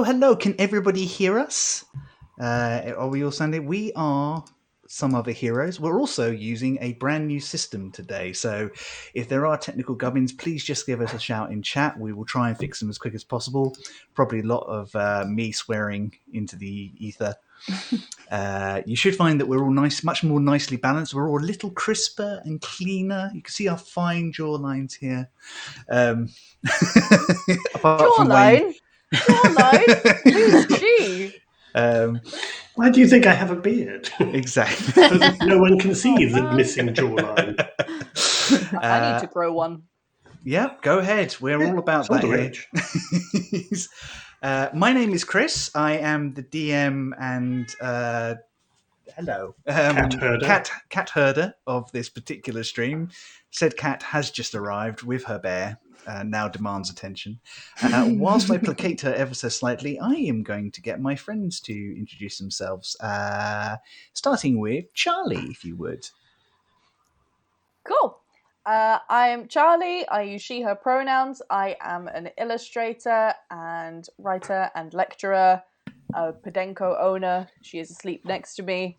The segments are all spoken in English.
hello. Can everybody hear us? Are we all sounding? We are some other heroes. We're also using a brand new system today. So if there are technical gubbins, please just give us a shout in chat. We will try and fix them as quick as possible. Probably a lot of me swearing into the ether. You should find that we're all nice, much more nicely balanced. We're all a little crisper and cleaner. You can see our fine jawlines here. Apart from Wayne. Jawline? Who's she? Why do you think I have a beard? Exactly. So that no one can see the missing jawline. I need to grow one. Yeah, go ahead. We're all about that here. My name is Chris. I am the DM and hello, cat herder of this particular stream. Said cat has just arrived with her bear. Now demands attention. Whilst I placate her ever so slightly, I am going to get my friends to introduce themselves. Starting with Charlie, if you would. Cool. I am Charlie. I use she, her pronouns. I am an illustrator and writer and lecturer, a Podenco owner. She is asleep next to me.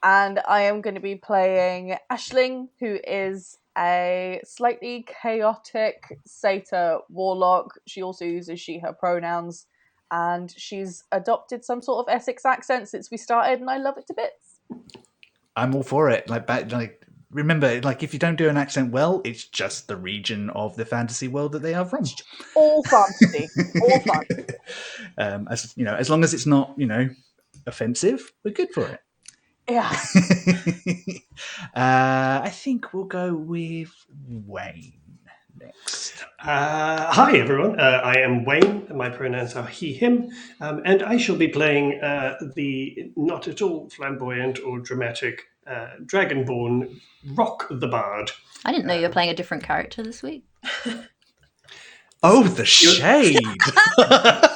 And I am going to be playing Aisling, who is a slightly chaotic satyr warlock. She also uses she, her pronouns. And she's adopted some sort of Essex accent since we started, and I love it to bits. I'm all for it. Remember, if you don't do an accent well, it's just the region of the fantasy world that they are from. All fantasy. All fun. As long as it's not, offensive, we're good for it. Yeah. I think we'll go with Wayne next. Hi, everyone. I am Wayne. My pronouns are he, him. And I shall be playing the not at all flamboyant or dramatic Dragonborn Rock the Bard. I didn't know you were playing a different character this week. Oh, the shade!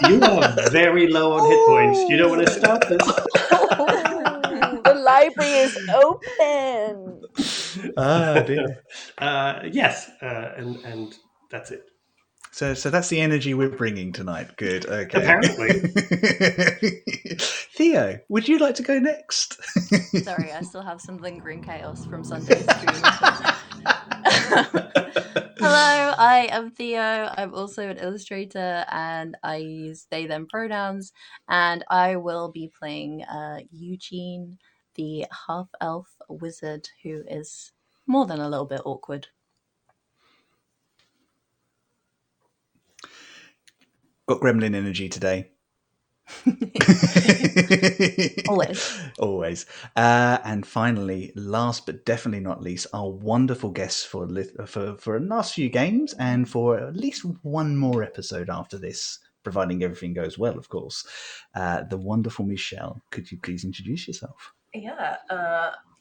You are very low on hit points. You don't want to start this. The library is open. Dear. Yes, and that's it. So that's the energy we're bringing tonight. Good. Okay. Apparently. Theo, would you like to go next? Sorry, I still have some lingering chaos from Sunday's stream. Hello, I am Theo. I'm also an illustrator and I use they, them pronouns. And I will be playing Eugene, the half-elf wizard who is more than a little bit awkward. Got gremlin energy today. Always. And finally, last but definitely not least, our wonderful guests for the last few games and for at least one more episode after this, providing everything goes well, of course. The wonderful Michelle. Could you please introduce yourself? Yeah,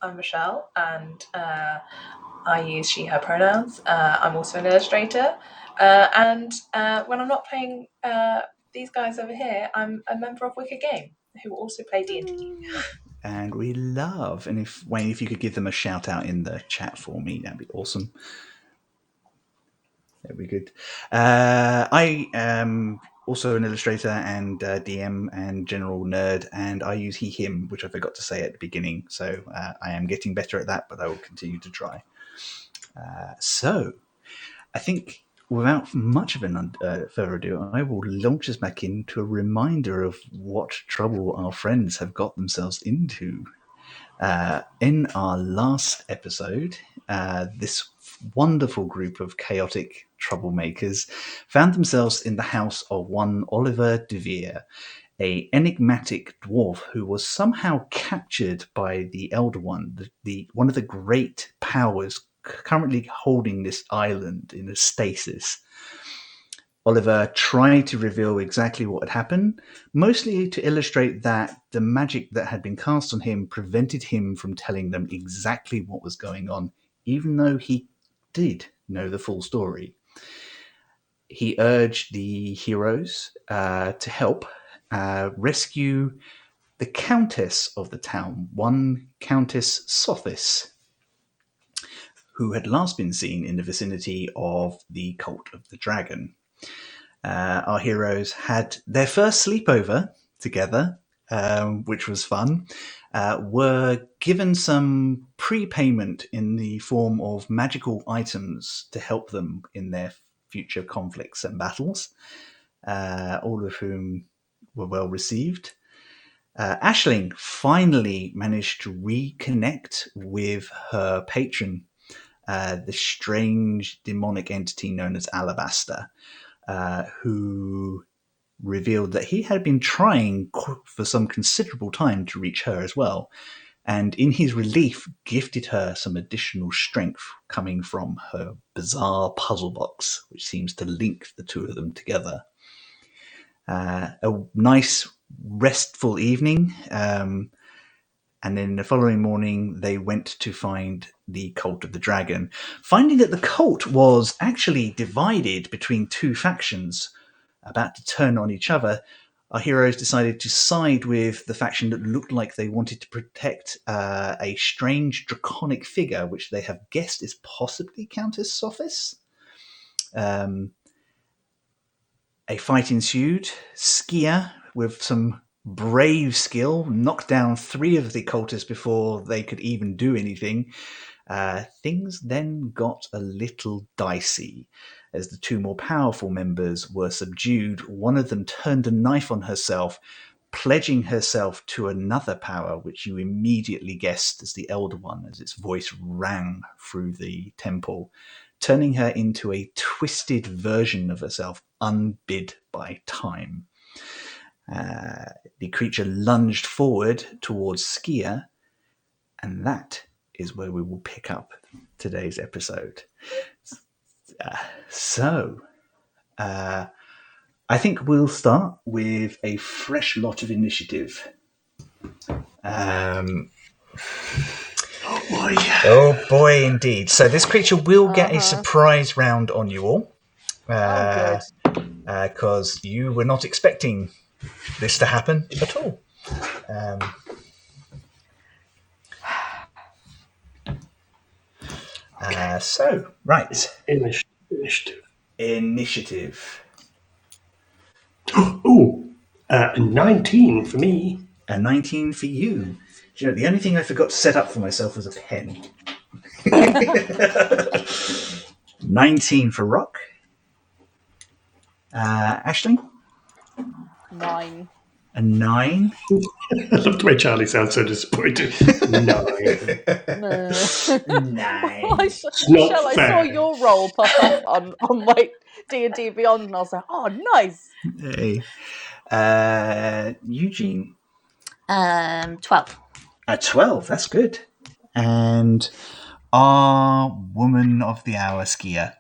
I'm Michelle, and I use she, her pronouns. I'm also an illustrator, and when I'm not playing these guys over here, I'm a member of Wicked Game, who also play D&D. And we love, and Wayne, if you could give them a shout out in the chat for me, that'd be awesome. That'd be good. I am also an illustrator and DM and general nerd, and I use he, him, which I forgot to say at the beginning. So I am getting better at that, but I will continue to try. So I think without much of further ado, I will launch us back into a reminder of what trouble our friends have got themselves into. In our last episode, this wonderful group of chaotic troublemakers found themselves in the house of one Oliver de Vere, a enigmatic dwarf who was somehow captured by the Elder One, one of the great powers currently holding this island in a stasis. Oliver tried to reveal exactly what had happened, mostly to illustrate that the magic that had been cast on him prevented him from telling them exactly what was going on, even though he did know the full story. He urged the heroes to help rescue the countess of the town, one Countess Sothis, who had last been seen in the vicinity of the Cult of the Dragon. our heroes had their first sleepover together, which was fun, were given some prepayment in the form of magical items to help them in their future conflicts and battles, all of whom were well received. Aisling finally managed to reconnect with her patron, the strange demonic entity known as Alabaster, who revealed that he had been trying for some considerable time to reach her as well, and in his relief gifted her some additional strength coming from her bizarre puzzle box, which seems to link the two of them together. A nice restful evening, and then the following morning they went to find the cult of the dragon, finding that the cult was actually divided between two factions about to turn on each other. Our heroes decided to side with the faction that looked like they wanted to protect a strange draconic figure, which they have guessed is possibly Countess Sothis. A fight ensued. Skia, with some brave skill, knocked down 3 of the cultists before they could even do anything. Things then got a little dicey. As the 2 more powerful members were subdued, one of them turned a knife on herself, pledging herself to another power, which you immediately guessed as the Elder One, as its voice rang through the temple, turning her into a twisted version of herself, unbid by time. The creature lunged forward towards Skia, and that is where we will pick up today's episode. I think we'll start with a fresh lot of initiative. Oh boy, indeed. So this creature will get a surprise round on you all. Good. Because you were not expecting this to happen at all. Right. Initiative. Oh, 19 for me. A 19 for you. Do you know, the only thing I forgot to set up for myself was a pen. 19 for Rock. Aisling? 9. A 9. I love the way Charlie sounds so disappointed. 9. 9. I saw your roll pop up on my D&D Beyond, and I was like, oh, nice. Hey. Eugene? 12. A 12, that's good. And our woman of the hour, Skia?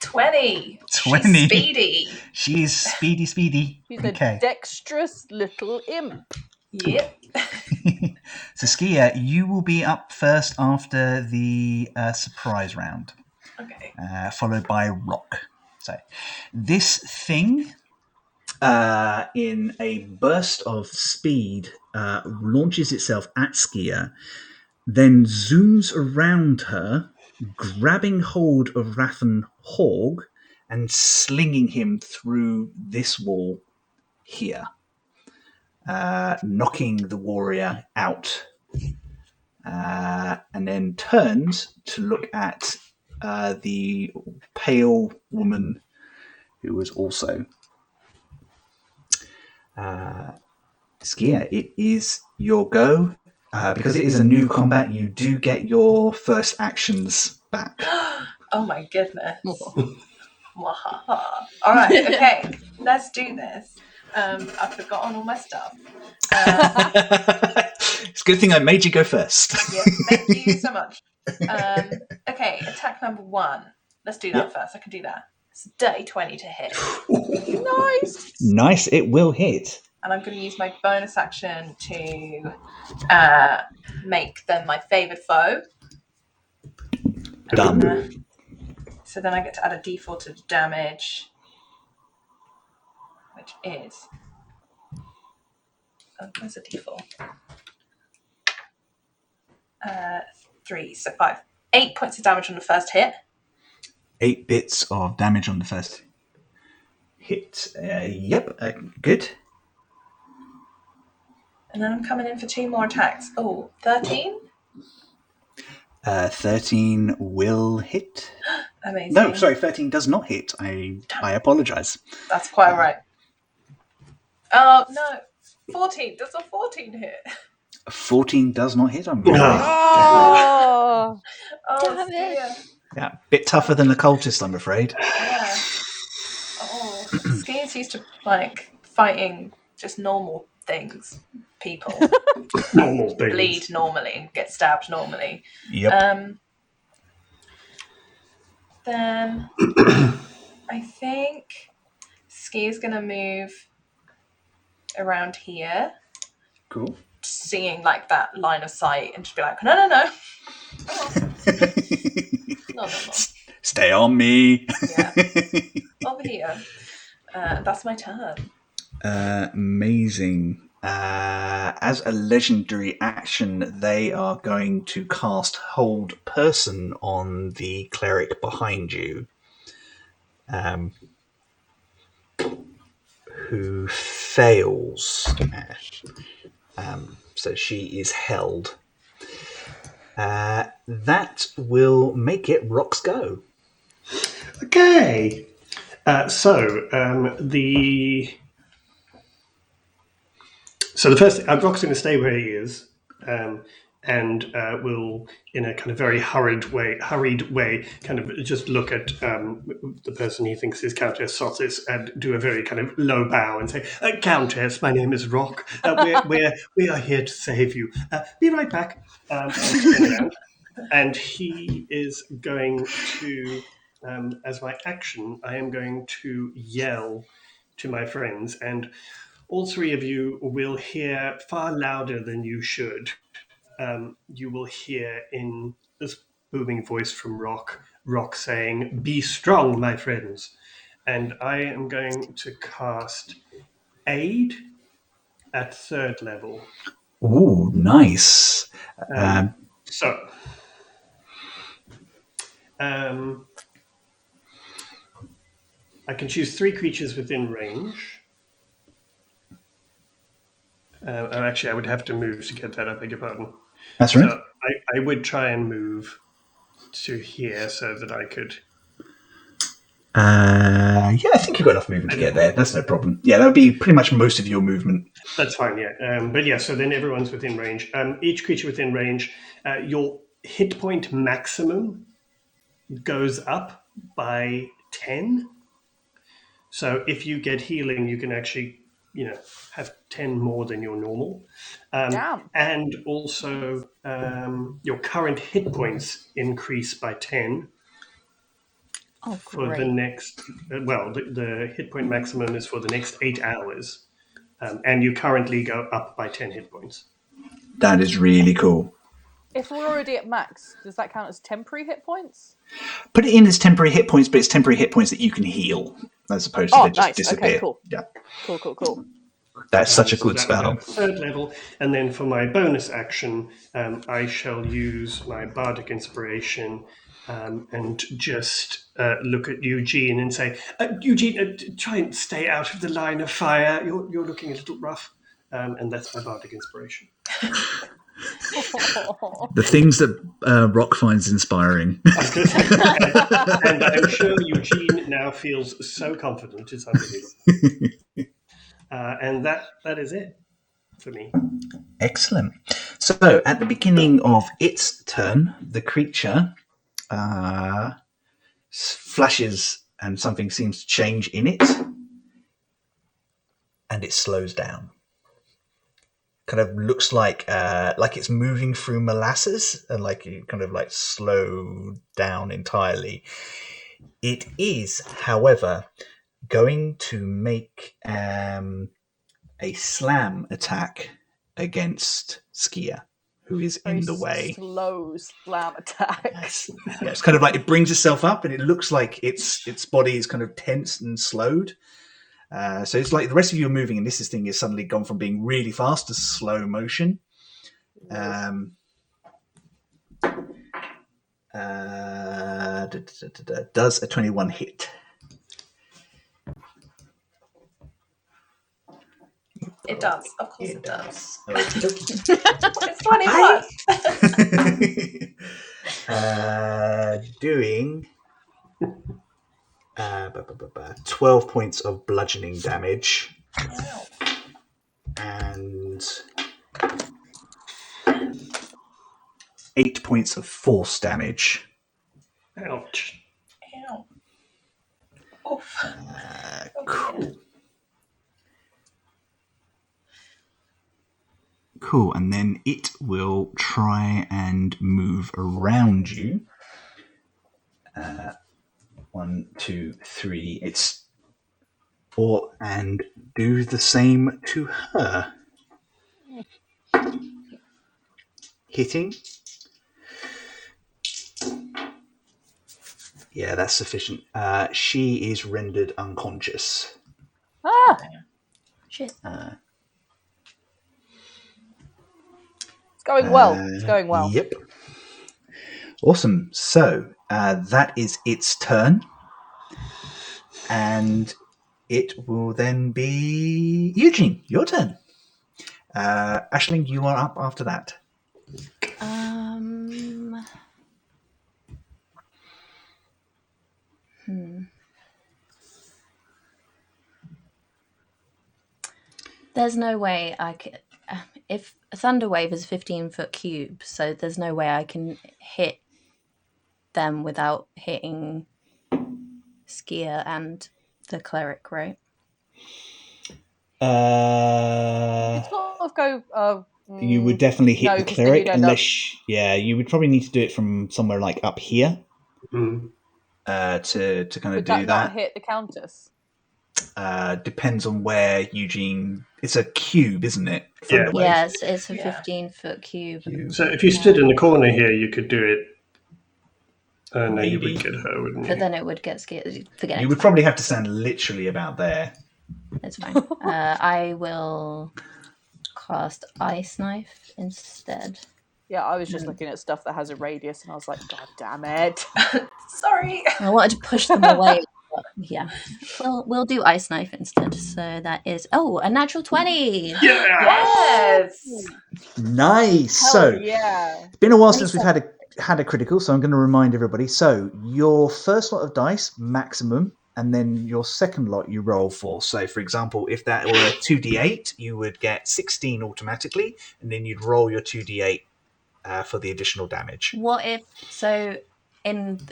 20. 20. She's speedy. She's speedy. She's a dexterous little imp. Yep. So, Skia, you will be up first after the surprise round. Okay. Followed by Rock. So, this thing, in a burst of speed, launches itself at Skia, then zooms around her, grabbing hold of Rathan Hogg and slinging him through this wall here, knocking the warrior out, and then turns to look at the pale woman who was also Skia. It is your go. Because it is a new combat, you do get your first actions back. Oh my goodness. All right, okay, let's do this. I've forgotten all my stuff. It's a good thing I made you go first. Yes, thank you so much. Okay, attack number 1. Let's do that first. I can do that. It's day 20 to hit. Nice, it will hit. And I'm going to use my bonus action to make them my favoured foe. Done. So then I get to add a d4 to the damage, which is... Oh, where's a d4? 3, so 5. 8 points of damage on the first hit. 8 bits of damage on the first hit. Yep, good. And then I'm coming in for 2 more attacks. Oh, 13? 13 will hit. Amazing. No, sorry, 13 does not hit. I apologise. That's quite right. Oh, no. 14. Does a 14 hit? 14 does not hit, I'm afraid. Oh, Oh, Damn it. Skia. Yeah, bit tougher than the cultist, I'm afraid. Yeah. Oh, Skia's used to, fighting just normal things. People. Normal things. Bleed normally. Get stabbed normally. Yep. Then I think Ski's going to move around here, Cool. seeing that line of sight, and just be like, no. No. Stay on me. Yeah. Over here. That's my turn. Amazing. As a legendary action, they are going to cast Hold Person on the cleric behind you, who fails. So she is held. That will make it Rock's go. Okay. So the first, Rock's going to stay where he is, and will, in a kind of very hurried way, kind of just look at the person he thinks is Countess Sothis and do a very kind of low bow and say, "Countess, my name is Rock. We are here to save you. Be right back." And turn around. And he is going to, as my action, I am going to yell to my friends, and all 3 of you will hear far louder than you should. You will hear in this booming voice from Rock saying, "Be strong, my friends." And I am going to cast Aid at 3rd level. Ooh, nice. I can choose 3 creatures within range. Actually, I would have to move to get that. I beg your pardon. That's right. So I would try and move to here so that I could. Yeah, I think you've got enough movement to get there. That's no problem. Yeah, that would be pretty much most of your movement. That's fine, yeah. But yeah, so then everyone's within range. Each creature within range, your hit point maximum goes up by 10. So if you get healing, you can actually, have 10 more than your normal. damn. And also, your current hit points increase by 10 Oh, for the great. next. The hit point maximum is for the next 8 hours, and you currently go up by 10 hit points. That is really cool. If we're already at max, does that count as temporary hit points? Put it in as temporary hit points, but it's temporary hit points that you can heal, as opposed to they just nice. disappear. Okay, cool. Yeah. Cool. That's such a So good that would spell. go to 3rd level, and then for my bonus action, I shall use my bardic inspiration and just look at Eugene and say, "Eugene, try and stay out of the line of fire. You're looking a little rough," and that's my bardic inspiration. The things that Rock finds inspiring. And I'm sure Eugene now feels so confident, it's unbelievable. And that is it for me. Excellent. So at the beginning of its turn, the creature flashes and something seems to change in it, and it slows down. Kind of looks like it's moving through molasses, and it kind of slow down entirely. It is, however, going to make a slam attack against Skia, who is in the way. Slow slam attack. Yes. Yeah, it's kind of it brings itself up, and it looks like its body is kind of tense and slowed. So it's like the rest of you are moving, and this thing is suddenly gone from being really fast to slow motion. Does a 21 hit? It does. Of course it does. Okie dokie. It's 21. Doing 12 points of bludgeoning damage Wow. and 8 points of force damage. Ouch. Ow. Oof. Cool. Cool, and then it will try and move around you. 1, 2, 3. It's 4, and do the same to her. Hitting. Yeah, that's sufficient. She is rendered unconscious. Ah! Shit. It's going well. It's going well. Yep. Awesome. So that is its turn. And it will then be Eugene, your turn. Aisling, you are up after that. There's no way I could. If a thunder wave is a 15-foot cube, so there's no way I can hit them without hitting Skier and the cleric, right? You sort of go. You would definitely hit no, the 'cause then cleric you'd end up- unless... Yeah, you would probably need to do it from somewhere like up here Mm. to kind of Would do that not that. hit the countess? Depends on where Eugene... It's a cube, isn't it? Yeah. Thunderwave. Yeah, it's a Yeah. 15-foot cube. So if you stood in the corner here, you could do it. No, you Maybe. would get her, wouldn't you? But then it would get scared. Forget it. You would probably have to stand literally about there. It's fine. I will cast Ice Knife instead. Yeah, I was just looking at stuff that has a radius, and I was like, God damn it! Sorry. I wanted to push them away. But yeah, we'll do Ice Knife instead. So that is a natural 20. Yeah. Yes. Nice. Hell So yeah! it's been a while since we've had a critical, so I'm going to remind everybody. So your first lot of dice, maximum, and then your second lot you roll for. So for example, if that were a 2d8, you would get 16 automatically, and then you'd roll your 2d8 for the additional damage. What if so?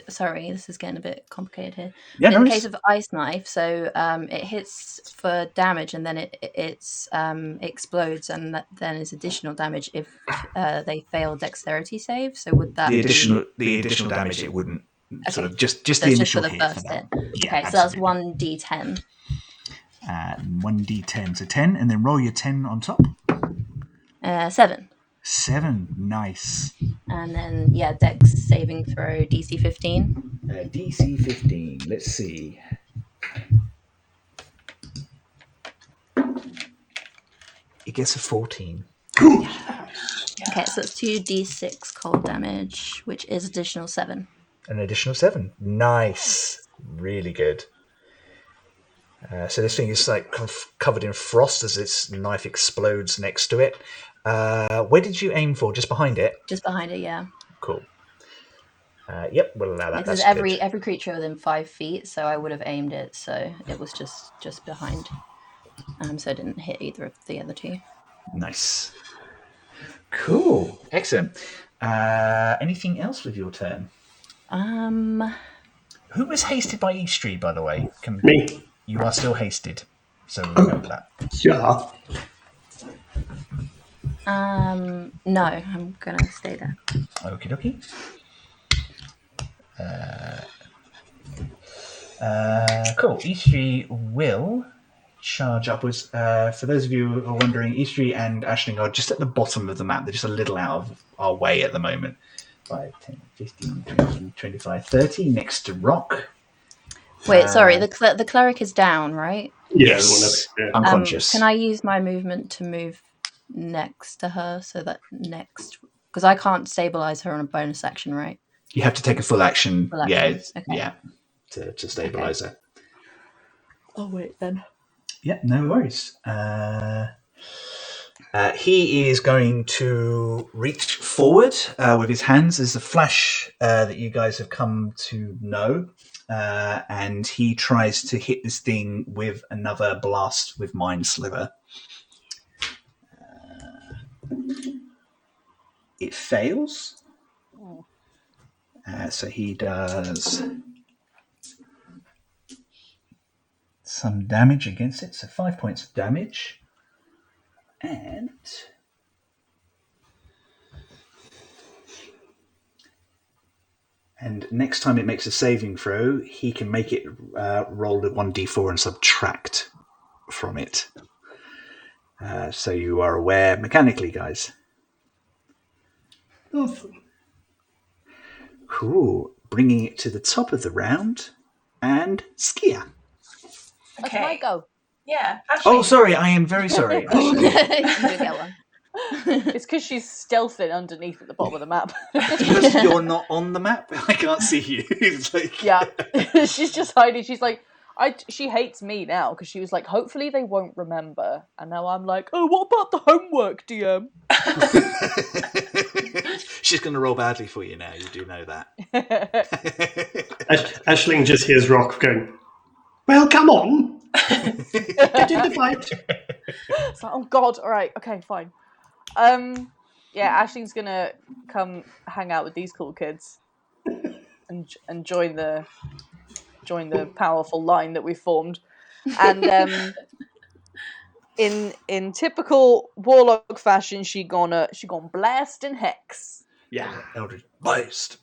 Sorry, this is getting a bit complicated here. Yeah, In the no, case of Ice Knife, so it hits for damage and then it explodes, and that then is additional damage if they fail dexterity save. So would that the additional damage it wouldn't. Sort of just the that's just initial for the hit first for that. hit? Yeah, Okay, so that's absolutely. 1d10. 1d10, so 10, and then roll your 10 on top. 7. 7, nice. And then dex saving throw DC 15. DC 15, let's see. It gets a 14. Okay, so it's 2d6 cold damage, which is additional 7. An additional 7. Nice. Really good. So this thing is like covered in frost as its knife explodes next to it. Where did you aim for? Just behind it? Just behind it, yeah. Cool. Yep, we'll allow that. Because That's every good. creature within 5 feet, so I would have aimed it, so it was just behind. So I didn't hit either of the other two. Nice. Cool. Excellent. Anything else with your turn? Who was hasted by Eastry, by the way? Me. You are still hasted, so remember that. Yeah. No, I'm gonna stay there. Okie dokie. Cool. Eastry will charge upwards. For those of you who are wondering, Eastry and Aisling are just at the bottom of the map. They're just a little out of our way at the moment. 5, 10, 15, 20, 25, 30 next to Rock. Wait, sorry, the cleric is down, right? Yeah. Yes. Yeah. Unconscious. Can I use my movement to move next to her so that next... Because I can't stabilize her on a bonus action, right? You have to take a full action. Full Yeah, action, okay. yeah, to stabilize her. Oh wait, then. Yeah, no worries. He is going to reach forward with his hands. There's a flash that you guys have come to know. And he tries to hit this thing with another blast with Mind Sliver. It fails. So he does some damage against it. So 5 points of damage. And next time it makes a saving throw, he can make it roll a 1d4 and subtract from it. So you are aware mechanically, guys. Awesome. Cool. Bringing it to the top of the round. And Skia. That's my go. Yeah. Actually, Oh, sorry. I am very sorry. You do get one. It's because she's stealthing underneath at the bottom of the map. Because you're not on the map. I can't see you. It's like... Yeah. She's just hiding. She's like, she hates me now because she was like, hopefully they won't remember. And now I'm like, oh, what about the homework, DM? She's going to roll badly for you now. You do know that. Aisling just hears Rock going, well, come on. Get in the fight. It's like, oh God, all right, okay, fine. Yeah, Aisling's gonna come hang out with these cool kids and join the powerful line that we formed. And in typical warlock fashion, she gonna blast and hex. Yeah, Eldritch Blast.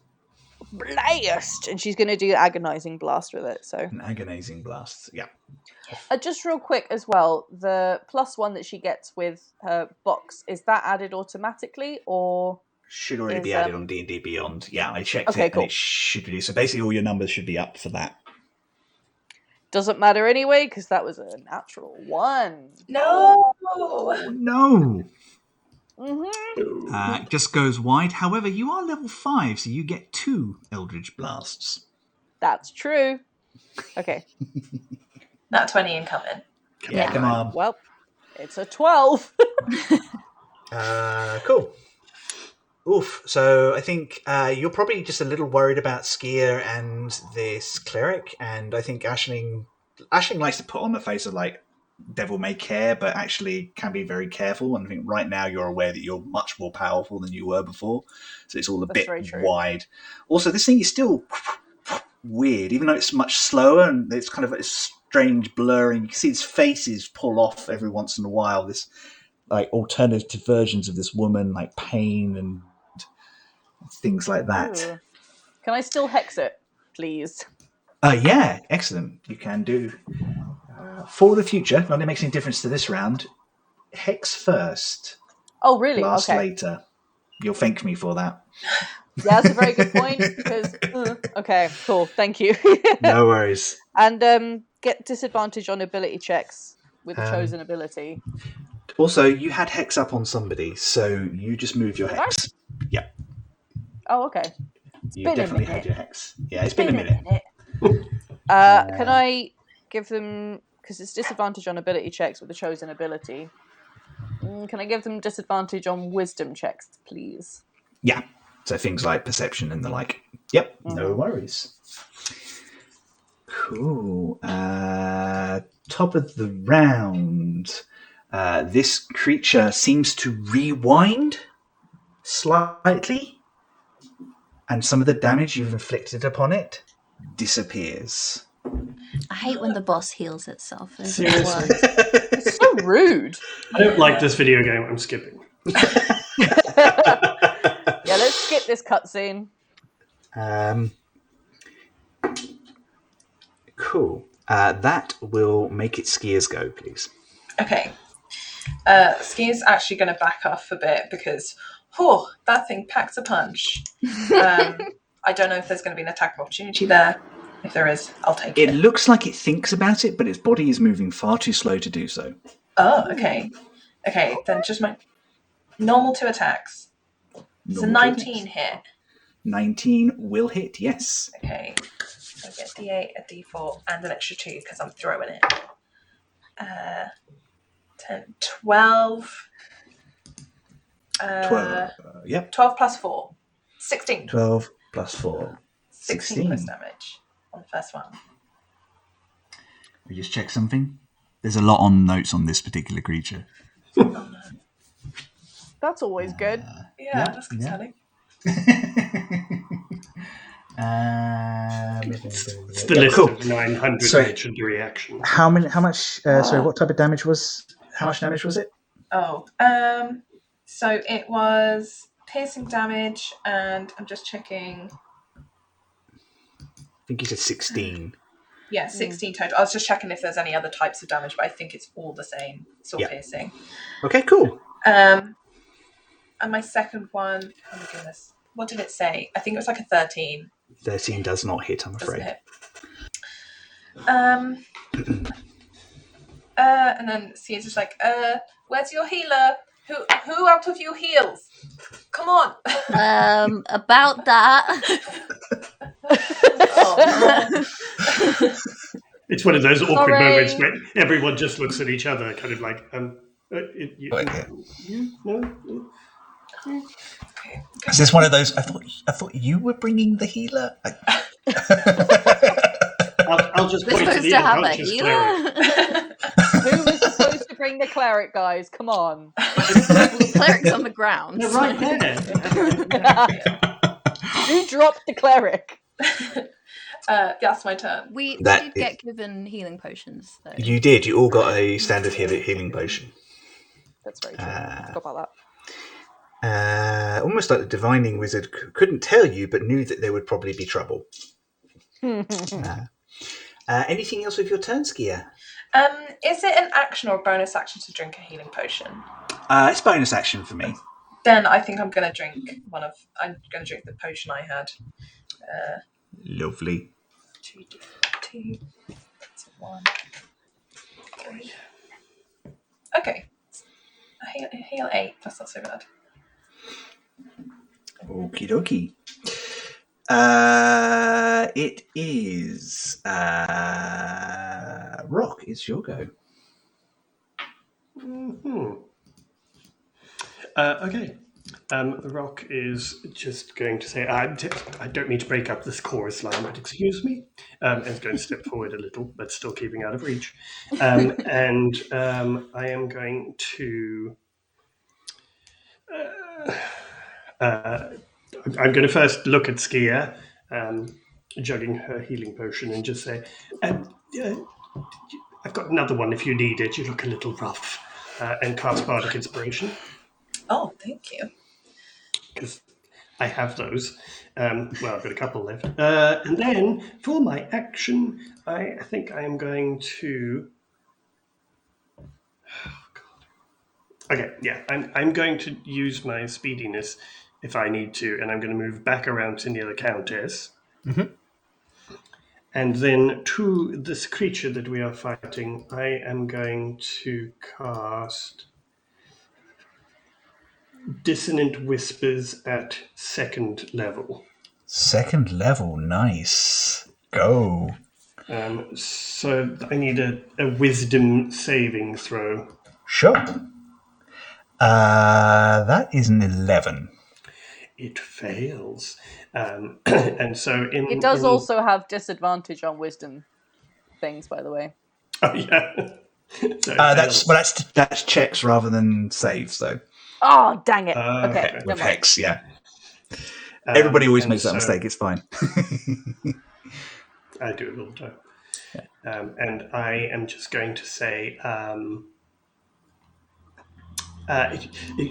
And she's gonna do agonizing blast with it. So An agonizing blast. Yeah. just real quick as well, the +1 that she gets with her box, is that added automatically or Should already be added on D&D Beyond. Yeah, I checked Okay, it cool. and it should be. So basically all your numbers should be up for that. doesn't matter anyway because that was a natural 1. no. No. Mm-hmm. It just goes wide. However, you are level 5, so you get 2 Eldritch Blasts. That's true. Okay. That 20 incoming. Come on. Well, it's a 12. Cool. Oof. So I think you're probably just a little worried about Skier and this cleric, and I think Aisling likes to put on the face of like devil may care, but actually can be very careful. And I think right now you're aware that you're much more powerful than you were before, so it's all a That's bit very true. wide. Also, this thing is still weird, even though it's much slower and it's kind of a strange blurring. You can see its faces pull off every once in a while. This like alternative versions of this woman, like pain and things like that. Ooh. Can I still hex it, please? Yeah, excellent. You can do. For the future, not that it makes any difference to this round, hex first, Oh, really? blast Okay. later. You'll thank me for that. Yeah, that's a very good point. Because okay, cool. Thank you. No worries. And get disadvantage on ability checks with a chosen ability. Also, you had hex up on somebody, so you just move your Did I? hex. Yeah, Oh, okay. you been a definitely minute. had your hex. Yeah, it's been a minute. Can I give them, because it's disadvantage on ability checks with a chosen ability, can I give them disadvantage on wisdom checks, please? Yeah, so things like perception and the like. Yep, no worries. Cool. Top of the round. This creature seems to rewind slightly, and some of the damage you've inflicted upon it disappears. I hate when the boss heals itself. Those are Seriously. the worst. It's so rude. I don't like this video game. I'm skipping. Yeah, let's skip this cutscene. Cool. That will make it Skier's go, please. Okay. Ski's actually going to back off a bit because, that thing packs a punch. I don't know if there's going to be an attack of opportunity there. If there is, I'll take it. It looks like it thinks about it, but its body is moving far too slow to do so. Oh, okay. Okay, then just my normal 2 attacks. It's a 19 hit. 19 will hit, yes. Okay. So I get D8, a D4, and an extra 2 because I'm throwing it. 10, 12. 12. Yep. 12 plus 4. 16. 12 plus 4. 16 points damage on the first one. We just check something. There's a lot on notes on this particular creature. Oh, no. That's always good. Yeah, that's concerning. It's the list of 900 legendary actions. How much? Sorry, what type of damage was? How much damage was it? Oh, so it was piercing damage, and I'm just checking. I think you said 16. Yeah, 16 total. I was just checking if there's any other types of damage, but I think it's all the same. It's all piercing. Okay, cool. And my second one, oh my goodness, what did it say? I think it was like a 13. 13 does not hit, I'm afraid. Hit. And then Sia's just like, where's your healer? Who out of you heals? Come on. About that. It's one of those awkward moments where everyone just looks at each other, kind of like, No? Okay. Is this one of those? I thought you were bringing the healer. I'll just point to the unconscious cleric. Who was supposed to bring the cleric, guys? Come on. The cleric's on the ground. They're right there. Who dropped the cleric? That's my turn. We did get given healing potions, though. You did. You all got a standard healing potion. That's very true. I forgot about that. Almost like the divining wizard couldn't tell you, but knew that there would probably be trouble. Anything else with your turn, Skia? Is it an action or a bonus action to drink a healing potion? It's bonus action for me. Then I think I'm going to drink the potion I had. Lovely. 2, that's 1, 3. Okay. I heal 8. That's not so bad. Okie dokie. It is Rock. It's your go. Mm-hmm. Okay. Rock is just going to say, I don't mean to break up this chorus line, but excuse me. And is going to step forward a little, but still keeping out of reach. And I am going to... I'm going to first look at Skia, jugging her healing potion, and just say, I've got another one if you need it. You look a little rough. And cast Bardic Inspiration. Oh, thank you. Because I have those. Well, I've got a couple left. And then, for my action, I think I am going to... Oh, God. Okay, yeah. I'm going to use my speediness if I need to, and I'm going to move back around to near the countess. Mm-hmm. And then to this creature that we are fighting, I am going to cast Dissonant Whispers at 2nd level. 2nd level, nice. Go. So I need a wisdom saving throw. Sure. That is an 11. It fails. And so it does also have disadvantage on wisdom things, by the way. Oh, yeah. So that's checks rather than saves, though. Oh, dang it. Okay. With Hex, yeah. Everybody always makes that mistake. It's fine. I do it all the time. Yeah. And I am just going to say...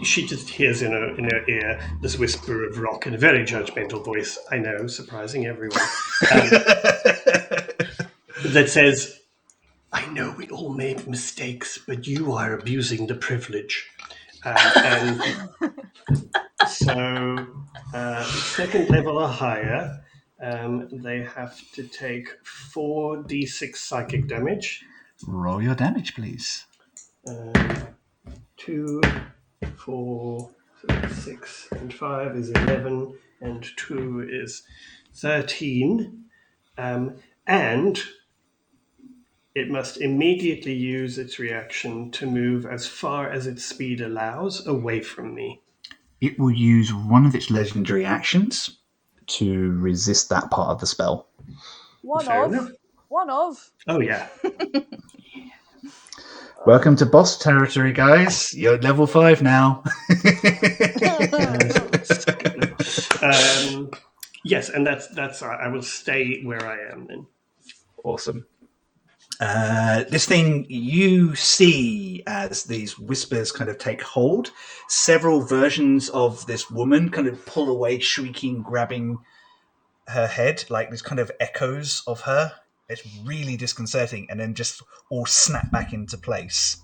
she just hears in her ear this whisper of Rock in a very judgmental voice, I know, surprising everyone, that says, I know we all made mistakes, but you are abusing the privilege. And so 2nd level or higher, they have to take 4d6 psychic damage. Roll your damage, please. 2, 4, 6, and 5 is 11, and 2 is 13. And it must immediately use its reaction to move as far as its speed allows away from me. It will use one of its legendary actions to resist that part of the spell. Fair enough. One of. Oh, yeah. Welcome to boss territory, guys. You're at level 5 now. Yes, and that's I will stay where I am then. Awesome. This thing, you see as these whispers kind of take hold, several versions of this woman kind of pull away, shrieking, grabbing her head, like these kind of echoes of her. It's really disconcerting, and then just all snap back into place.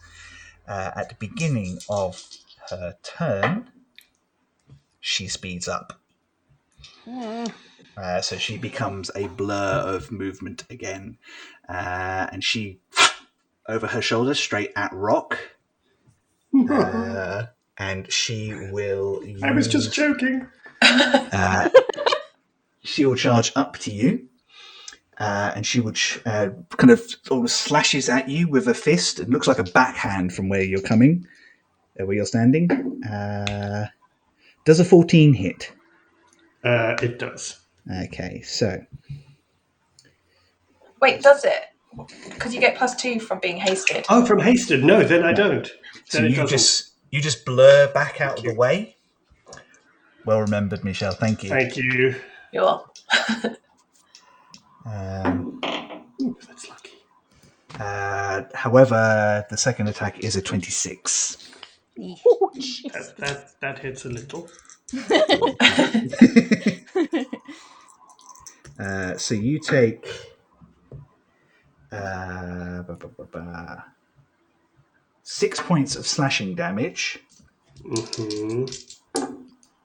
At the beginning of her turn, she speeds up. So she becomes a blur of movement again. And she, over her shoulder, straight at Rock. And she will use... I was just joking. She will charge up to you. And she would kind of almost slashes at you with a fist. It looks like a backhand from where you're coming, where you're standing. Does a 14 hit? It does. Okay, so... Wait, does it? Because you get +2 from being hasted. Oh, from hasted? No, then I don't. So Then it you doesn't. just blur back out of the way. Well remembered, Michelle. Thank you. Thank you. You're welcome. Ooh, that's lucky. However, the second attack is a 26. Oh, jeez. That hits a little. So you take 6 points of slashing damage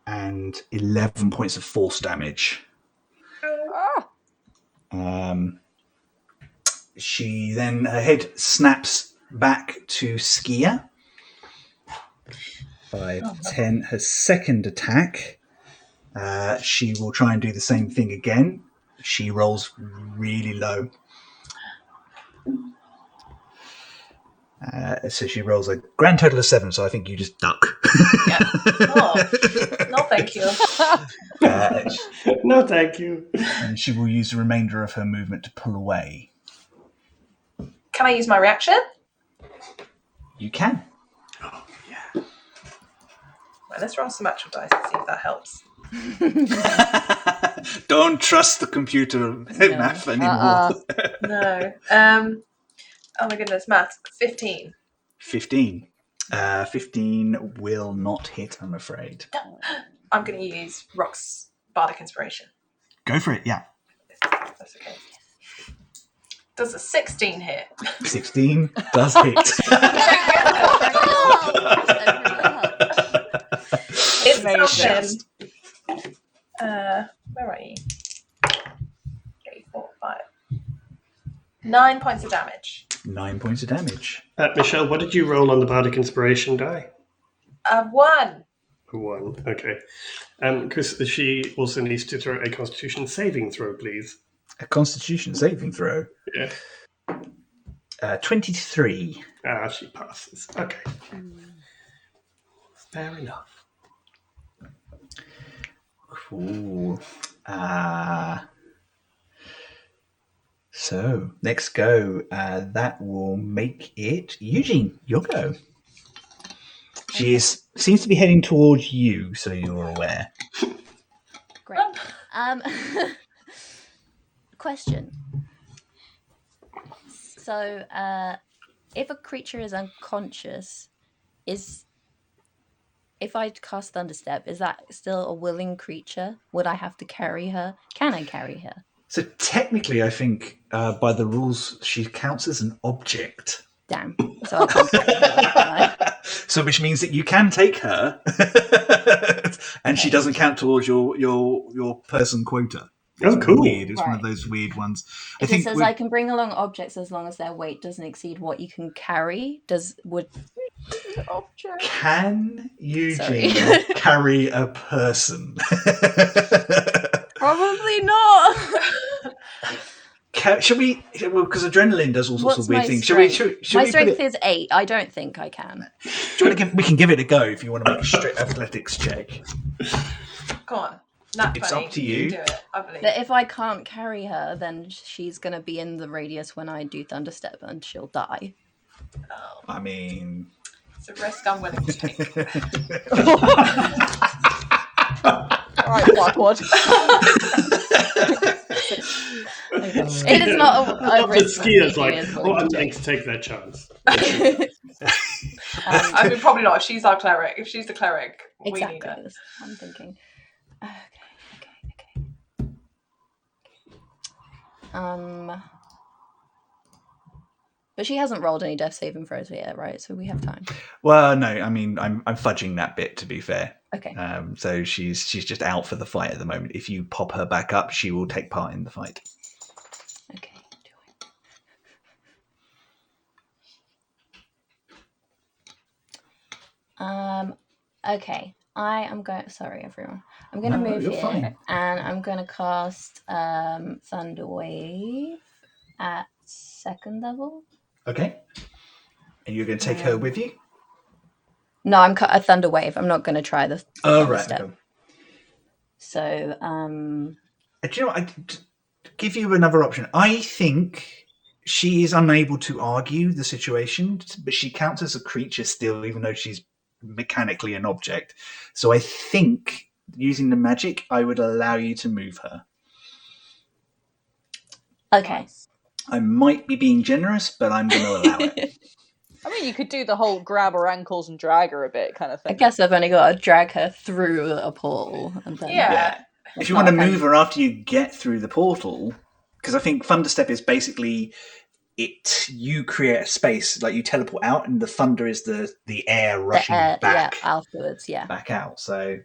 and 11 points of force damage. She then, her head snaps back to Skia. 5, 10. Her second attack, she will try and do the same thing again. She rolls really low. So she rolls a grand total of 7, so I think you just duck. Yeah. Oh, no, thank you. No, thank you. And she will use the remainder of her movement to pull away. Can I use my reaction? You can. Oh, yeah. Right, let's roll some actual dice and see if that helps. Don't trust the computer math anymore. No. Oh my goodness, maths. 15. 15. 15 will not hit, I'm afraid. I'm going to use Rock's Bardic Inspiration. Go for it, yeah. That's okay. Does a 16 hit? 16 does hit. It's Amazing. where are you? 3, 4, 5. 9 points of damage. 9 points of damage. Michelle, what did you roll on the Bardic Inspiration die? 1. 1. Okay. Because she also needs to throw a Constitution saving throw, please. A Constitution saving throw. Yeah. 23. She passes. Okay. Fair enough. Cool. So, next go. That will make it Eugene. Your go. She seems to be heading towards you, so you're aware. Great. Question. So, if a creature is unconscious, if I cast Thunderstep, is that still a willing creature? Would I have to carry her? Can I carry her? So technically, I think by the rules, she counts as an object. Damn. So I can't carry her, can I? So which means that you can take her, and she doesn't count towards your person quota. It's cool. Weird. It's one of Right. those weird ones. I If think it says I can bring along objects as long as their weight doesn't exceed what you can carry, Object. Can Eugene Sorry. carry a person? Probably not. Should we? Well, because adrenaline does all sorts What's of weird my things. strength? Should My we strength put it? is 8. I don't think I can. Do you want to give? We can give it a go if you want to make a straight athletics check. Go on. Nat It's 20. up to You you. can do it, I believe. But if I can't carry her, then she's going to be in the radius when I do Thunderstep and she'll die. Oh, I mean, it's a risk I'm willing to take. All right, Blackwad. It is not a The risk. skier's Vicky like, is oh, willing I'm to willing take. to take that chance. I mean, probably not. If she's our cleric, if she's the cleric, we need Exactly. her. That's what I'm thinking. Okay. But she hasn't rolled any death saving throws yet, right? So we have time. well, no. I mean, I'm fudging that bit to be fair. Okay. So she's just out for the fight at the moment. If you pop her back up, she will take part in the fight. Okay. Okay. I am going. Sorry, everyone. I'm going to No, move you're here, fine. and I'm going to cast Thunder Wave at 2nd level. Okay. And you're going to take her with you? No, I'm a Thunder Wave. I'm not going to try the Oh, Thunder right. Step. Okay. So, Do you know what? I'd give you another option. I think she is unable to argue the situation, but she counts as a creature still, even though she's mechanically an object. So I think using the magic, I would allow you to move her. okay. I might be being generous, but I'm going to allow it. I mean, you could do the whole grab her ankles and drag her a bit kind of I thing. guess I've only got to drag her through a portal. And then Yeah. If you want to move her after you get through the portal, because I think Thunderstep is basically you create a space, like you teleport out, and the thunder is the air rushing back. Yeah, afterwards, yeah. Back out. So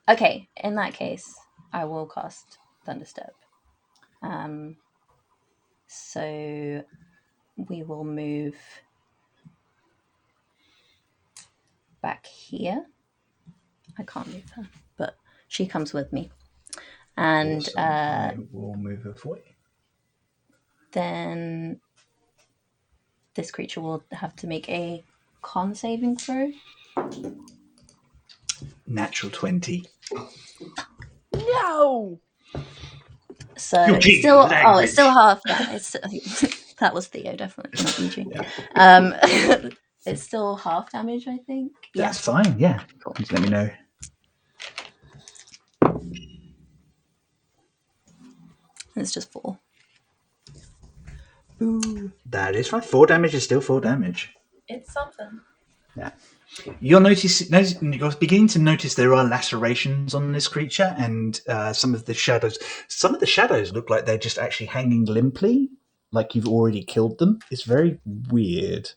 okay, in that case, I will cast Thunderstep. So we will move back here. I can't move her, but she comes with me. And awesome. I will move her for you. Then this creature will have to make a con saving throw. Natural 20. No! So Eugene, it's still language. it's still half. Yeah, it's that was Theo, definitely not Eugene. Yeah. It's still half damage, I think. That's fine, yeah. Cool. Just let me know. It's just 4. That is fine. 4 damage is still 4 damage. It's something. Yeah. You're beginning to notice there are lacerations on this creature, and some of the shadows look like they're just actually hanging limply, like you've already killed them. It's very weird.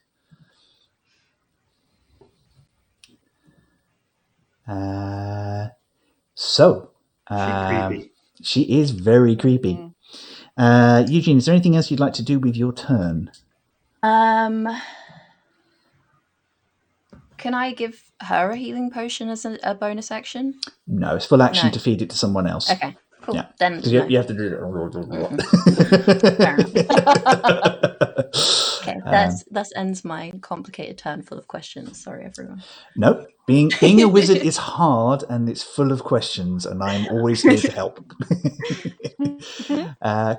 Creepy. She is very creepy. Eugene, is there anything else you'd like to do with your turn? Can I give her a healing potion as a bonus action? No, it's full action No. to feed it to someone else. Okay, cool. Yeah. Then Because you have to do Fair enough. it. Okay, that ends my complicated turn full of questions. Sorry, everyone. Nope. Being a wizard is hard and it's full of questions, and I'm always here to help.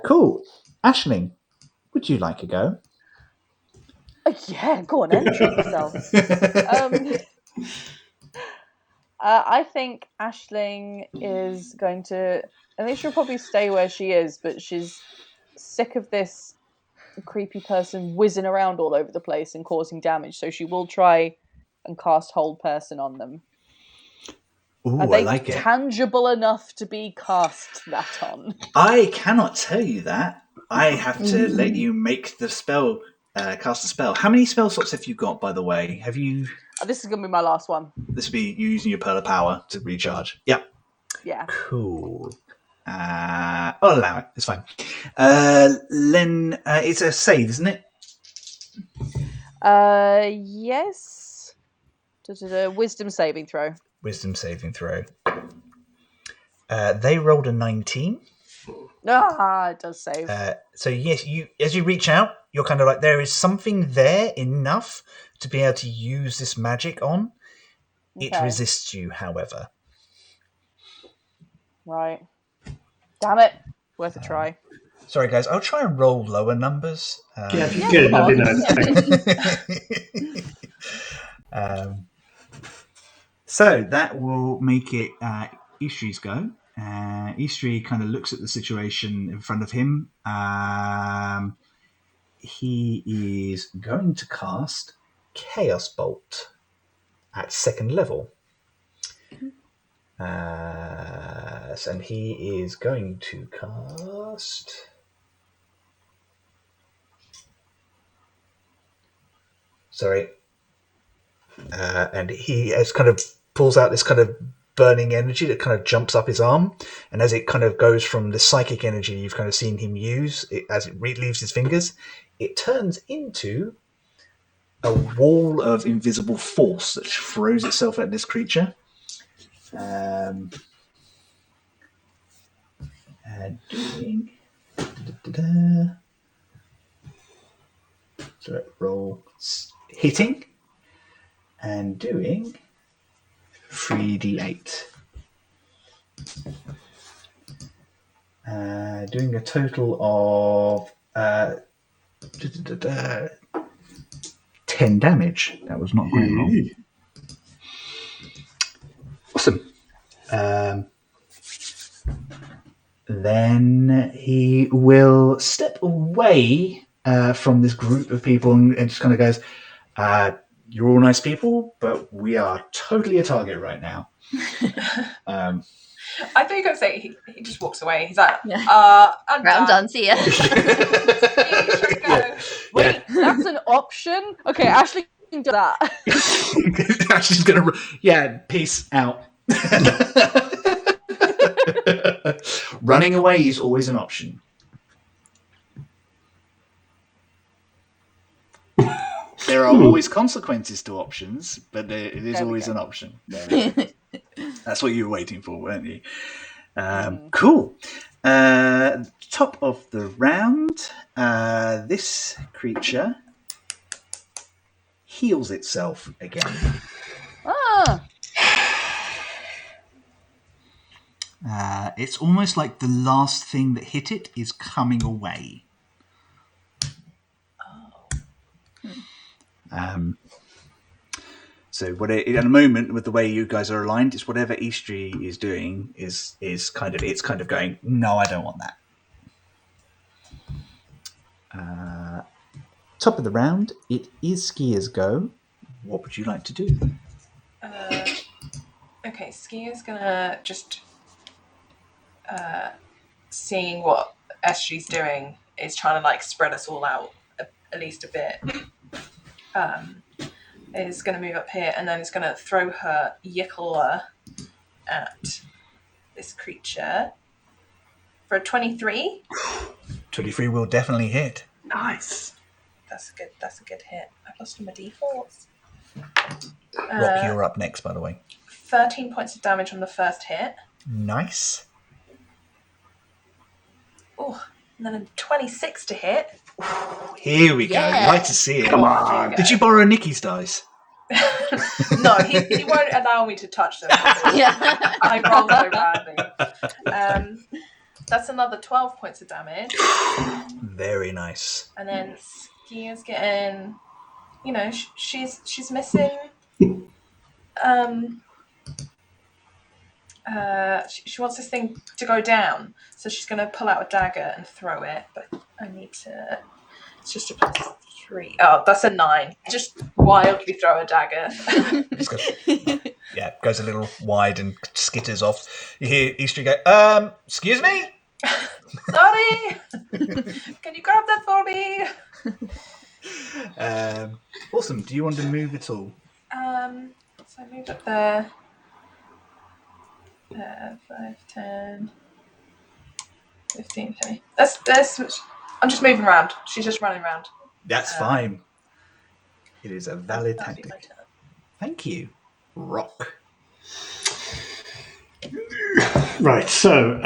Cool. Aisling, would you like a go? Yeah, go on then, treat yourself. I think Aisling is going to... I think she'll probably stay where she is, but she's sick of this creepy person whizzing around all over the place and causing damage, so she will try and cast Hold Person on them. Ooh, Are they I like it. tangible enough to be cast that on? I cannot tell you that. I have to let you make the spell, cast the spell. How many spell slots have you got, by the way? Have you... This is going to be my last one. This will be you using your Pearl of Power to recharge. Yep. Yeah. Cool. I'll allow it. It's fine. Len, it's a save, isn't it? Yes. Wisdom saving throw. Wisdom saving throw. They rolled a 19. Ah, it does save. So yes, as you reach out, you're kind of like, there is something there enough to be able to use this magic on. It Okay. resists you, however. Right. Damn it. Worth a try. Sorry, guys. I'll try and roll lower numbers. Yeah, if you could, that'd be nice. Thanks. So that will make it Eastry's go. Eastry kind of looks at the situation in front of him. He is going to cast Chaos Bolt at 2nd level. And he is going to cast... Sorry. And he has kind of pulls out this kind of burning energy that kind of jumps up his arm. And as it kind of goes from the psychic energy you've kind of seen him use, as it leaves his fingers, it turns into a wall of invisible force that throws itself at this creature. Doing... So let's roll hitting and doing 3d8. Doing a total of 10 damage. That was not a great roll. Awesome. Then he will step away from this group of people and just kind of goes, you're all nice people, but we are totally a target right now. I thought you were going to say he just walks away. He's like, Yeah. I'm Right, I'm done. See ya. Wait, that's an option? Okay, Ashley can do that. Ashley's going to... peace out. Running away is always an option. There are always consequences to options, but it is always an option. That's what you were waiting for, weren't you? Cool. Top of the round, this creature heals itself again. It's almost like the last thing that hit it is coming away. So at the moment, with the way you guys are aligned, it's whatever Eastry is doing is kind of going, no, I don't want that. Top of the round, it is Skier's go. What would you like to do? Okay, Skier's gonna just seeing what Estrie's doing is trying to like spread us all out at least a bit. Is going to move up here and then it's going to throw her Yickler at this creature for a 23. 23 will definitely hit. Nice. That's a good hit. I've lost my d4s. Rock, you're up next, by the way. 13 points of damage on the first hit. Nice. Oh, and then a 26 to hit. Here we go. I'd like to see it. Come on. Did you borrow Nikki's dice? No, he won't allow me to touch them. Yeah. I roll so badly. That's another 12 points of damage. Very nice. And then Skier's getting, she's missing. She wants this thing to go down, so she's going to pull out a dagger and throw it. But I need to. It's just a +3. Oh, that's a 9. Just wildly throw a dagger. Goes a little wide and skitters off. You hear Eastry go, excuse me? Sorry! Can you grab that for me? Awesome. Do you want to move at all? So I moved up there. 5, 10, 15, 20. I'm just moving around. She's just running around. That's fine. It is a valid That'll be tactic. my turn. Thank you. Rock. Right, so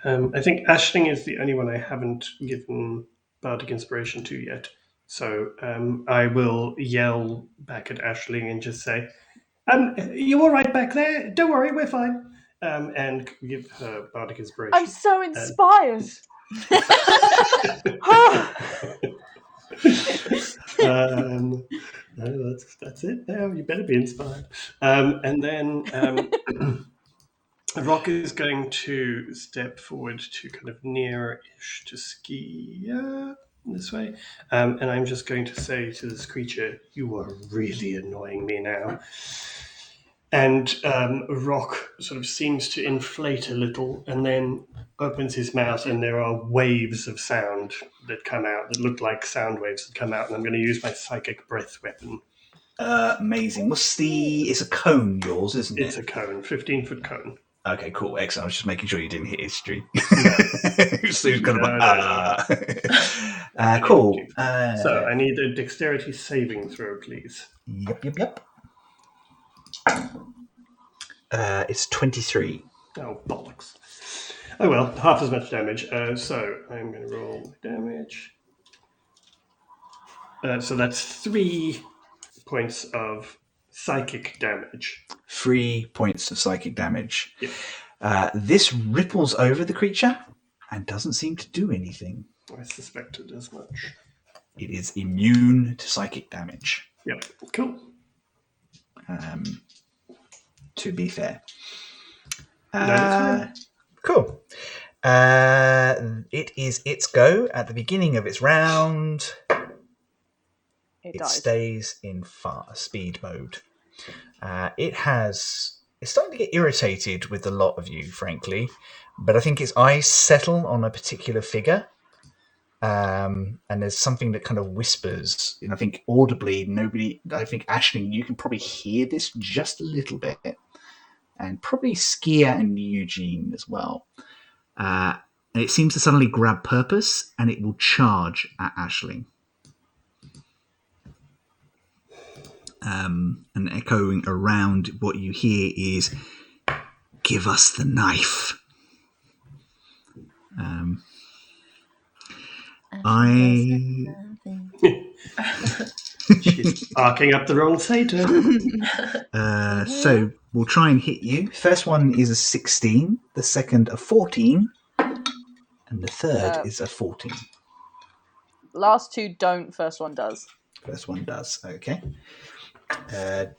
I think Ashling is the only one I haven't given Bardic Inspiration to yet. So I will yell back at Ashling and just say, you all right back there? Don't worry, we're fine. And give her Bardic Inspiration. I'm so inspired. No, that's it. No, you better be inspired. And then Rock is going to step forward to kind of near-ish to Skia this way. And I'm just going to say to this creature, you are really annoying me now. And Rock sort of seems to inflate a little and then opens his mouth, and there are waves of sound that come out that look like sound waves that come out. And I'm going to use my psychic breath weapon. Amazing. It's a cone, yours, isn't it? It's a cone, 15-foot cone. Okay, cool. Excellent. I was just making sure you didn't hit history. So he's kind of cool. So I need a dexterity saving throw, please. Yep. It's 23. Oh, bollocks. Oh well, half as much damage. So I'm going to roll damage. So that's 3 points of psychic damage. 3 points of psychic damage. Yep. This ripples over the creature and doesn't seem to do anything. I suspected as much. It is immune to psychic damage. Yep, cool. To be fair. No, that's Cool. It is its go at the beginning of its round. It dies. stays in speed mode. It's starting to get irritated with a lot of you, frankly, but I think its eyes settle on a particular figure, and there's something that kind of whispers, and I think audibly, I think Ashling, you can probably hear this just a little bit, and probably Skia and Eugene as well. And it seems to suddenly grab purpose, and it will charge at Ashling. And echoing around, what you hear is, "Give us the knife." She's barking up the wrong Satan. So we'll try and hit you. First one is a 16, the second a 14, and the third is a 14. Last two don't, first one does. First one does, okay.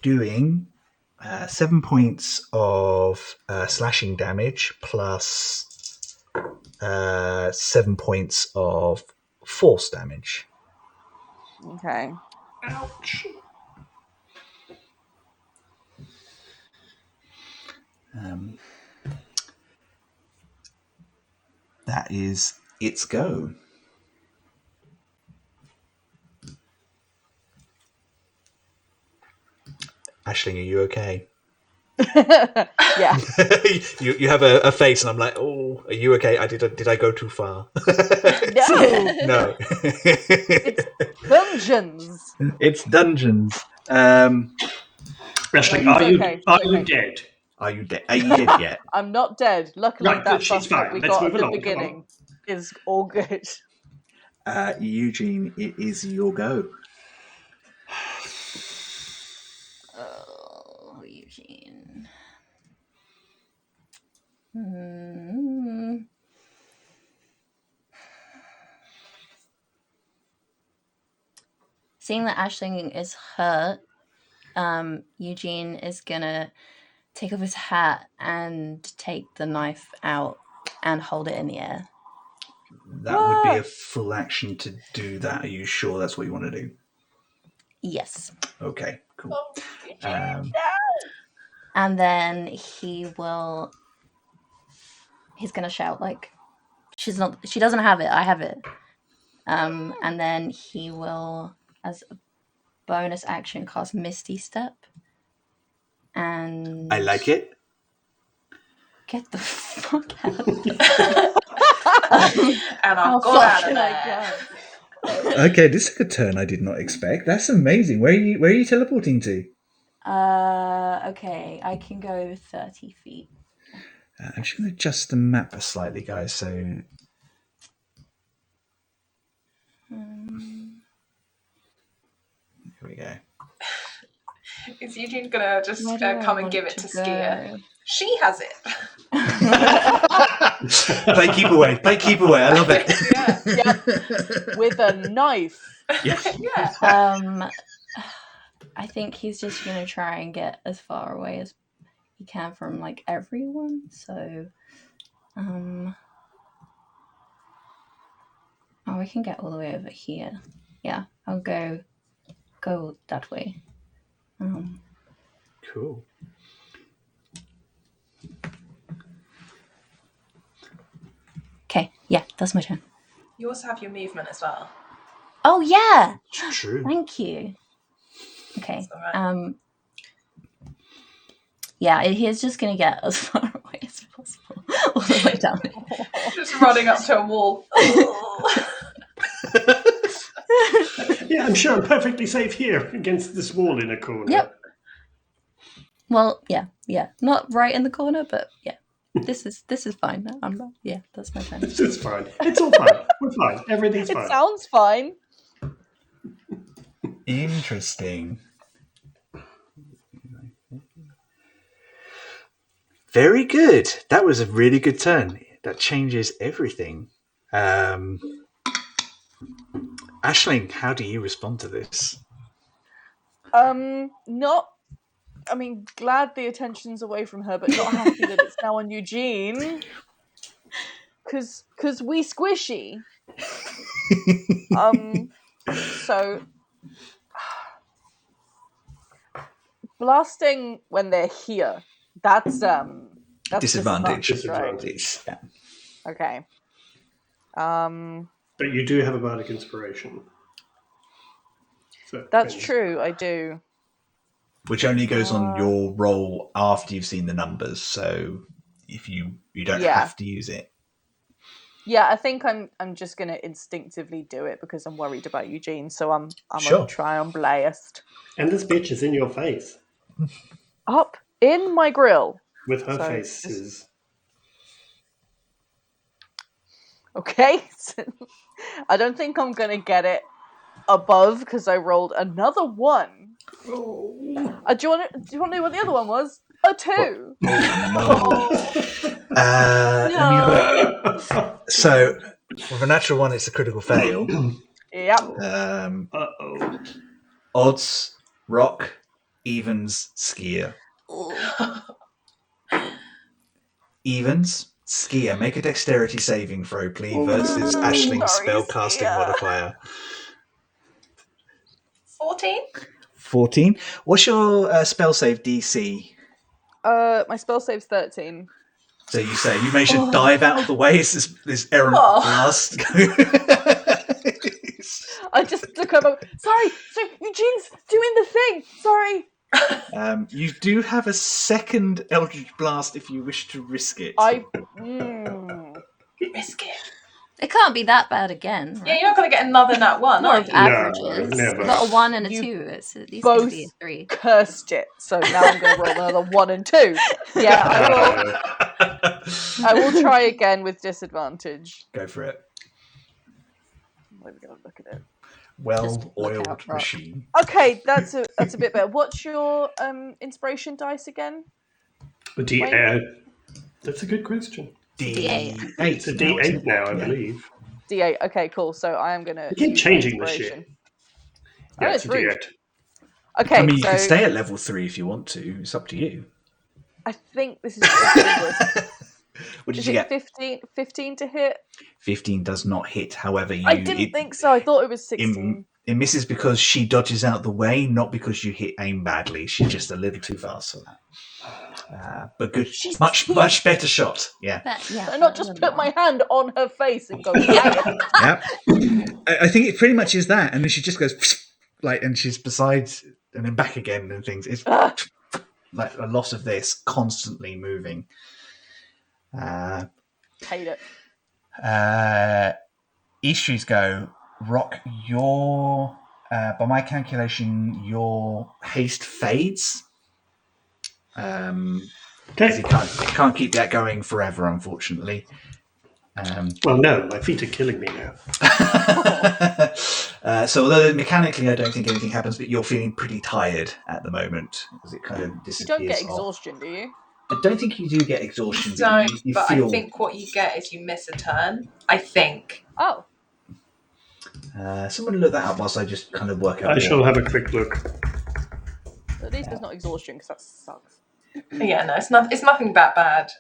Doing 7 points of slashing damage plus 7 points of force damage. Okay. Ouch. That is its go. Ashling, are you okay? Yeah. you have a face, and I'm like, oh, are you okay? Did I go too far? No. It's dungeons. It's dungeons. Ashling, are you dead? Are you dead? Are you dead yet? I'm not dead. Luckily, Right, that she's suspect fine. we Let's got move at the along. beginning is all good. Eugene, it is your go. Oh, Eugene. Seeing that Ashling is hurt, Eugene is gonna take off his hat and take the knife out and hold it in the air. That would be a full action to do that. Are you sure that's what you want to do? Yes. Okay, cool. And then he's gonna shout like, she doesn't have it, I have it. And then he will, as a bonus action, cast Misty Step. And I like it. Get the fuck out of here. And I've got out of there. Okay, this is a turn I did not expect. That's amazing. Where are you teleporting to? Okay, I can go 30 feet. I'm just going to adjust the map slightly, guys. So here we go. Is Eugene gonna just Where do I come and want give it to to Skia? go? She has it. Play keep away. Play keep away. I love it. Yeah. Yep. With a knife. Yeah. Yeah. I think he's just gonna try and get as far away as he can from like everyone. So, oh, we can get all the way over here. Yeah, I'll go that way. Cool. Okay, yeah, that's my turn. You also have your movement as well. Oh yeah, It's true. thank you. Okay, That's all right. yeah, he's just gonna get as far away as possible, all the way down. Just running up to a wall. Yeah, I'm sure I'm perfectly safe here against this wall in a corner. Yep. Well, yeah, not right in the corner, but yeah, this is fine. I'm not. Yeah, that's my turn. This is fine. It's all fine. We're fine. Everything's It fine. sounds fine. Interesting. Very good. That was a really good turn. That changes everything. Aisling, how do you respond to this? Not. I mean, glad the attention's away from her, but not happy that it's now on Eugene. Cause we squishy. So blasting when they're here. That's Disadvantage. Disadvantage. Yeah. Okay. But you do have a bardic inspiration. So, That's true. I do. Which only goes on your roll after you've seen the numbers. So if you don't have to use it. Yeah, I think I'm just gonna instinctively do it because I'm worried about Eugene. So I'm Sure. gonna try and blast. And this bitch is in your face. Up in my grill. With her So faces. Okay. I don't think I'm gonna get it above because I rolled another 1. Oh. Do you want to know what the other one was? A 2. Let me have so with a natural 1, it's a critical fail. Yep. Uh-oh. Odds, rock, evens, skier. Evens, skier. Make a dexterity saving throw, please, versus Aisling's spellcasting modifier. 14? 14. What's your spell save DC? My spell save's 13. So you say you managed to dive out of the way as this errant blast. I just look over. Sorry, Eugene's doing the thing. Sorry. You do have a second Eldritch Blast if you wish to risk it. Risk it. It can't be that bad again. Right? Yeah, you're not going to get another nat 1, Not are of you? averages. No, never. Got a 1 and a You 2. It's at least going to be a 3. Cursed it. So now I'm going to roll another 1 and 2. Yeah, I will try again with disadvantage. Go for it. Let me go look at it. Well-oiled machine. Okay, that's a bit better. What's your inspiration dice again? That's a good question. D8. It's a D8 now, I believe. D8. Okay, cool. So I am going to keep changing the shit. Yeah, it's a rude. D8. Okay, I mean, you can stay at level 3 if you want to. It's up to you. I think this is ridiculous. What did you get? 15 to hit? 15 does not hit. However, I didn't think so. I thought it was 16. It misses because she dodges out the way, not because you hit aim badly. She's just a little too fast for that. But good, much better shot. Yeah. I not just put my hand on her face and go. Yeah. I think it pretty much is that, and then she just goes and she's beside and then back again and things. It's like a lot of this constantly moving. Hate it. Issues go. Rock, your by my calculation, your haste fades. 'Cause Okay. you can't keep that going forever, unfortunately. Well, no, my feet are killing me now. So although mechanically I don't think anything happens, but you're feeling pretty tired at the moment as it kind of You disappears don't get off. exhaustion, do you? I don't think you do get exhaustion, So, but you but feel... I think what you get is you miss a turn. I think. Oh, someone look that up whilst I just kind of work out I shall have a quick look. at least it's not exhaustion because that sucks. Yeah, no, it's not. It's nothing that bad.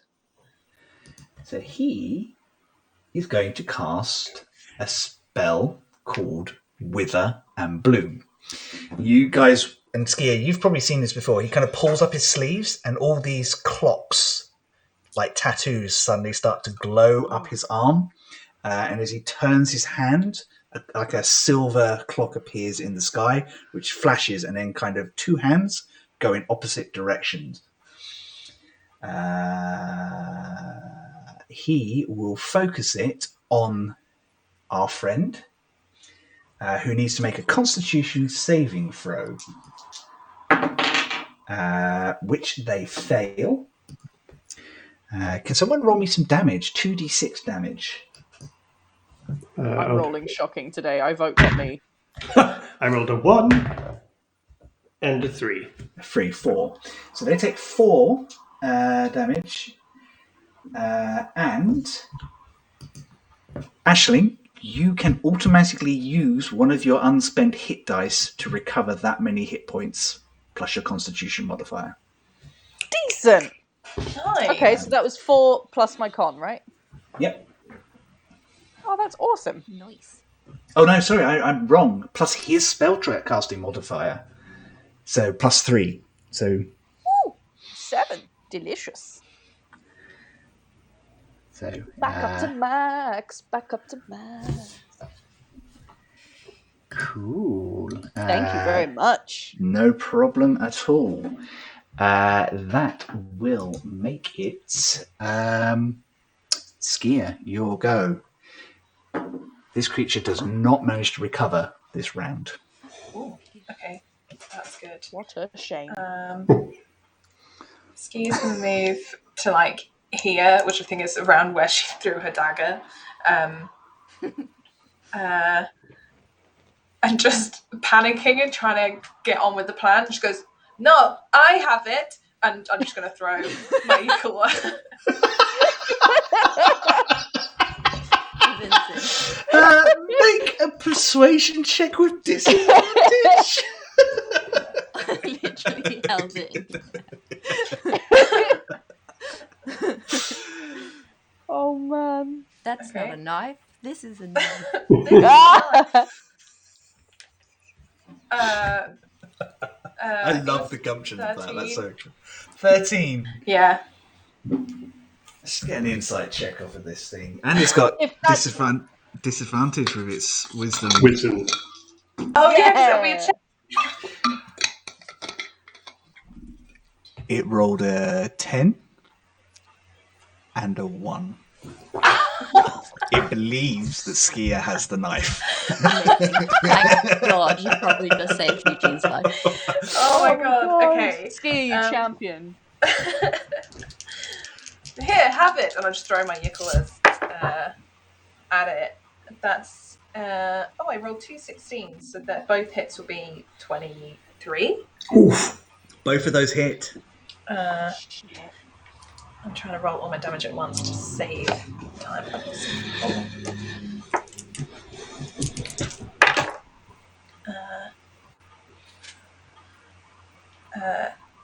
So he is going to cast a spell called Wither and Bloom. You guys and Skier, you've probably seen this before. He kind of pulls up his sleeves and all these clocks, like tattoos, suddenly start to glow up his arm. And as he turns his hand, like a silver clock appears in the sky, which flashes, and then kind of two hands go in opposite directions. He will focus it on our friend, who needs to make a Constitution saving throw, which they fail. Can someone roll me some damage? 2d6 damage. I'm rolling shocking today. I vote not me. I rolled a 1 and a 3. 3, 4. So they take 4 damage. And Aisling, you can automatically use one of your unspent hit dice to recover that many hit points plus your Constitution modifier. Decent. Nice. Okay, so that was 4 plus my con, right? Yep. Oh, that's awesome. Nice. Oh no, sorry, I'm wrong. Plus his spell casting modifier. So plus 3. So Ooh, 7. Delicious. So Back up to max. Back up to max. cool. Thank you very much. No problem at all. That will make it Skier, your go. This creature does not manage to recover this round. Ooh, okay, that's good. What a shame. Ski's gonna move to like here, which I think is around where she threw her dagger, and just panicking and trying to get on with the plan. She goes, "No, I have it," and I'm just gonna throw my equal. Make a persuasion check with disadvantage. I literally held it in. Oh man. That's Okay. not a knife. This is a knife. I love the gumption of that. 13. That's so true. 13. Yeah. Let's get an insight check off of this thing. And it's got disadvantage with its wisdom. Wisdom. Oh Yeah. yes, it'll be a check. It rolled a 10 and a 1. It believes that Skier has the knife. Thank God, you probably just saved Eugene's life. Oh my god. Okay. Ski, you champion. Here, have it, and I just throw my Nicholas at it. That's I rolled 2 16s, so that both hits will be 23. Oof. Both of those hit. I'm trying to roll all my damage at once to save time.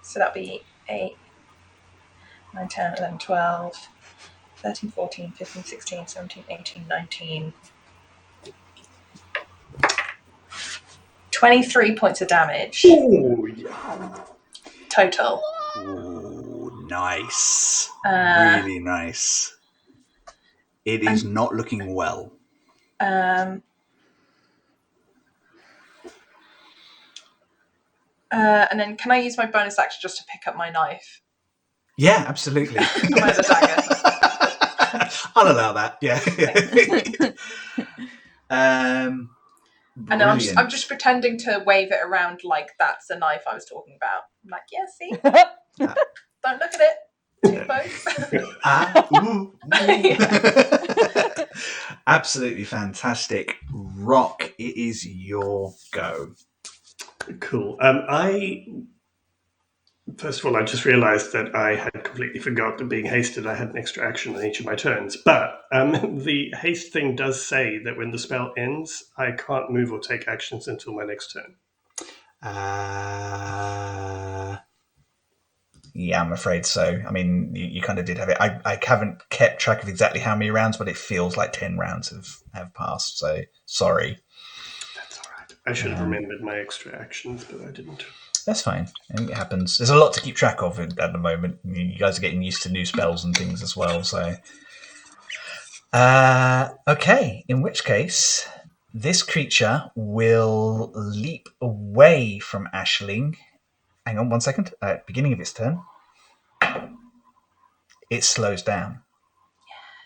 So that'll be 8, 9, 10, 11, 12, 13, 14, 15, 16, 17, 18, 19. 23 points of damage Oh, yeah. total. Ooh, nice. Really nice. It is not looking well. And then can I use my bonus action just to pick up my knife? Yeah, absolutely. My other dagger. I'll allow that. Yeah. And I'm just pretending to wave it around like that's the knife I was talking about. I'm like, yeah, see? Don't look at it. Two boats. Absolutely fantastic. Rock, it is your go. Cool. First of all, I just realised that I had completely forgot that being hasted, I had an extra action on each of my turns. But the haste thing does say that when the spell ends, I can't move or take actions until my next turn. Yeah, I'm afraid so. I mean, you kind of did have it. I haven't kept track of exactly how many rounds, but it feels like 10 rounds have passed. So sorry. That's all right. I should have remembered my extra actions, but I didn't. That's fine. I think it happens. There's a lot to keep track of at the moment. You guys are getting used to new spells and things as well. So, okay. In which case, this creature will leap away from Ashling. Hang on 1 second. At the beginning of its turn, it slows down.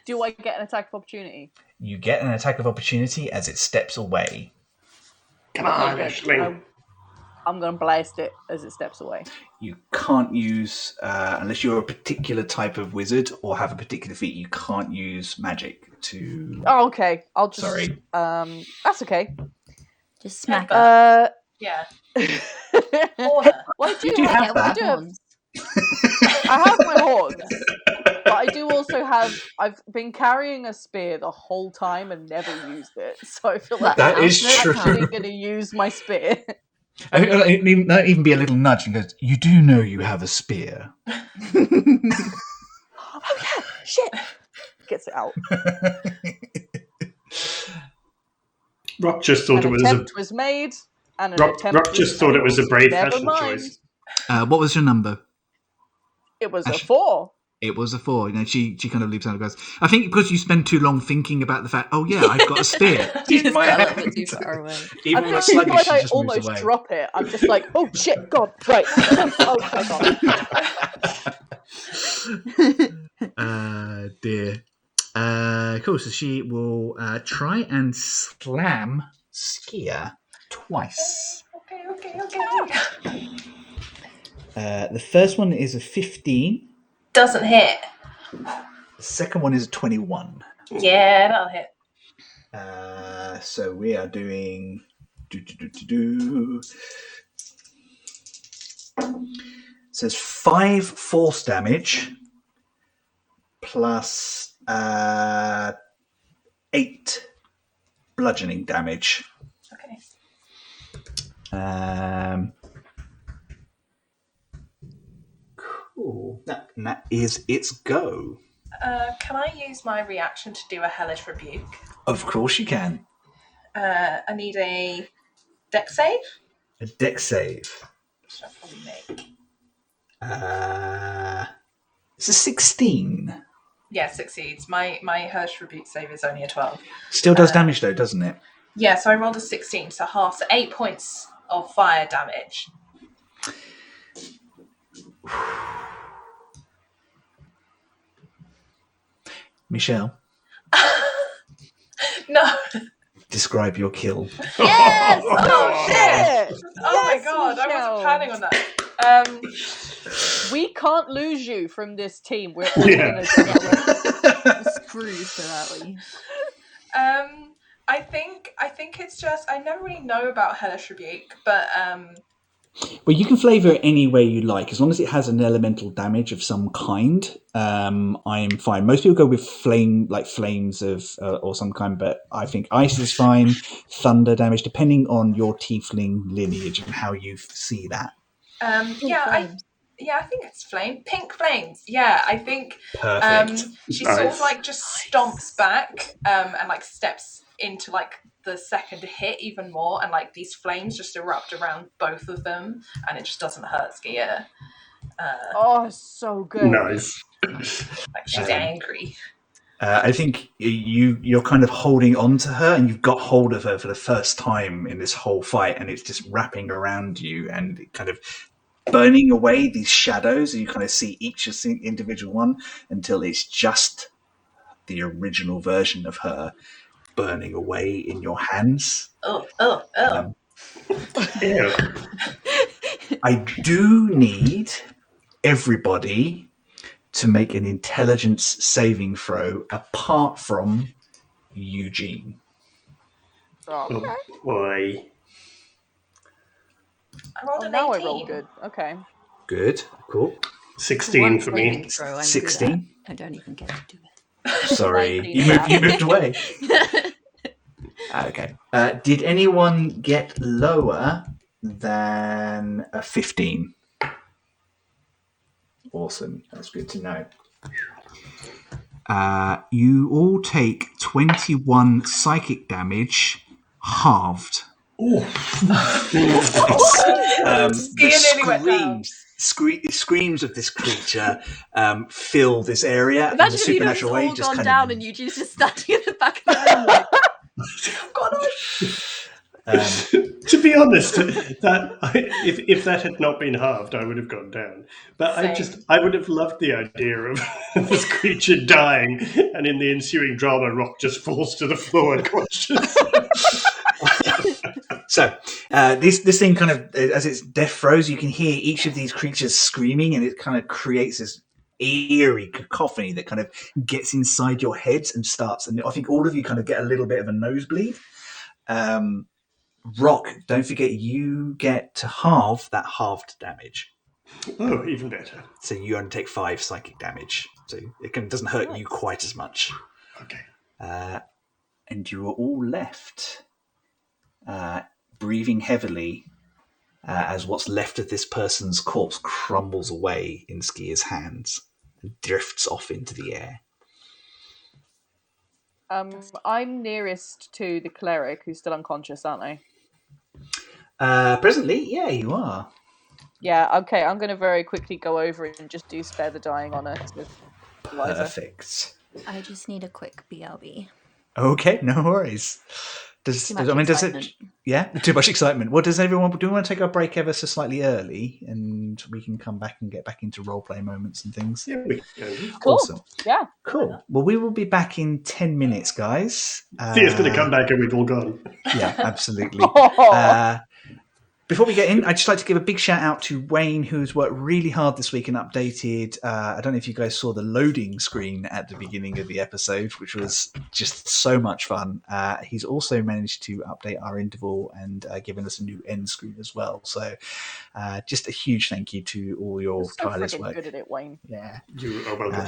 Do I get an attack of opportunity? You get an attack of opportunity as it steps away. Come on, Ashling. I'm going to blast it as it steps away. You can't use, unless you're a particular type of wizard or have a particular feat, you can't use magic to... Oh, okay. I'll just... Sorry. That's okay. Just smack it. Yeah. Well, I You do have that. I have my horns, but I do also have... I've been carrying a spear the whole time and never used it, so I feel like That is I'm true. actually going to use my spear. That'd even be a little nudge and goes, you do know you have a spear. Oh yeah, shit. Gets it out. Rock just thought An it was attempt was made, and an Rock attempt just was thought it was a brave Never fashion mind. choice. What was your number? It was Actually- a 4. It was a 4. You know, she kind of leaps out and goes, I think because you spend too long thinking about the fact, oh yeah, I've got a spear. You just got a little bit too far away. Even I when it's feel sluggish, like she I just moves almost away. drop it. I'm just like, oh shit, God, right. Oh my God. Dear. Cool, so she will try and slam Skia twice. Okay. The first one is a 15. Doesn't hit. The second one is a 21. Yeah, that'll hit. So we are doing... So it's 5 force damage plus 8 bludgeoning damage. Okay. Cool. That is its go. Can I use my reaction to do a hellish rebuke? Of course you can. I need a dex save. A dex save. Which I'll probably make. It's a 16. Yeah, succeeds. My hellish rebuke save is only a 12. Still does damage though, doesn't it? Yeah, so I rolled a 16, so half, so 8 points of fire damage. Michelle, No. describe your kill. Yes! Oh, shit! Oh my Yes, God, I Michelle. wasn't planning on that. We can't lose you from this team. We're all Yeah. going to together. Screws for that, Lee. I think it's just I never really know about hellish rebuke, but Well, you can flavour it any way you like, as long as it has an elemental damage of some kind. I'm fine. Most people go with flames of or some kind, but I think ice is fine. Thunder damage, depending on your tiefling lineage and how you see that. I think it's pink flames. Yeah, I think Perfect. she Nice. sort of like just stomps back and like steps into like the second hit even more, and like these flames just erupt around both of them, and it just doesn't hurt Skia. Oh, so good. Nice. Like she's angry. I think you're kind of holding on to her, and you've got hold of her for the first time in this whole fight, and it's just wrapping around you and kind of burning away these shadows, and you kind of see each individual one until it's just the original version of her burning away in your hands. Oh. Ew. I do need everybody to make an intelligence saving throw apart from Eugene. Okay. Oh boy. I rolled Oh, an now 18. I roll good. Okay. Good. Cool. 16 One for saving me. throw I'm 16. good at. I don't even get to do it. Sorry, 19, you yeah. moved away. Okay. Did anyone get lower than a 15? Awesome. That's good to know. You all take 21 psychic damage, halved. Skier nearly went down. Screams of this creature fill this area in a Imagine if you'd have supernatural all way. Just gone kind down of, and Eugene's just standing at the back of the room like, God, To be honest, if that had not been halved, I would have gone down. But Same. I would have loved the idea of this creature dying, and in the ensuing drama, Rock just falls to the floor unconscious. So this thing kind of, as its death throes, you can hear each of these creatures screaming, and it kind of creates this eerie cacophony that kind of gets inside your heads and starts. And I think all of you kind of get a little bit of a nosebleed. Rock, don't forget you get to halve that halved damage. Oh, even better. So you only take 5 psychic damage. So it doesn't hurt you quite as much. Okay. And you are all left breathing heavily as what's left of this person's corpse crumbles away in Skier's hands and drifts off into the air. I'm nearest to the cleric who's still unconscious, aren't I? Presently, yeah, you are. Yeah, okay, I'm going to very quickly go over and just do spare the dying on her. Perfect. I just need a quick BRB. Okay, no worries. Does it? Yeah, too much excitement. What does everyone do? We want to take our break ever so slightly early, and we can come back and get back into role play moments and things. Yeah, we can. Cool. Awesome. Yeah. Cool. Well, we will be back in 10 minutes, guys. Thea's going to come back and we've all gone. Yeah, absolutely. Before we get in, I'd just like to give a big shout out to Wayne, who's worked really hard this week and updated. I don't know if you guys saw the loading screen at the beginning of the episode, which was just so much fun. He's also managed to update our interval and given us a new end screen as well. So just a huge thank you to all your tireless work. Good at it, Wayne. Yeah. You are welcome.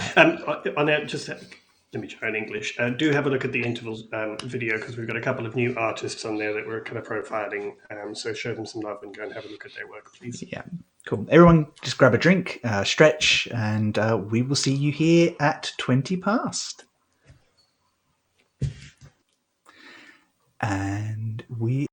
On that, just let me try in English. Do have a look at the intervals video because we've got a couple of new artists on there that we're kind of profiling. So show them some love and go and have a look at their work, please. Yeah, cool. Everyone just grab a drink, stretch, and we will see you here at 20 past. And we...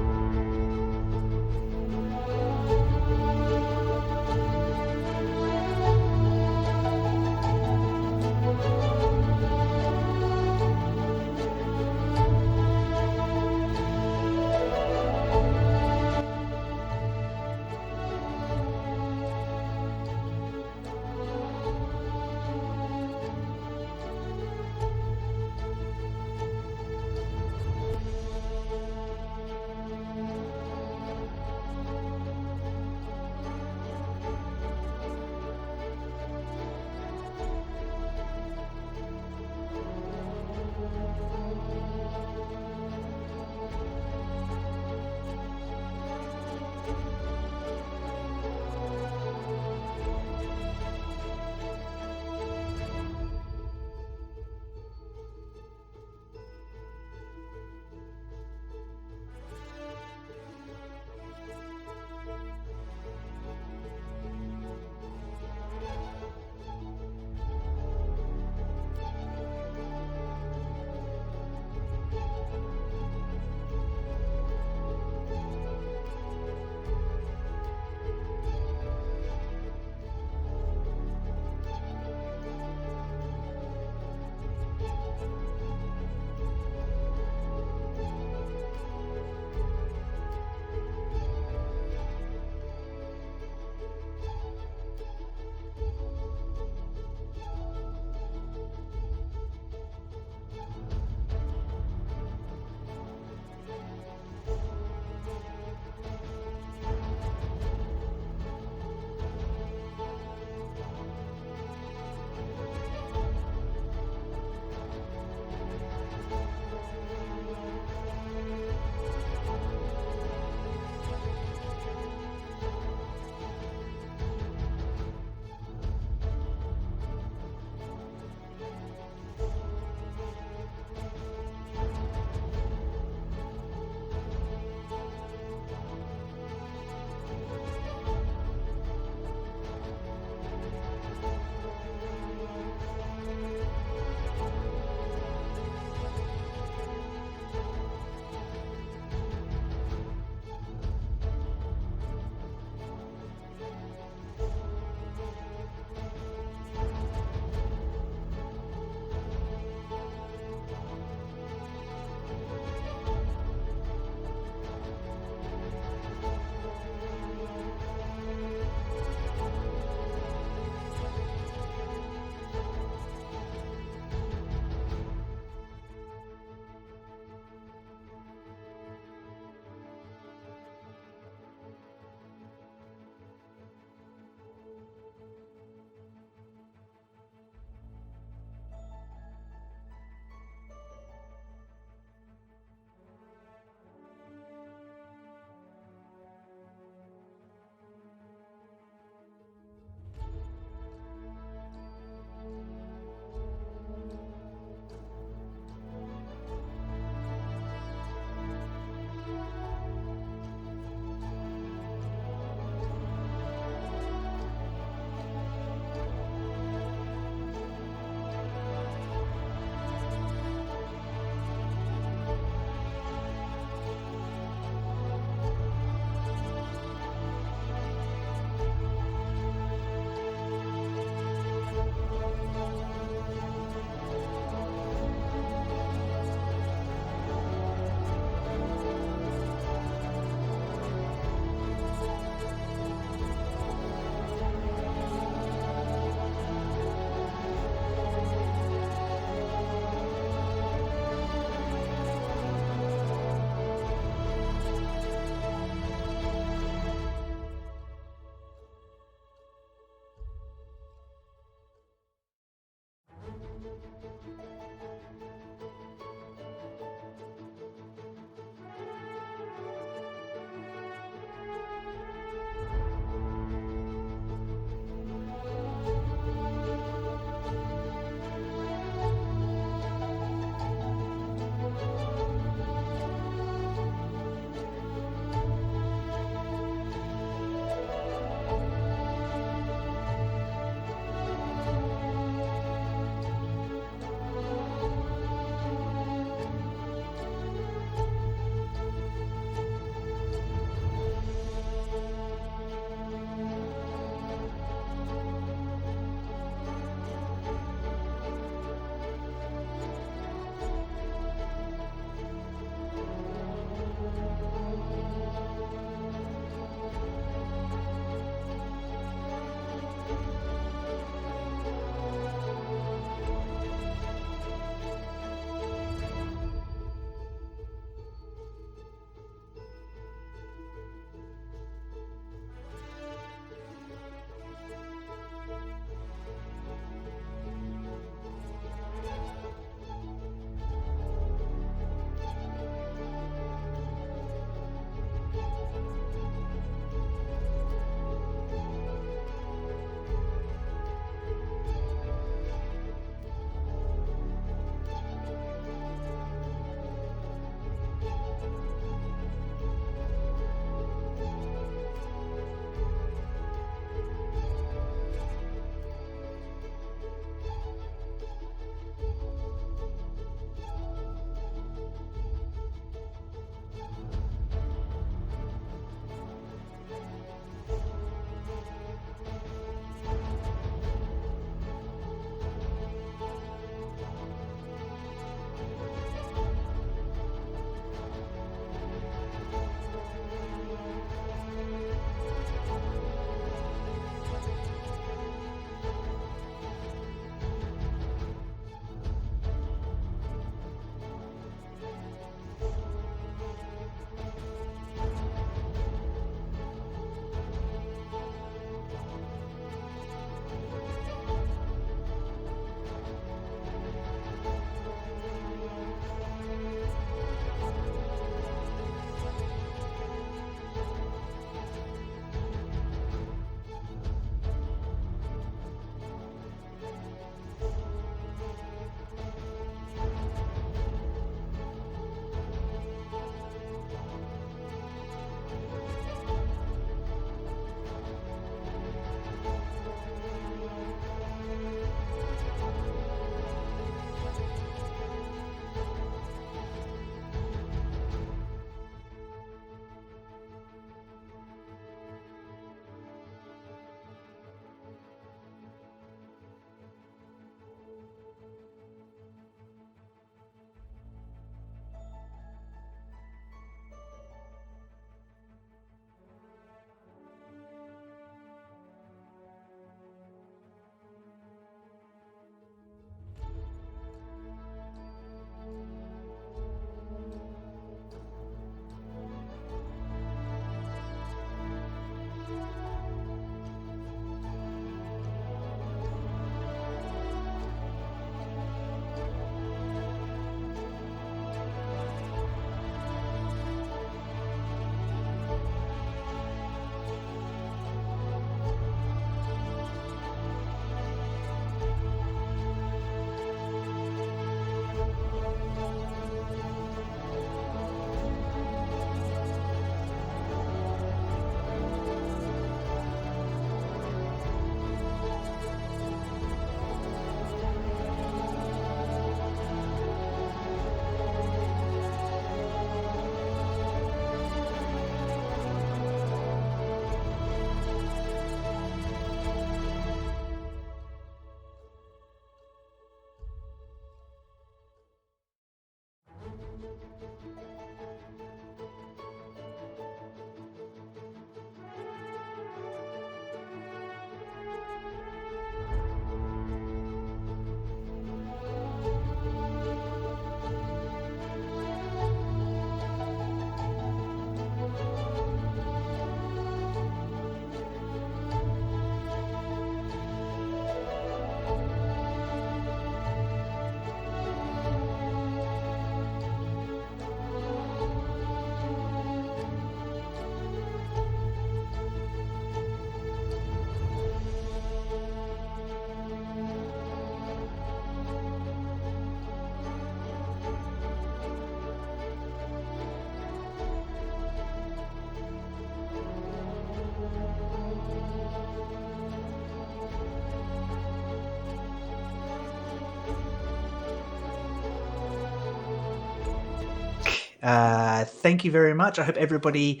Thank you very much. I hope everybody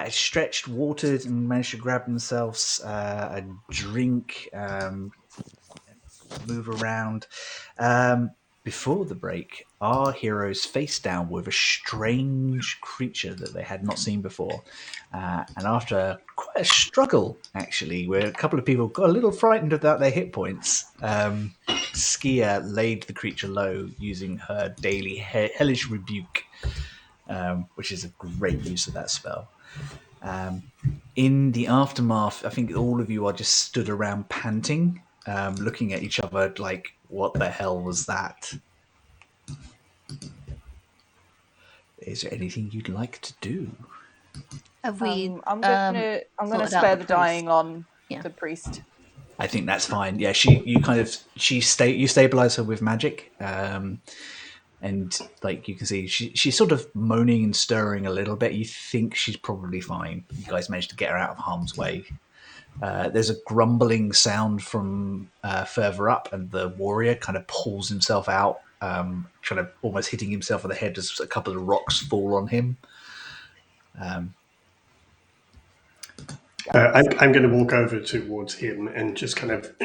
is stretched, watered, and managed to grab themselves a drink, move around. Before the break, our heroes faced down with a strange creature that they had not seen before. And after quite a struggle, actually, where a couple of people got a little frightened about their hit points, Skia laid the creature low using her daily hellish rebuke, which is a great use of that spell. In the aftermath, I think all of you are just stood around panting, looking at each other like, what the hell was that? Is there anything you'd like to do? Have we? I'm gonna sorted out spare the the dying priest? on Yeah. the priest. I think that's fine. Yeah, you stabilize her with magic, and like you can see, she's sort of moaning and stirring a little bit. You think she's probably fine. You guys managed to get her out of harm's way. There's a grumbling sound from further up, and the warrior kind of pulls himself out, kind of almost hitting himself on the head as a couple of rocks fall on him. I'm going to walk over towards him and just kind of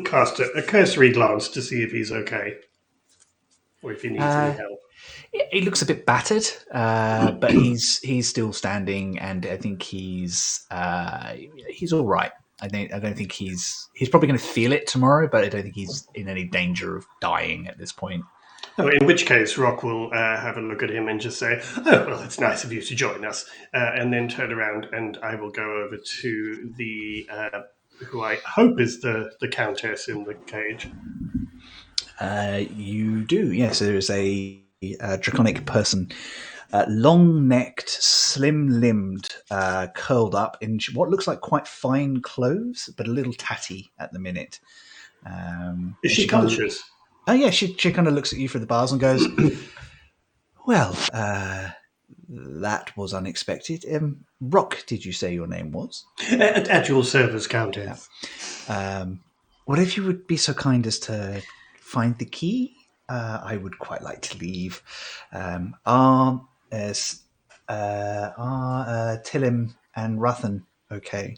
cast a cursory glance to see if he's okay or if he needs any help. He looks a bit battered, but he's still standing, and I think he's all right. I don't think he's probably going to feel it tomorrow, but I don't think he's in any danger of dying at this point. Oh, in which case, Rock will have a look at him and just say, "Oh, well, it's nice of you to join us," and then turn around and I will go over to the who I hope is the countess in the cage. You do, yes. There is a draconic person, long-necked, slim-limbed, curled up in what looks like quite fine clothes, but a little tatty at the minute. Is she conscious? Oh yeah, she kind of looks at you through the bars and goes, "Well, that was unexpected. Rock, did you say your name was? At your service, Countess." Well, if you would be so kind as to find the key, I would quite like to leave. Are Tillim and Ruthan okay?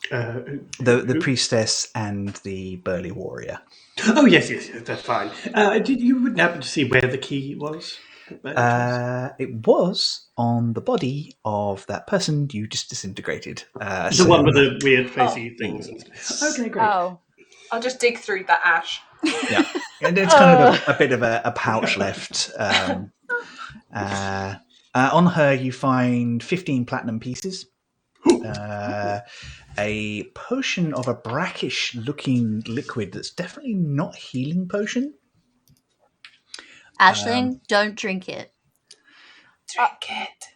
The priestess and the burly warrior. Oh yes, that's fine. Did you wouldn't happen to see where the key was? It was on the body of that person you just disintegrated. The one with the weird facey things. And stuff. Okay, great. Oh, I'll just dig through that ash. Yeah, and it's kind of a bit of a pouch left. On her, you find 15 platinum pieces, a potion of a brackish-looking liquid that's definitely not healing potion. Aisling, don't drink it. Drink it.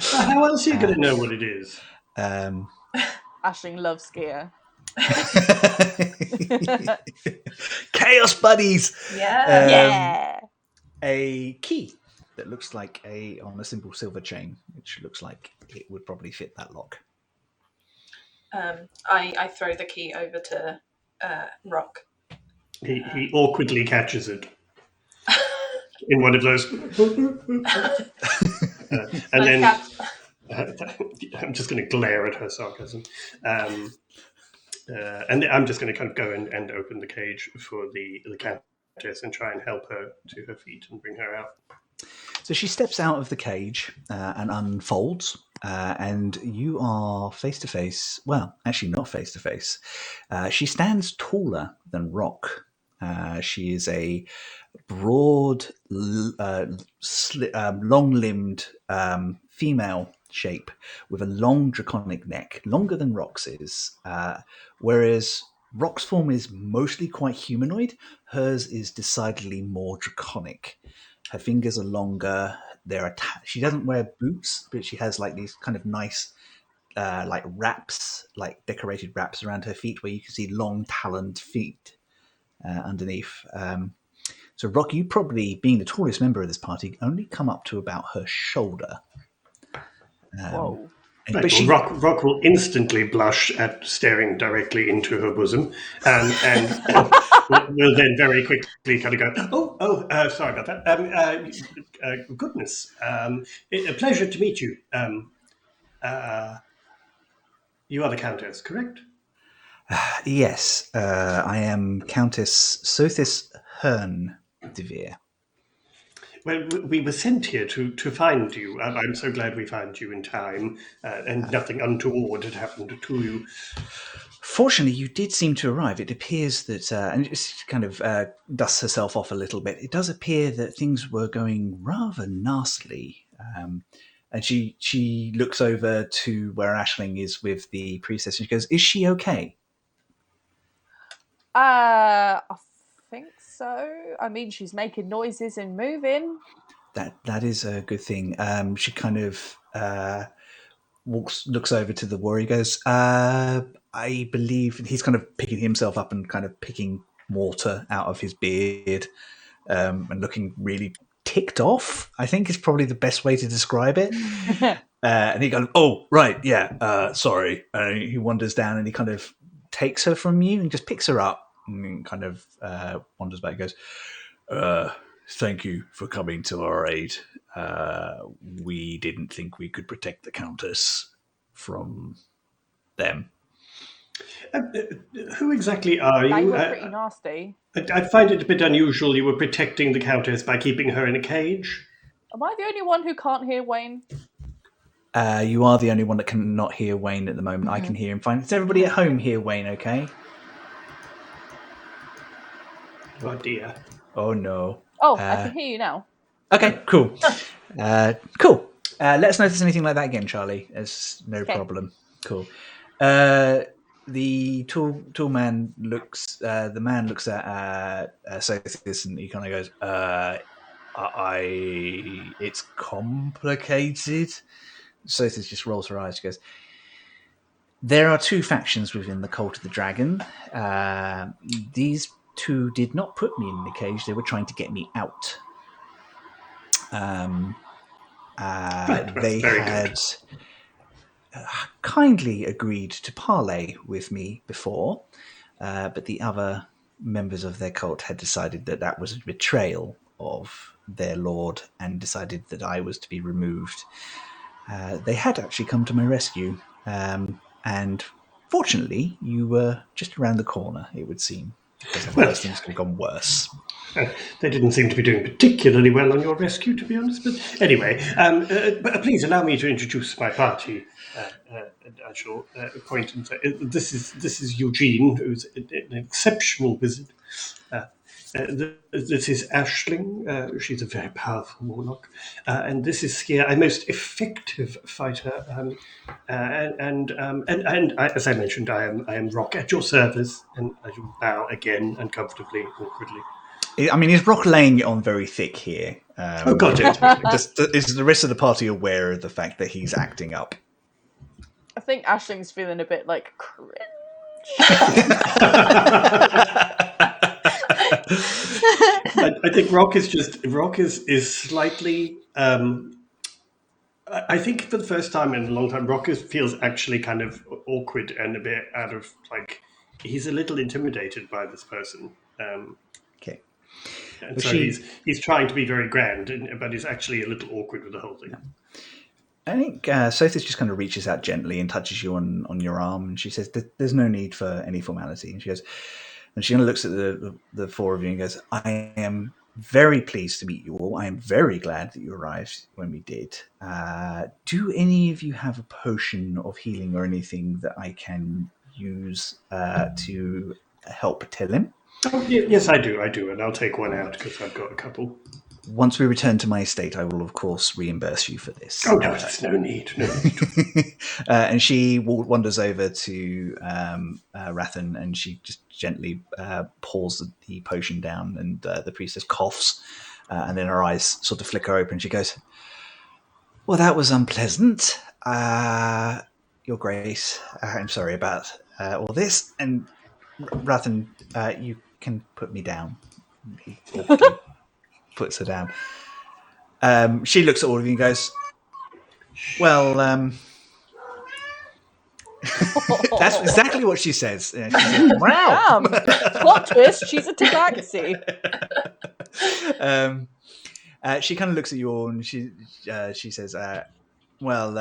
How else are you going to know what it is? Aisling loves Skia. Chaos buddies. Yeah. Yeah. A key that looks like on a simple silver chain, which looks like it would probably fit that lock. I throw the key over to Rock. He awkwardly catches it in one of those, and then I'm just going to glare at her sarcasm, and I'm just going to kind of go and open the cage for the countess and try and help her to her feet and bring her out. So she steps out of the cage and unfolds, and you are face to face. Well, actually, not face to face. She stands taller than Rock. She is a broad, long-limbed female shape with a long draconic neck, longer than Rock's is. Whereas Rock's form is mostly quite humanoid, hers is decidedly more draconic. Her fingers are longer. She doesn't wear boots, but she has like these kind of nice, like wraps, like decorated wraps around her feet, where you can see long taloned feet underneath. So, Rock, you probably, being the tallest member of this party, only come up to about her shoulder. Whoa. Right. But Well, she, Rock will instantly blush at staring directly into her bosom, and will then very quickly kind of go, sorry about that. Goodness, a pleasure to meet you. Uh, you are the Countess, correct? yes, I am Countess Sothis Hearn de Vere. Well, we were sent here to find you. I'm so glad we found you in time, and nothing untoward had happened to you. Fortunately, you did seem to arrive. It appears that, and it kind of dusts herself off a little bit. It does appear that things were going rather nastily. And she looks over to where Aisling is with the priestess, and she goes, "Is she okay?" I think so. I mean, she's making noises and moving. That is a good thing. She kind of looks over to the warrior, goes, I believe he's kind of picking himself up and kind of picking water out of his beard, and looking really ticked off, I think is probably the best way to describe it. And he goes, "Oh, right, yeah, sorry." And he wanders down and he kind of takes her from you and just picks her up and kind of wanders back and goes, "Thank you for coming to our aid. We didn't think we could protect the Countess from them." Who exactly are They you? were pretty nasty. I find it a bit unusual you were protecting the Countess by keeping her in a cage. Am I the only one who can't hear Wayne? You are the only one that cannot hear Wayne at the moment. I can hear him fine. Does everybody at home hear Wayne okay? Oh dear. Oh no. Oh, I can hear you now. Okay, cool. Cool. Let us know if there's anything like that again, Charlie. It's no problem. Cool. The tall man looks. The man looks at Sothis and he kind of goes, It's complicated." Sothis just rolls her eyes. She goes, "There are two factions within the Cult of the Dragon. These two did not put me in the cage. They were trying to get me out. They had kindly agreed to parley with me before, but the other members of their cult had decided that that was a betrayal of their lord and decided that I was to be removed. They had actually come to my rescue, and fortunately, you were just around the corner, it would seem, because otherwise things could have gone worse." They didn't seem to be doing particularly well on your rescue, to be honest. But anyway, please allow me to introduce my party. I shall point and say, this is Eugene, who's an exceptional wizard. This is Aisling. She's a very powerful warlock, and this is Skier, a most effective fighter. And as I mentioned, I am Rock at your service, and I shall bow again and comfortably, awkwardly. I mean, is Rock laying it on very thick here? Oh, God, Is the rest of the party aware of the fact that he's acting up? I think Aisling's feeling a bit like cringe. I think Rock is slightly. I think for the first time in a long time, Rock feels actually kind of awkward and a bit out of he's a little intimidated by this person. Okay. And so he's trying to be very grand, but he's actually a little awkward with the whole thing. Yeah. I think Sothis just kind of reaches out gently and touches you on your arm, and she says, "There's no need for any formality." And she goes, and she kind of looks at the four of you and goes, "I am very pleased to meet you all. I am very glad that you arrived when we did. Do any of you have a potion of healing or anything that I can use to help Telem?" Oh, yes, I do, and I'll take one out because I've got a couple. "Once we return to my estate, I will, of course, reimburse you for this." Oh, no, there's no need. No need. And she wanders over to Rathan, and she just gently pours the potion down, and the priestess coughs, and then her eyes sort of flicker open. She goes, "Well, that was unpleasant. Your Grace, I'm sorry about all this." And Rathan, you can put me down. He awkwardly puts her down. She looks at all of you and goes, "Well, That's exactly what she says. She says, wow. Damn. Plot twist, she's a tabaxi. She kind of looks at you all and she says, well,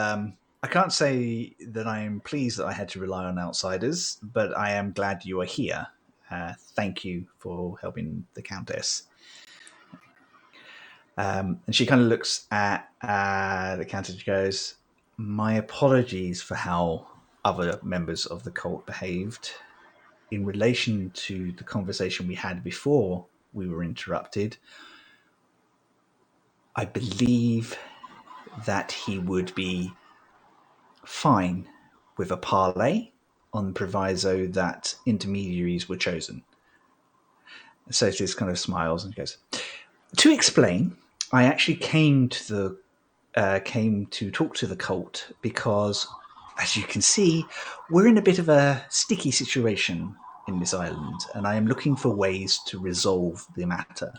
I can't say that I am pleased that I had to rely on outsiders, but I am glad you are here. Thank you for helping the countess. And she kind of looks at the countess and goes, my apologies for how other members of the cult behaved. In relation to the conversation we had before we were interrupted, I believe that he would be fine with a parley on the proviso that intermediaries were chosen. Sothis kind of smiles and goes, to explain, I actually came to talk to the cult because, as you can see, we're in a bit of a sticky situation in this island, and I am looking for ways to resolve the matter.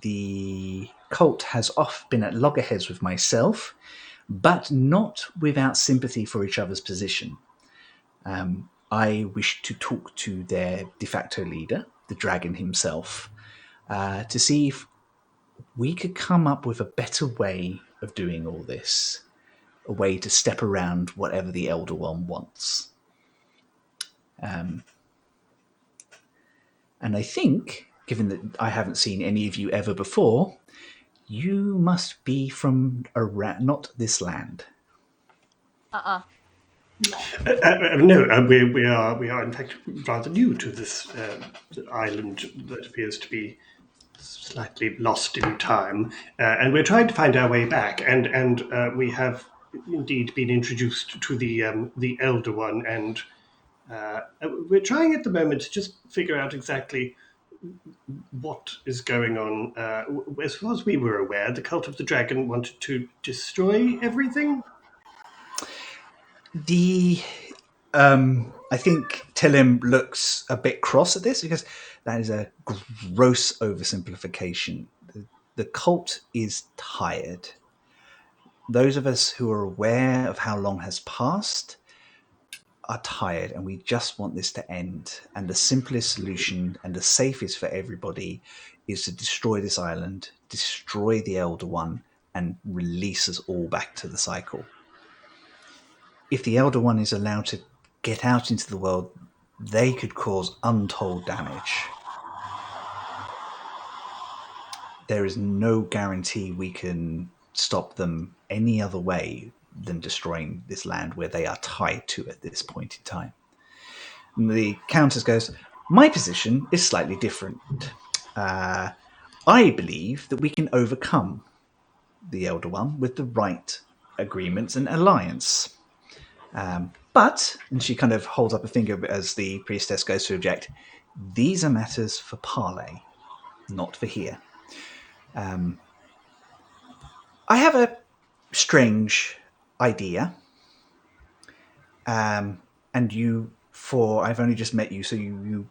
The cult has often been at loggerheads with myself, but not without sympathy for each other's position. I wish to talk to their de facto leader, the dragon himself, to see if we could come up with a better way of doing all this, a way to step around whatever the Elder One wants. And I think, given that I haven't seen any of you ever before, you must be from not this land. No, we are in fact rather new to this island that appears to be slightly lost in time, and we're trying to find our way back. And we have indeed been introduced to the Elder One, and we're trying at the moment to just figure out exactly what is going on. As far as we were aware, the Cult of the Dragon wanted to destroy everything. I think Tillim looks a bit cross at this because that is a gross oversimplification. The cult is tired. Those of us who are aware of how long has passed are tired, and we just want this to end. And the simplest solution and the safest for everybody is to destroy this island, destroy the Elder One, and release us all back to the cycle. If the Elder One is allowed to get out into the world, they could cause untold damage. There is no guarantee we can stop them any other way than destroying this land where they are tied to at this point in time. And the Countess goes, my position is slightly different. I believe that we can overcome the Elder One with the right agreements and alliance. But, and she kind of holds up a finger as the priestess goes to object, these are matters for parley, not for here. I have a strange idea. And I've only just met you, so you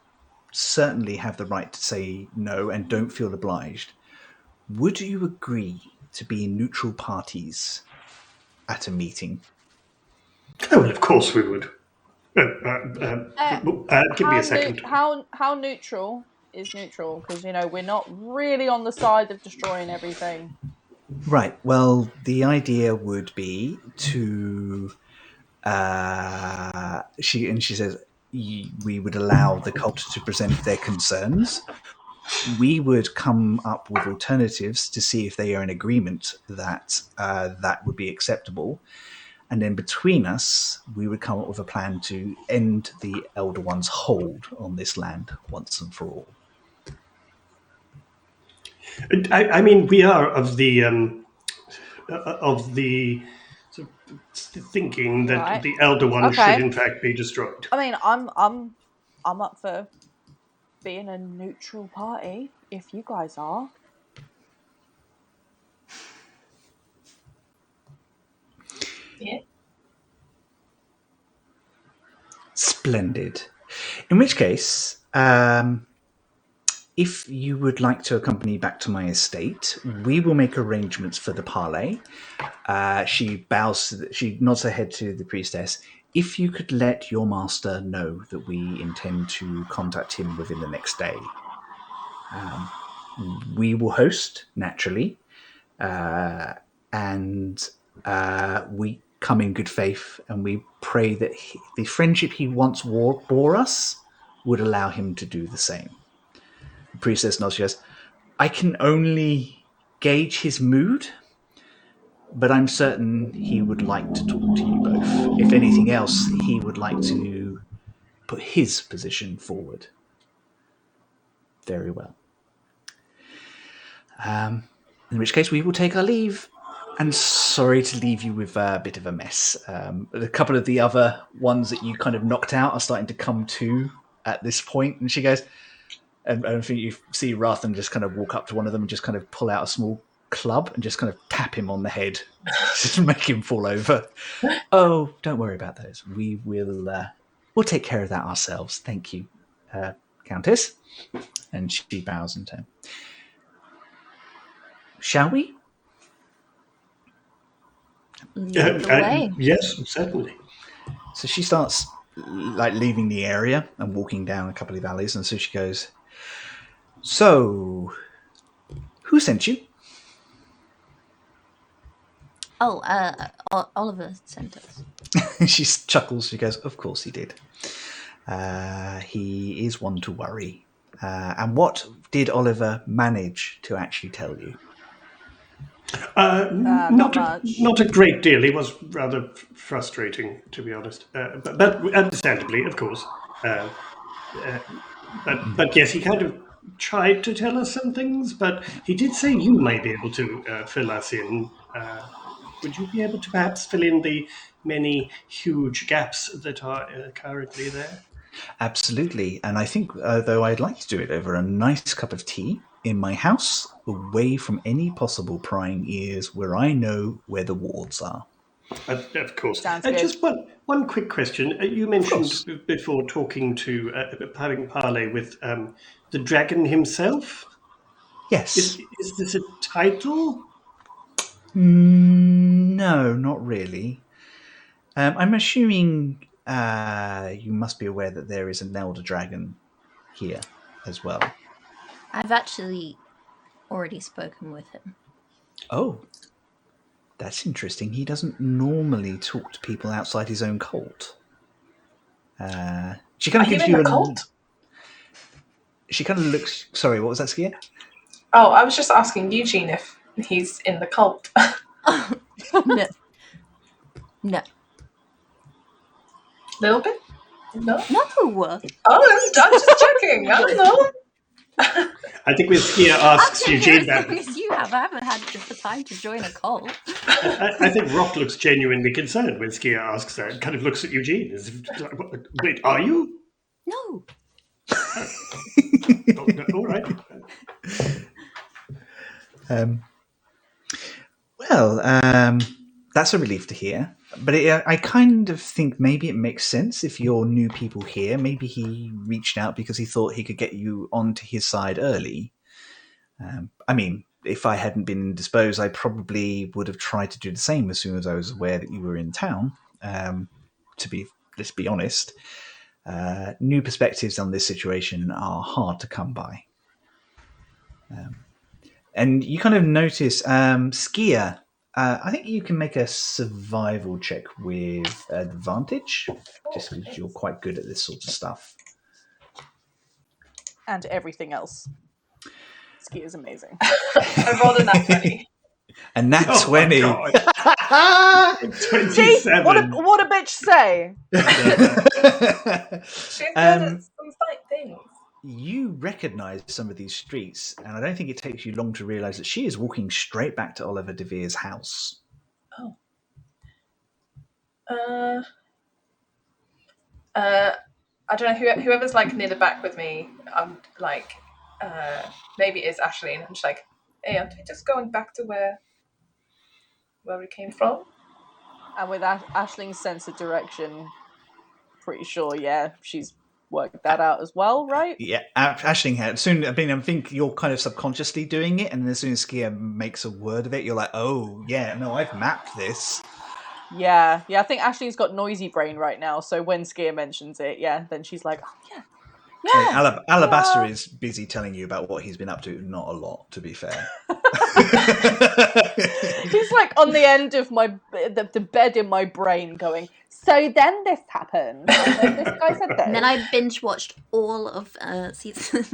certainly have the right to say no and don't feel obliged. Would you agree to be neutral parties at a meeting? Oh, well, of course we would. Give me a second. How neutral is neutral? Because, we're not really on the side of destroying everything. Right. Well, the idea would be to... she says, we would allow the cult to present their concerns. We would come up with alternatives to see if they are in agreement that that would be acceptable. And then between us, we would come up with a plan to end the Elder One's hold on this land once and for all. I mean, we are of the sort of thinking that Right. the Elder One should in fact be destroyed. I mean, I'm up for being a neutral party if you guys are. Yeah. Splendid. In which case, if you would like to accompany back to my estate, we will make arrangements for the parley. She bows. She nods her head to the priestess. If you could let your master know that we intend to contact him within the next day, we will host naturally, and we come in good faith, and we pray that the friendship he once bore us would allow him to do the same. The priestess nods. She goes, I can only gauge his mood, but I'm certain he would like to talk to you both. If anything else, he would like to put his position forward. Very well. In which case, we will take our leave. And sorry to leave you with a bit of a mess. A couple of the other ones that you kind of knocked out are starting to come to at this point. And she goes, and I think you see Rathan just kind of walk up to one of them and just kind of pull out a small club and just kind of tap him on the head, just make him fall over. Oh, don't worry about those. We will. We'll take care of that ourselves. Thank you, Countess. And she bows in turn. Shall we? Lead the way. Yes, certainly. So she starts like leaving the area and walking down a couple of alleys, and so she goes, so who sent you? Oh, Oliver sent us. She chuckles. She goes, of course he did. He is one to worry. And what did Oliver manage to actually tell you? Not much. Not a great deal. He was rather frustrating, to be honest. But understandably, of course. But yes, he kind of tried to tell us some things, but he did say you might be able to fill us in. Would you be able to perhaps fill in the many huge gaps that are currently there? Absolutely. And I think, though, I'd like to do it over a nice cup of tea in my house, away from any possible prying ears, where I know where the wards are. Of course. Sounds good. Just one quick question. You mentioned before talking to, having parley with the dragon himself. Yes. Is this a title? No, not really. I'm assuming you must be aware that there is an elder dragon here as well. I've actually already spoken with him. Oh, that's interesting. He doesn't normally talk to people outside his own cult. She kind of gives you a cult? She kind of looks. Sorry, what was that, Skia? Oh, I was just asking Eugene if he's in the cult. No. No. Little bit? No? No. Oh, I'm just checking. I don't know. I think when Skia asks Eugene that, You have. I haven't had the time to join a cult. I think Rock looks genuinely concerned when Skia asks that. Kind of looks at Eugene as if, wait, are you? No. All right. That's a relief to hear. But I kind of think maybe it makes sense if you're new people here. Maybe he reached out because he thought he could get you onto his side early. I mean, if I hadn't been indisposed, I probably would have tried to do the same as soon as I was aware that you were in town. Let's be honest, new perspectives on this situation are hard to come by. And you kind of notice, Skia, I think you can make a survival check with advantage, just because you're quite good at this sort of stuff. And everything else. Ski is amazing. I rolled a nat 20. And that's 20. See? 27. What a bitch say? She's good at some things. You recognize some of these streets, and I don't think it takes you long to realize that she is walking straight back to Oliver de Vere's house. Oh. I don't know, whoever's like near the back with me, I'm like, maybe it's Ashley, and I'm just like, hey, aren't we just going back to where we came from? And with Ashling's sense of direction, pretty sure, yeah, she's worked that out as well, right? Yeah, Ashling had. Soon, I think you're kind of subconsciously doing it, and then as soon as Skia makes a word of it, you're like, oh, yeah, no, I've mapped this. Yeah. I think Ashley's got noisy brain right now, so when Skia mentions it, then she's like, oh, yeah. Alabaster is busy telling you about what he's been up to. Not a lot, to be fair. He's like on the end of the bed in my brain going, so then this happened. And then this guy said this. And then I binge watched all of season.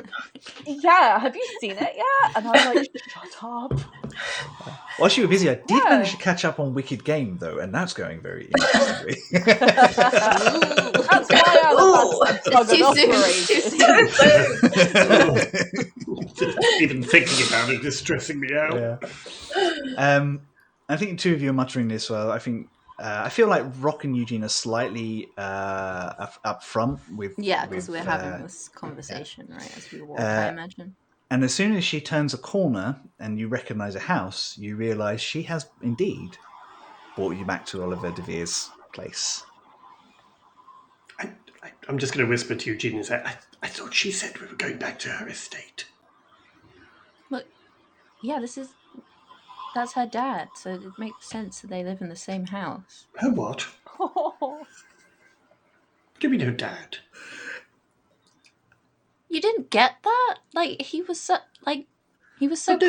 Yeah, have you seen it yet? And I'm like, shut up. While you were busy, I did manage to catch up on Wicked Game, though, and that's going very interestingly. That's why Even thinking about it is stressing me out. Yeah. I think two of you are muttering this well. I think I feel like Rock and Eugene are slightly up front with. Yeah, because we're having this conversation right as we walk. I imagine. And as soon as she turns a corner and you recognise a house, you realise she has indeed brought you back to Oliver DeVere's place. I'm just going to whisper to Eugene and say, I thought she said we were going back to her estate. Look, yeah, that's her dad, so it makes sense that they live in the same house. Her what? What do you mean her dad? You didn't get that? Like, he was so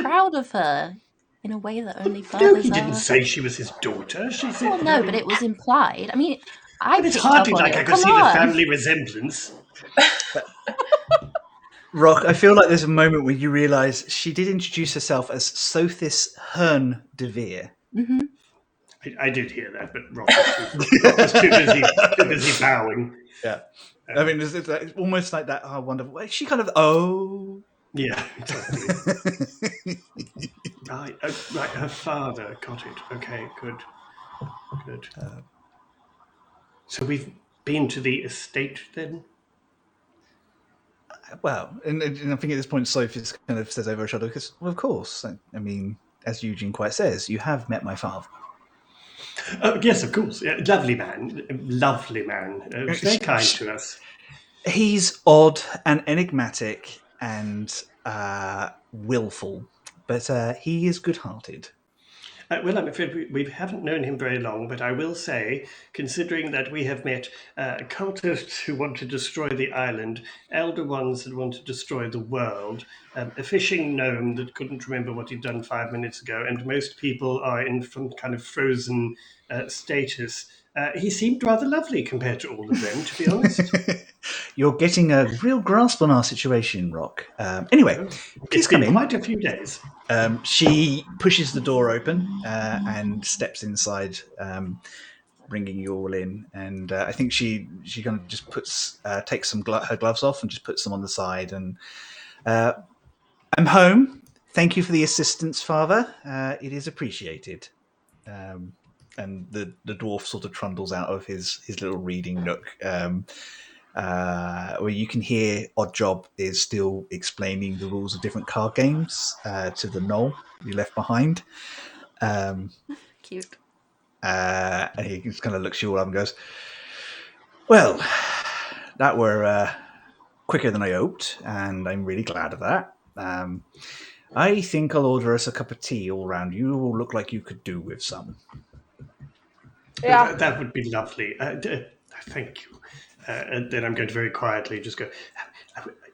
proud of her in a way that only fathers No, he didn't are. say she was his daughter. She said... Well, no, but it was implied. I mean, But it's hardly like I could see the family resemblance. Rock, I feel like there's a moment where you realise she did introduce herself as Sothis Hearn DeVere. Mm-hmm. I did hear that, but Rock was too busy bowing. Yeah. I mean, it's almost like that. I wonder, she kind of, Yeah, totally. Right, her father got it. Okay, good. So we've been to the estate then? Well, and I think at this point, Sophie kind of says over her shoulder, because, well, of course, I mean, as Eugene quite says, you have met my father. Oh, yes, of course. Yeah, lovely man. Very kind to us. He's odd and enigmatic and willful, but he is good-hearted. Well, I'm afraid we haven't known him very long, but I will say, considering that we have met cultists who want to destroy the island, elder ones that want to destroy the world, a fishing gnome that couldn't remember what he'd done 5 minutes ago, and most people are in some kind of frozen status, he seemed rather lovely compared to all of them, to be honest. You're getting a real grasp on our situation, Rock. Anyway, it's been quite a few days. She pushes the door open and steps inside, bringing you all in. And I think she kind of just takes her gloves off and just puts them on the side. And I'm home. Thank you for the assistance, Father. It is appreciated. And the dwarf sort of trundles out of his little reading nook, where you can hear Oddjob is still explaining the rules of different card games to the gnoll you left behind. Cute. And he just kind of looks you all up and goes, well, that were quicker than I hoped, and I'm really glad of that. I think I'll order us a cup of tea all round. You all look like you could do with some. Yeah. That would be lovely. Thank you. And then I'm going to very quietly just go,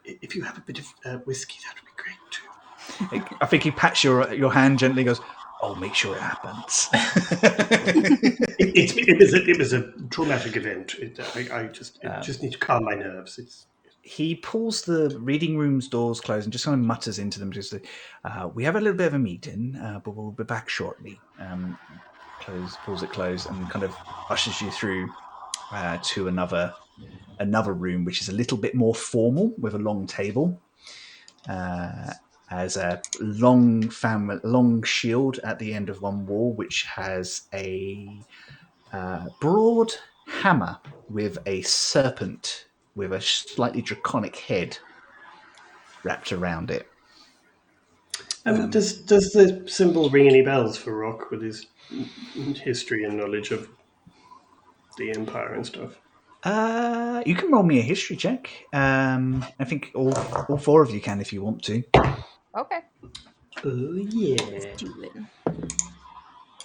if you have a bit of whiskey, that would be great too. I think he pats your hand gently and goes, I'll make sure it happens. It was a traumatic event. I just need to calm my nerves. He pulls the reading room's doors closed and just kind of mutters into them. Just, we have a little bit of a meeting, but we'll be back shortly. Pulls it closed and kind of ushers you through to another room, which is a little bit more formal with a long table, has a long shield at the end of one wall, which has a broad hammer with a serpent with a slightly draconic head wrapped around it. Does the symbol ring any bells for Rock with his history and knowledge of the Empire and stuff? You can roll me a history check. I think all four of you can if you want to. Okay. Oh, yeah. Let's do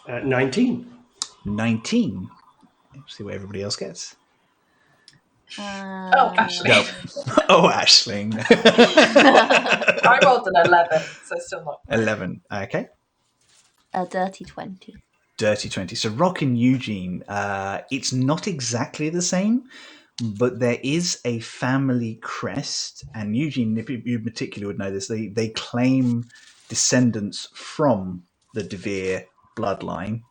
it. 19. 19. Let's see what everybody else gets. Oh, Ashley. No. Oh, Aisling. I rolled an 11, so still not. 11. Okay. A dirty 20. Dirty 20. So Rock and Eugene, it's not exactly the same, but there is a family crest. And Eugene, if you particularly would know this, they claim descendants from the De bloodline.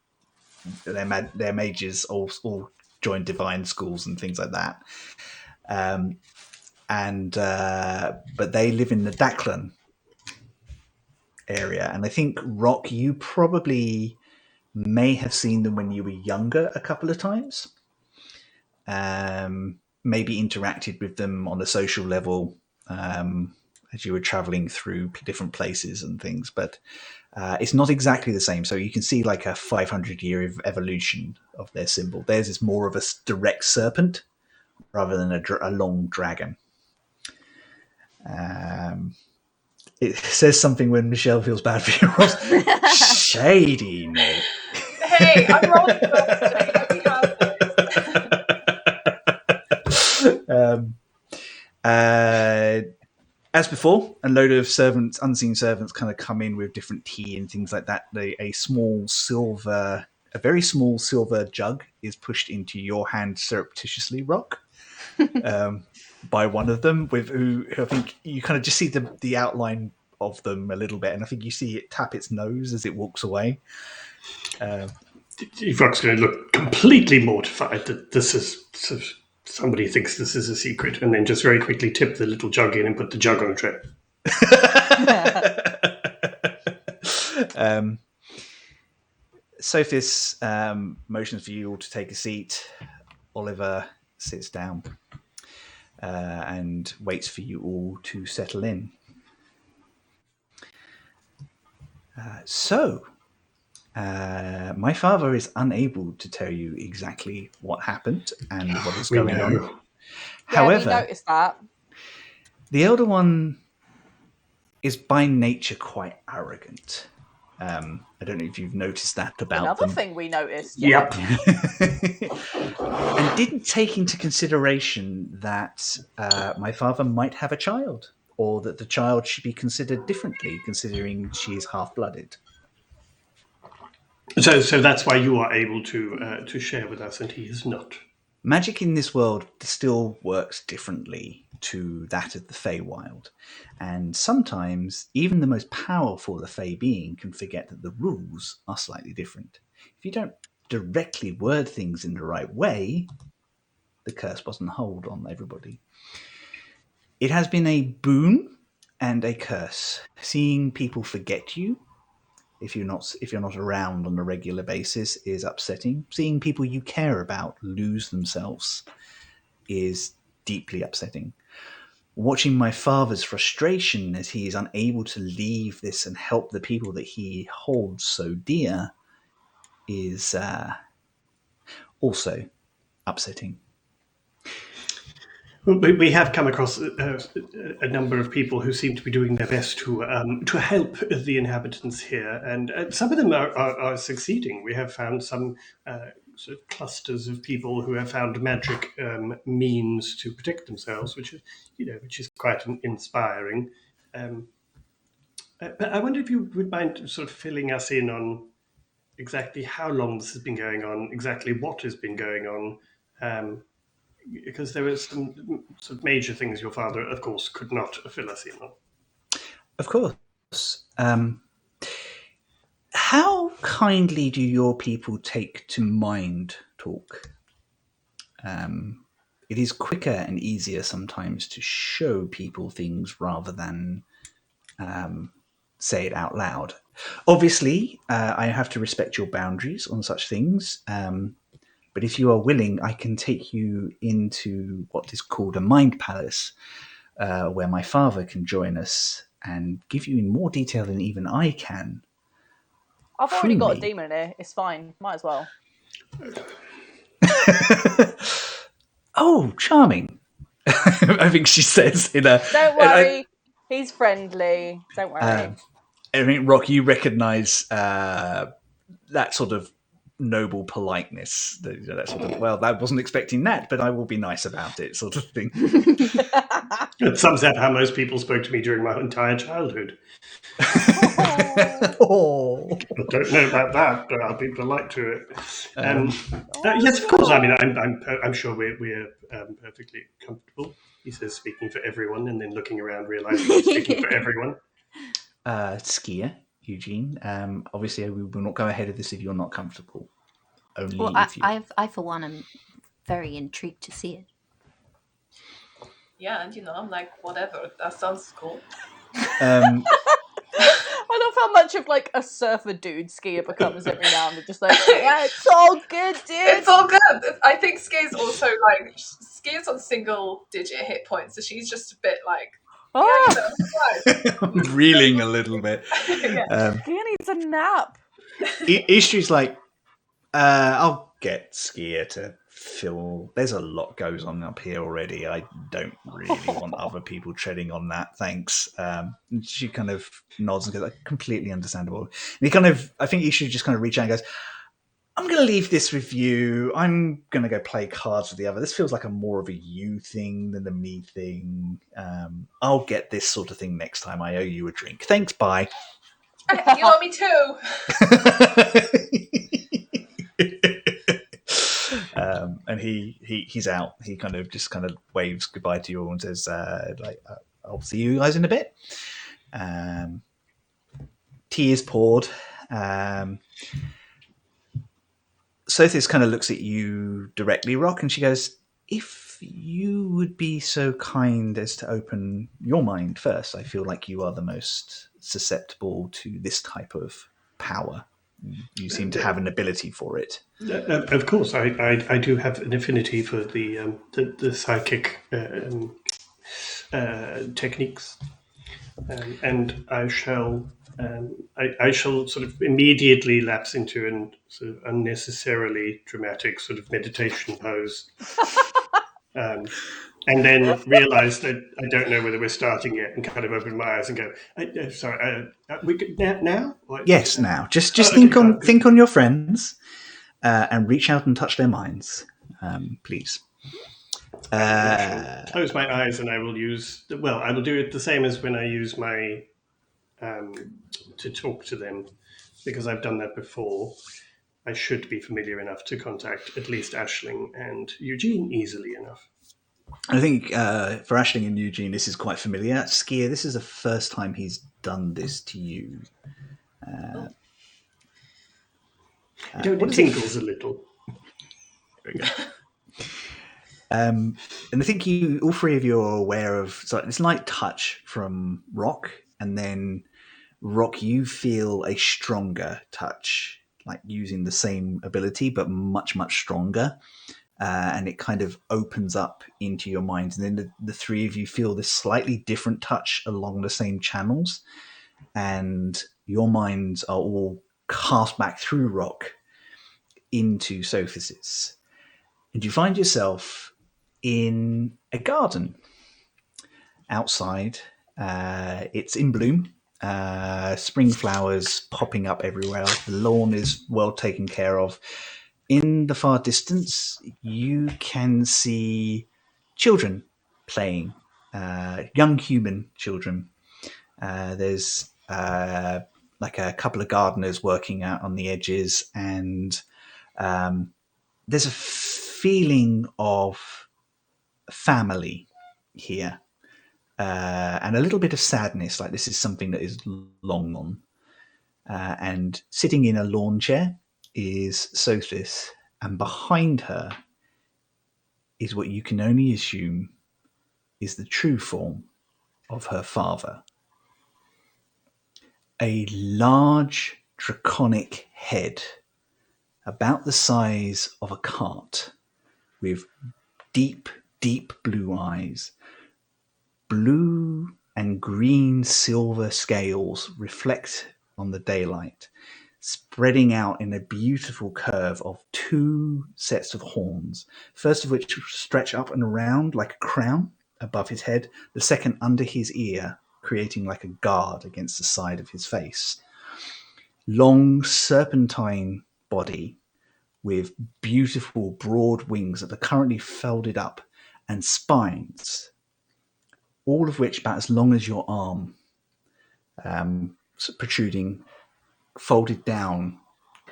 Their mages all joined divine schools and things like that. But they live in the Daklan area. And I think, Rock, you probably may have seen them when you were younger a couple of times. Maybe interacted with them on a social level as you were traveling through different places and things. But it's not exactly the same. So you can see like a 500-year evolution of their symbol. Theirs is more of a direct serpent rather than a long dragon. It says something when Michelle feels bad for you, Ross. Shady, mate. Hey, I'm rolling today. Let me have this. As before, a load of servants, unseen servants, kind of come in with different tea and things like that. A very small silver jug is pushed into your hand surreptitiously, Rock, by one of them. With who I think you kind of just see the outline of them a little bit, and I think you see it tap its nose as it walks away. Rock's going to look completely mortified that this is somebody thinks this is a secret, and then just very quickly tip the little jug in and put the jug on a tray. Sothis motions for you all to take a seat. Oliver sits down and waits for you all to settle in. My father is unable to tell you exactly what happened and what is going on. However, we noticed that. The Elder One is by nature quite arrogant. I don't know if you've noticed that about Another them. thing we noticed. Yep. And didn't take into consideration that my father might have a child, or that the child should be considered differently, considering she is half-blooded. So that's why you are able to share with us, and he is not. Magic in this world still works differently to that of the Feywild, and sometimes even the most powerful of the Fey being can forget that the rules are slightly different. If you don't directly word things in the right way, the curse doesn't hold on everybody. It has been a boon and a curse. Seeing people forget you if you're not around on a regular basis is upsetting. Seeing people you care about lose themselves is deeply upsetting. Watching my father's frustration as he is unable to leave this and help the people that he holds so dear is also upsetting. We have come across a number of people who seem to be doing their best to help the inhabitants here, and some of them are succeeding. We have found some sort of clusters of people who have found magic means to protect themselves, which is quite inspiring. But I wonder if you would mind sort of filling us in on exactly how long this has been going on, exactly what has been going on. Because there were some sort of major things your father, of course, could not fill us in on. Of course. How kindly do your people take to mind talk? It is quicker and easier sometimes to show people things rather than say it out loud. Obviously, I have to respect your boundaries on such things. But if you are willing, I can take you into what is called a mind palace, where my father can join us and give you in more detail than even I can. I've already got a demon in here. It's fine. Might as well. Oh, charming. I think she says in a. Don't worry, he's friendly. Don't worry. I think, Rock, you recognise that sort of noble politeness. That sort of, well, I wasn't expecting that, but I will be nice about it, sort of thing. It sums up how most people spoke to me during my entire childhood. Oh. I don't know about that, but I'll be polite to it. Yes, of course. I mean, I'm sure we're perfectly comfortable. He says, speaking for everyone, and then looking around, realizing he's speaking for everyone. Skier, Eugene. Obviously, we will not go ahead of this if you're not comfortable. Only Well, if you. I for one am very intrigued to see it. Yeah, and I'm like, whatever. That sounds cool. I love how much of like a surfer dude Skier becomes every now and then. Just like, yeah, it's all good, dude. It's all good. I think Skier's also like Skier's on single digit hit points, so she's just a bit like reeling a little bit. Skier needs a nap. Ishtree's like, I'll get Skier to fill. There's a lot goes on up here already. I don't really want other people treading on that. Thanks. She kind of nods and goes, like, completely understandable. And he kind of, I think Ishtreee just kind of reach out and goes, I'm going to leave this with you. I'm going to go play cards with the other. This feels like more of a you thing than a me thing. I'll get this sort of thing next time. I owe you a drink. Thanks, bye. You owe me too. And he's out. He kind of waves goodbye to you all and says, I'll see you guys in a bit. Tea is poured. Sothis kind of looks at you directly, Rock, and she goes, if you would be so kind as to open your mind first, I feel like you are the most susceptible to this type of power. You seem to have an ability for it. Of course, I do have an affinity for the psychic techniques, and I shall sort of immediately lapse into an sort of unnecessarily dramatic sort of meditation pose, and then realize that I don't know whether we're starting yet, and kind of open my eyes and go, "Sorry, we now?" Yes, now. Just think on your friends, and reach out and touch their minds, please. Close my eyes, and I will use. Well, I will do it the same as when I use my to talk to them, because I've done that before. I should be familiar enough to contact at least Aisling and Eugene easily enough. I think for Aisling and Eugene, this is quite familiar. Skier, this is the first time he's done this to you. It tinkles a little. There we go. And I think all three of you are aware of this light touch from Rock, and then Rock, you feel a stronger touch, like using the same ability, but much, much stronger. And it kind of opens up into your minds. And then the three of you feel this slightly different touch along the same channels. And your minds are all cast back through Rock into Sothis's. And you find yourself in a garden outside. It's in bloom. Spring flowers popping up everywhere. The lawn is well taken care of. In the far distance, you can see children playing, young human children. There's like a couple of gardeners working out on the edges, and there's a feeling of family here, and a little bit of sadness, like this is something that is long gone. And sitting in a lawn chair is Sothis, and behind her is what you can only assume is the true form of her father. A large draconic head, about the size of a cart, with deep, deep blue eyes, blue and green silver scales reflect on the daylight, spreading out in a beautiful curve of 2 sets of horns, first of which stretch up and around like a crown above his head, the second under his ear, creating like a guard against the side of his face. Long serpentine body with beautiful broad wings that are currently folded up, and spines, all of which about as long as your arm, protruding, folded down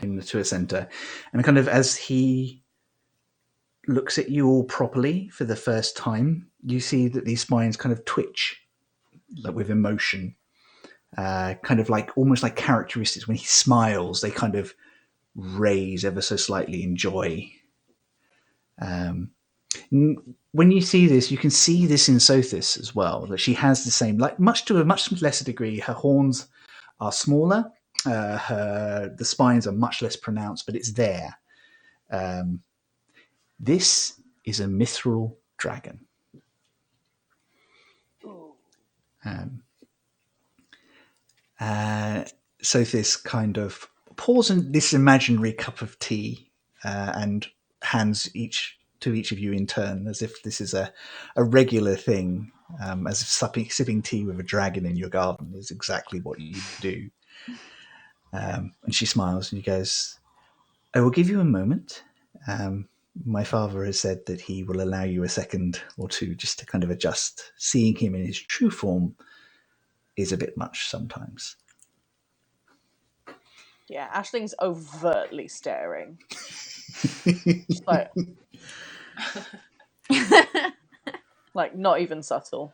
into a center. And kind of as he looks at you all properly for the first time, you see that these spines kind of twitch like with emotion, kind of like almost like characteristics. When he smiles, they kind of raise ever so slightly in joy. When you see this, you can see this in Sothis as well, that she has the same, like to a much lesser degree. Her horns are smaller, the spines are much less pronounced, but it's there. This is a mithril dragon. Sothis kind of pours in this imaginary cup of tea and hands each of you in turn, as if this is a regular thing, as if sipping tea with a dragon in your garden is exactly what you do. And she smiles and she goes, "I will give you a moment. My father has said that he will allow you a second or two just to kind of adjust. Seeing him in his true form is a bit much sometimes." Yeah, Ashling's overtly staring. Just like not even subtle.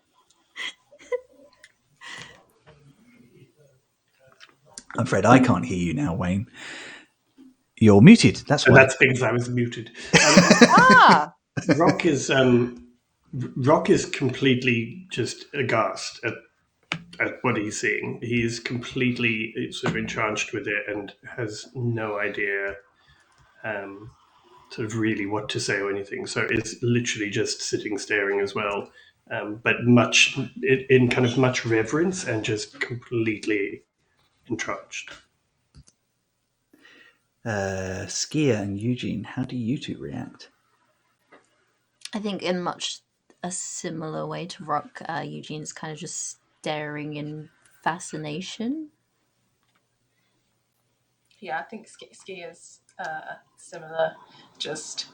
I'm afraid I can't hear you now, Wayne. You're muted. That's why. That's because I was muted. Rock is completely just aghast at what he's seeing. He's completely sort of entranced with it and has no idea sort of really what to say or anything. So it's literally just sitting staring as well, but much in kind of much reverence and just completely entranced. Skia and Eugene, how do you two react? I think in much a similar way to Rock, Eugene's kind of just staring in fascination. Yeah, I think Ski is similar. Just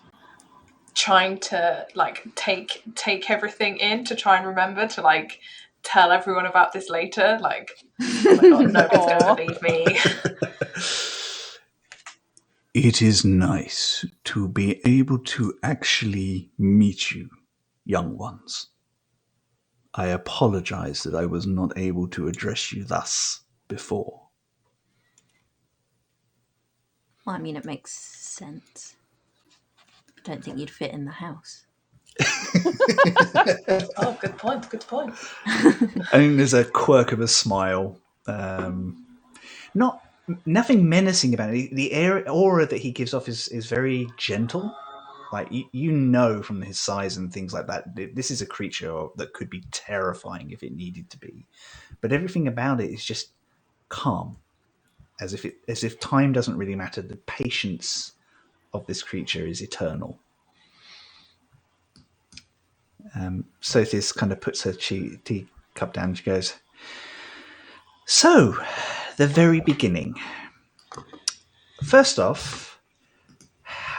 trying to like take everything in to try and remember to like tell everyone about this later. Like, oh my god, nobody's going to believe me. It is nice to be able to actually meet you, young ones. I apologize that I was not able to address you thus before. Well, I mean, it makes sense. I don't think you'd fit in the house. Oh, good point. I mean, there's a quirk of a smile. Nothing menacing about it. The aura that he gives off is very gentle. Like, you know from his size and things like that, this is a creature that could be terrifying if it needed to be. But everything about it is just calm, as if time doesn't really matter. The patience of this creature is eternal. Sothis kind of puts her tea cup down and she goes, "So, the very beginning. First off,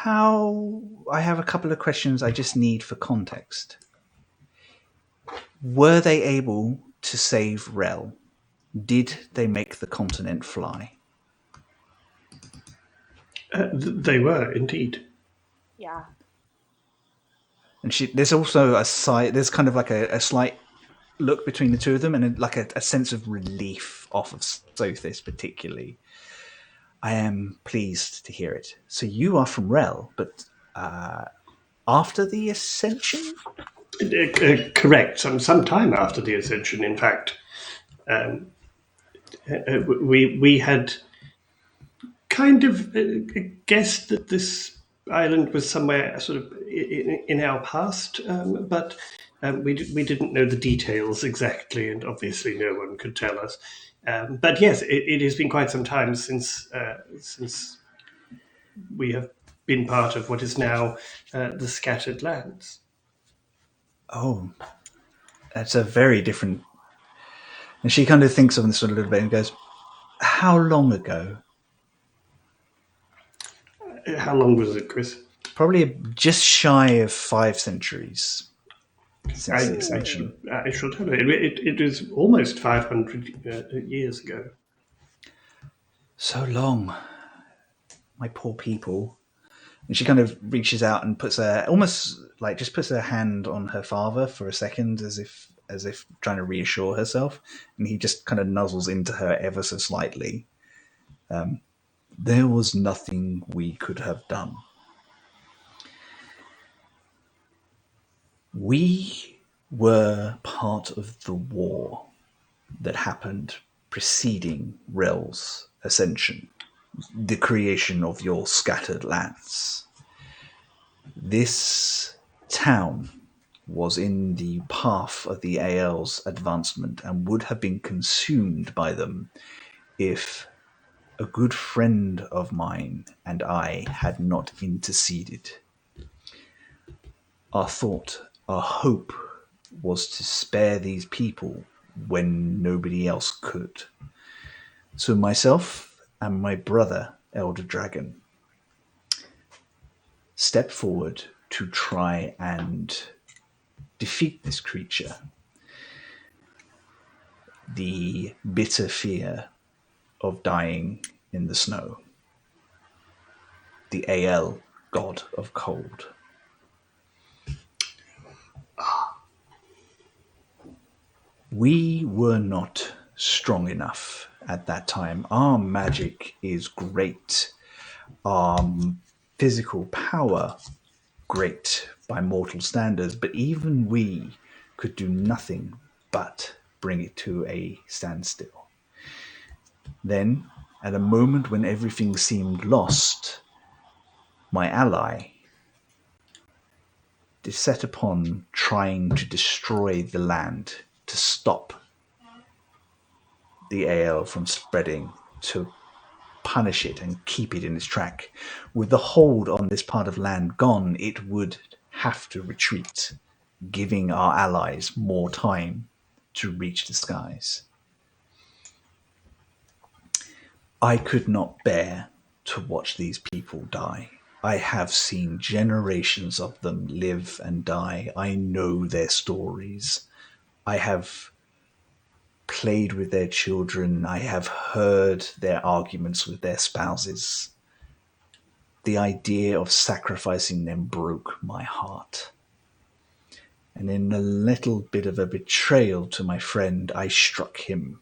I have a couple of questions I just need for context. Were they able to save Rel? Did they make the continent fly?" They were, indeed. Yeah. And there's also there's kind of like a slight look between the two of them, and like a sense of relief off of Sothis particularly. "I am pleased to hear it. So you are from Rel, but after the Ascension?" Correct. Some time after the Ascension, in fact. We had kind of guessed that this island was somewhere sort of in our past, but We didn't know the details exactly, and obviously no one could tell us. But yes, it has been quite some time since we have been part of what is now the Scattered Lands. Oh, that's a very different. And she kind of thinks of this a little bit and goes, "How long ago?" How long was it, Chris? Probably just shy of 5 centuries since the I extinction. shall tell you, it was almost 500 years ago. So long, my poor people. And she kind of reaches out and puts puts her hand on her father for a second, as if trying to reassure herself. And he just kind of nuzzles into her ever so slightly. There was nothing we could have done. We were part of the war that happened preceding Rel's ascension, the creation of your scattered lands. This town was in the path of the AL's advancement and would have been consumed by them if a good friend of mine and I had not interceded. Our thought, our hope was to spare these people when nobody else could. So myself and my brother, Elder Dragon, stepped forward to try and defeat this creature. The bitter fear of dying in the snow. The AL, god of cold. We were not strong enough at that time. Our magic is great. Our physical power, great by mortal standards, but even we could do nothing but bring it to a standstill. Then, at a moment when everything seemed lost, my ally set upon trying to destroy the land, to stop the AL from spreading, to punish it and keep it in its track. With the hold on this part of land gone, it would have to retreat, giving our allies more time to reach the skies. I could not bear to watch these people die. I have seen generations of them live and die. I know their stories. I have played with their children. I have heard their arguments with their spouses. The idea of sacrificing them broke my heart. And in a little bit of a betrayal to my friend, I struck him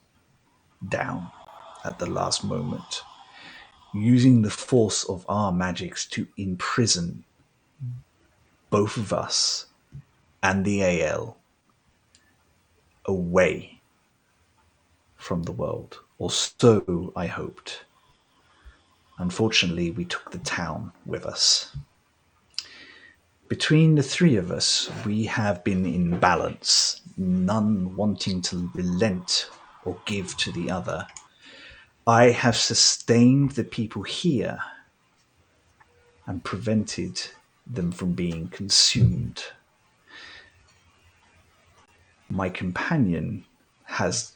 down at the last moment, using the force of our magics to imprison both of us and the AL away from the world, or so I hoped. Unfortunately, we took the town with us. Between the three of us, we have been in balance, none wanting to relent or give to the other. I have sustained the people here and prevented them from being consumed. My companion has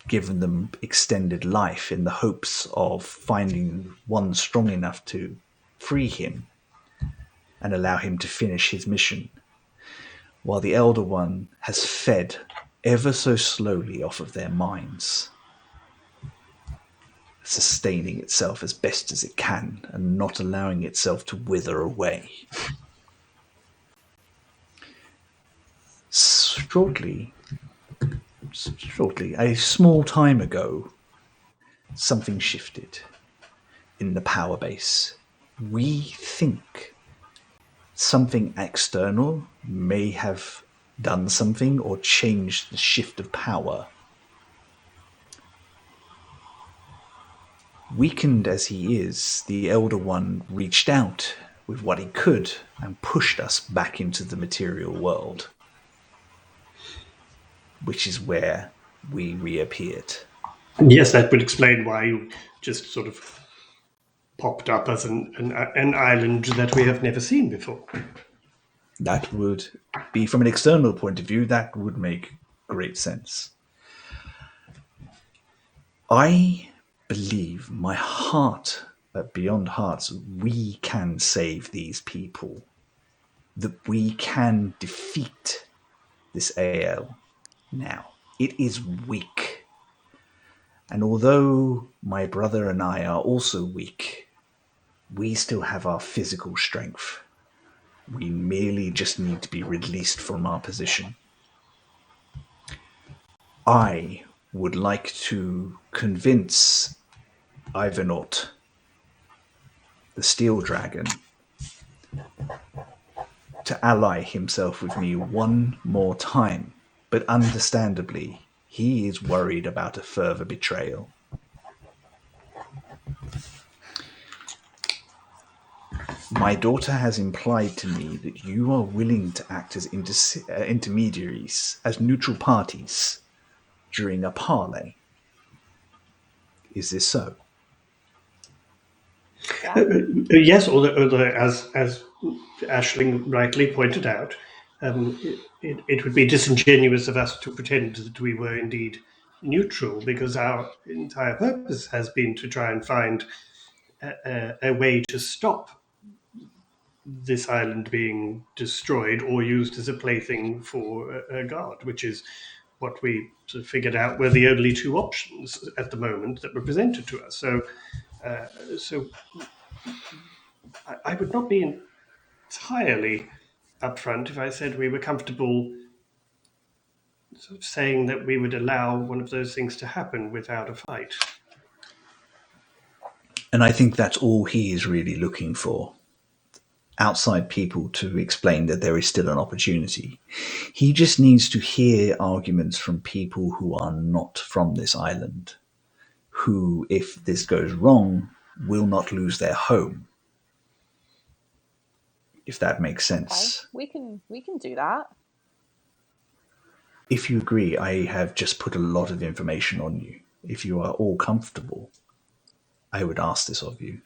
given them extended life in the hopes of finding one strong enough to free him and allow him to finish his mission, while the Elder One has fed ever so slowly off of their minds, sustaining itself as best as it can and not allowing itself to wither away. Shortly, a small time ago, something shifted in the power base. We think something external may have done something or changed the shift of power. Weakened as he is, the Elder One reached out with what he could and pushed us back into the material world. which is where we reappeared. Yes, that would explain why you just sort of popped up as an island that we have never seen before. That would be, from an external point of view, that would make great sense. I believe my heart, beyond hearts, we can save these people. That we can defeat this AL now. It is weak. And although my brother and I are also weak, we still have our physical strength. We merely just need to be released from our position. I would like to convince Ivanort, the Steel Dragon, to ally himself with me one more time. But understandably, he is worried about a further betrayal. My daughter has implied to me that you are willing to act as intermediaries, as neutral parties, during a parley. Is this so? Yes, although as Aisling rightly pointed out, it would be disingenuous of us to pretend that we were indeed neutral, because our entire purpose has been to try and find a way to stop this island being destroyed or used as a plaything for a god, which is what we sort of figured out were the only two options at the moment that were presented to us. So I would not be entirely upfront if I said we were comfortable sort of saying that we would allow one of those things to happen without a fight. And I think that's all he is really looking for. Outside people to explain that there is still an opportunity. He just needs to hear arguments from people who are not from this island, who, if this goes wrong, will not lose their home. If that makes sense. Okay, we can do that. If you agree, I have just put a lot of information on you. If you are all comfortable, I would ask this of you.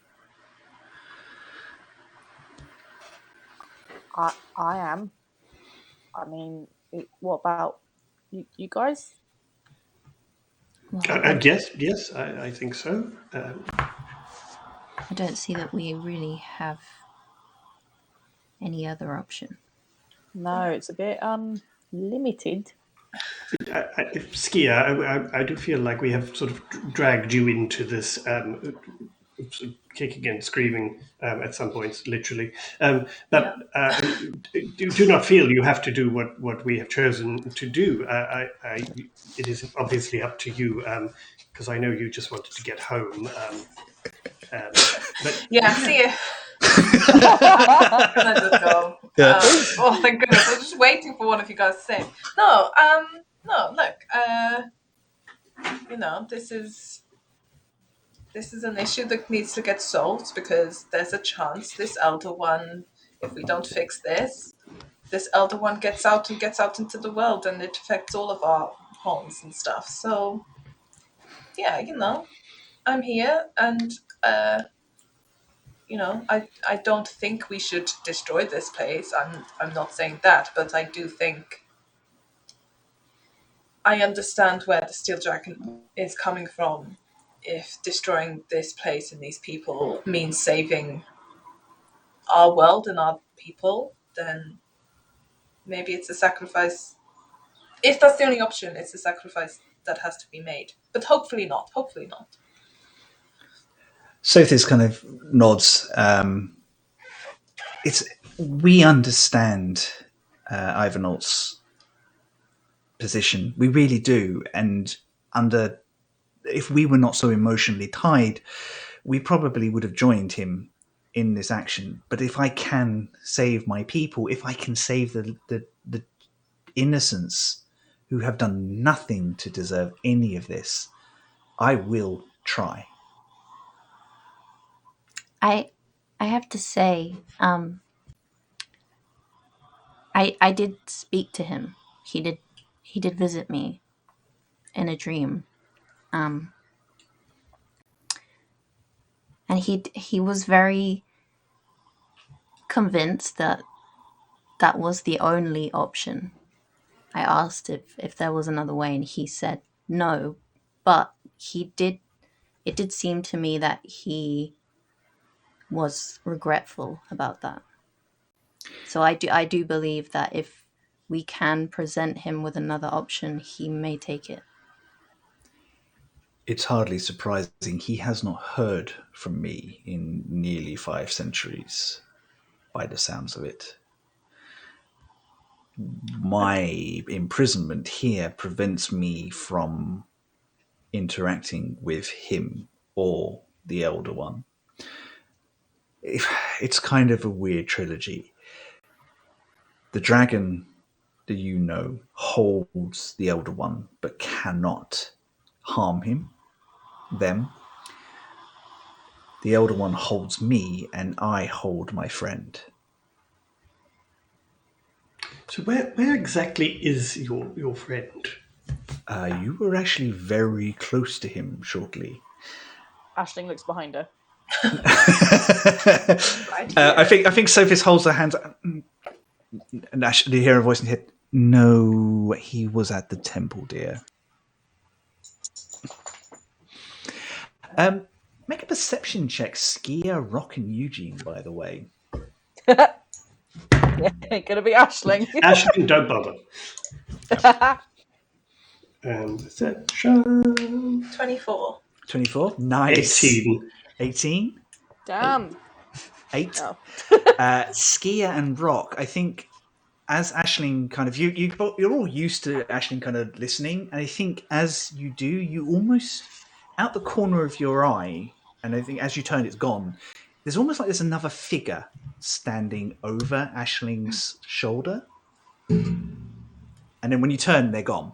I am. I mean, what about you guys? Well, Yes, I think so. I don't see that we really have any other option. No, it's a bit limited. Skia, I do feel like we have sort of dragged you into this, sort of kicking and screaming at some points, literally. But do not feel you have to do what we have chosen to do. It is obviously up to you, because I know you just wanted to get home. But Yeah, see you. Can I just go? Yeah. Oh, thank goodness! I was just waiting for one of you guys to say. No, Look, this is an issue that needs to get solved, because there's a chance this elder one, if we don't fix this elder one gets out into the world, and it affects all of our homes and stuff. So, yeah, I'm here, and I don't think we should destroy this place. I'm not saying that, but I do think I understand where the Steel Dragon is coming from. If destroying this place and these people means saving our world and our people, then maybe it's a sacrifice. If that's the only option, it's a sacrifice that has to be made. But hopefully not. Hopefully not. Sothis kind of nods. We understand Ivanolt's position. We really do. And if we were not so emotionally tied, we probably would have joined him in this action. But if I can save my people, if I can save the innocents who have done nothing to deserve any of this, I will try. I have to say, I did speak to him. He he did visit me in a dream. And he was very convinced that was the only option. I asked if there was another way, and he said no, but it did seem to me that he was regretful about that. So I do believe that if we can present him with another option, he may take it. It's hardly surprising. He has not heard from me in nearly 5 centuries, by the sounds of it. My imprisonment here prevents me from interacting with him or the Elder One. It's kind of a weird trilogy. The dragon that you know holds the Elder One, but cannot harm them. The Elder One holds me, and I hold my friend. So where exactly is your friend? You were actually very close to him shortly. Aisling looks behind her. I think Sothis holds her hands up, and you hear a voice in her head. No, he was at the temple, dear. Make a perception check, Skia, Rock, and Eugene. By the way, Yeah, ain't gonna be Aisling. Aisling, don't bother. And perception. 24. 24. Nice. 18. 18. Damn. 8. Oh. Skia and Rock, I think, as Aisling kind of you're all used to Aisling kind of listening, and I think as you do, you almost out the corner of your eye, and I think as you turn, it's gone. There's almost like there's another figure standing over Aisling's shoulder, and then when you turn, they're gone.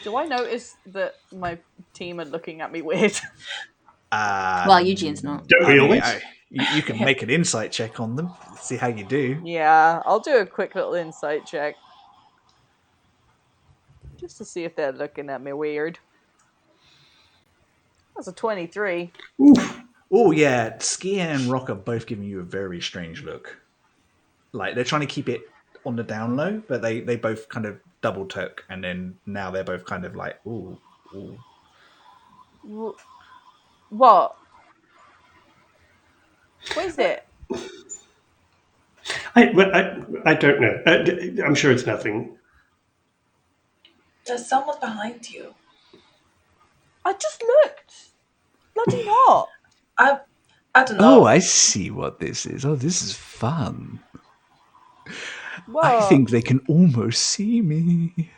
Do I notice that my team are looking at me weird? Well, Eugene's not. Don't we always? You can make an insight check on them, see how you do. Yeah, I'll do a quick little insight check. Just to see if they're looking at me weird. That's a 23. Oh yeah, Skia and Rock are both giving you a very strange look. Like they're trying to keep it on the down low, but they both kind of double took, and then now they're both kind of like, ooh. What? What is it? I don't know. I'm sure it's nothing. There's someone behind you. I just looked. Bloody not. I don't know. Oh, I see what this is. Oh, this is fun. Whoa. I think they can almost see me.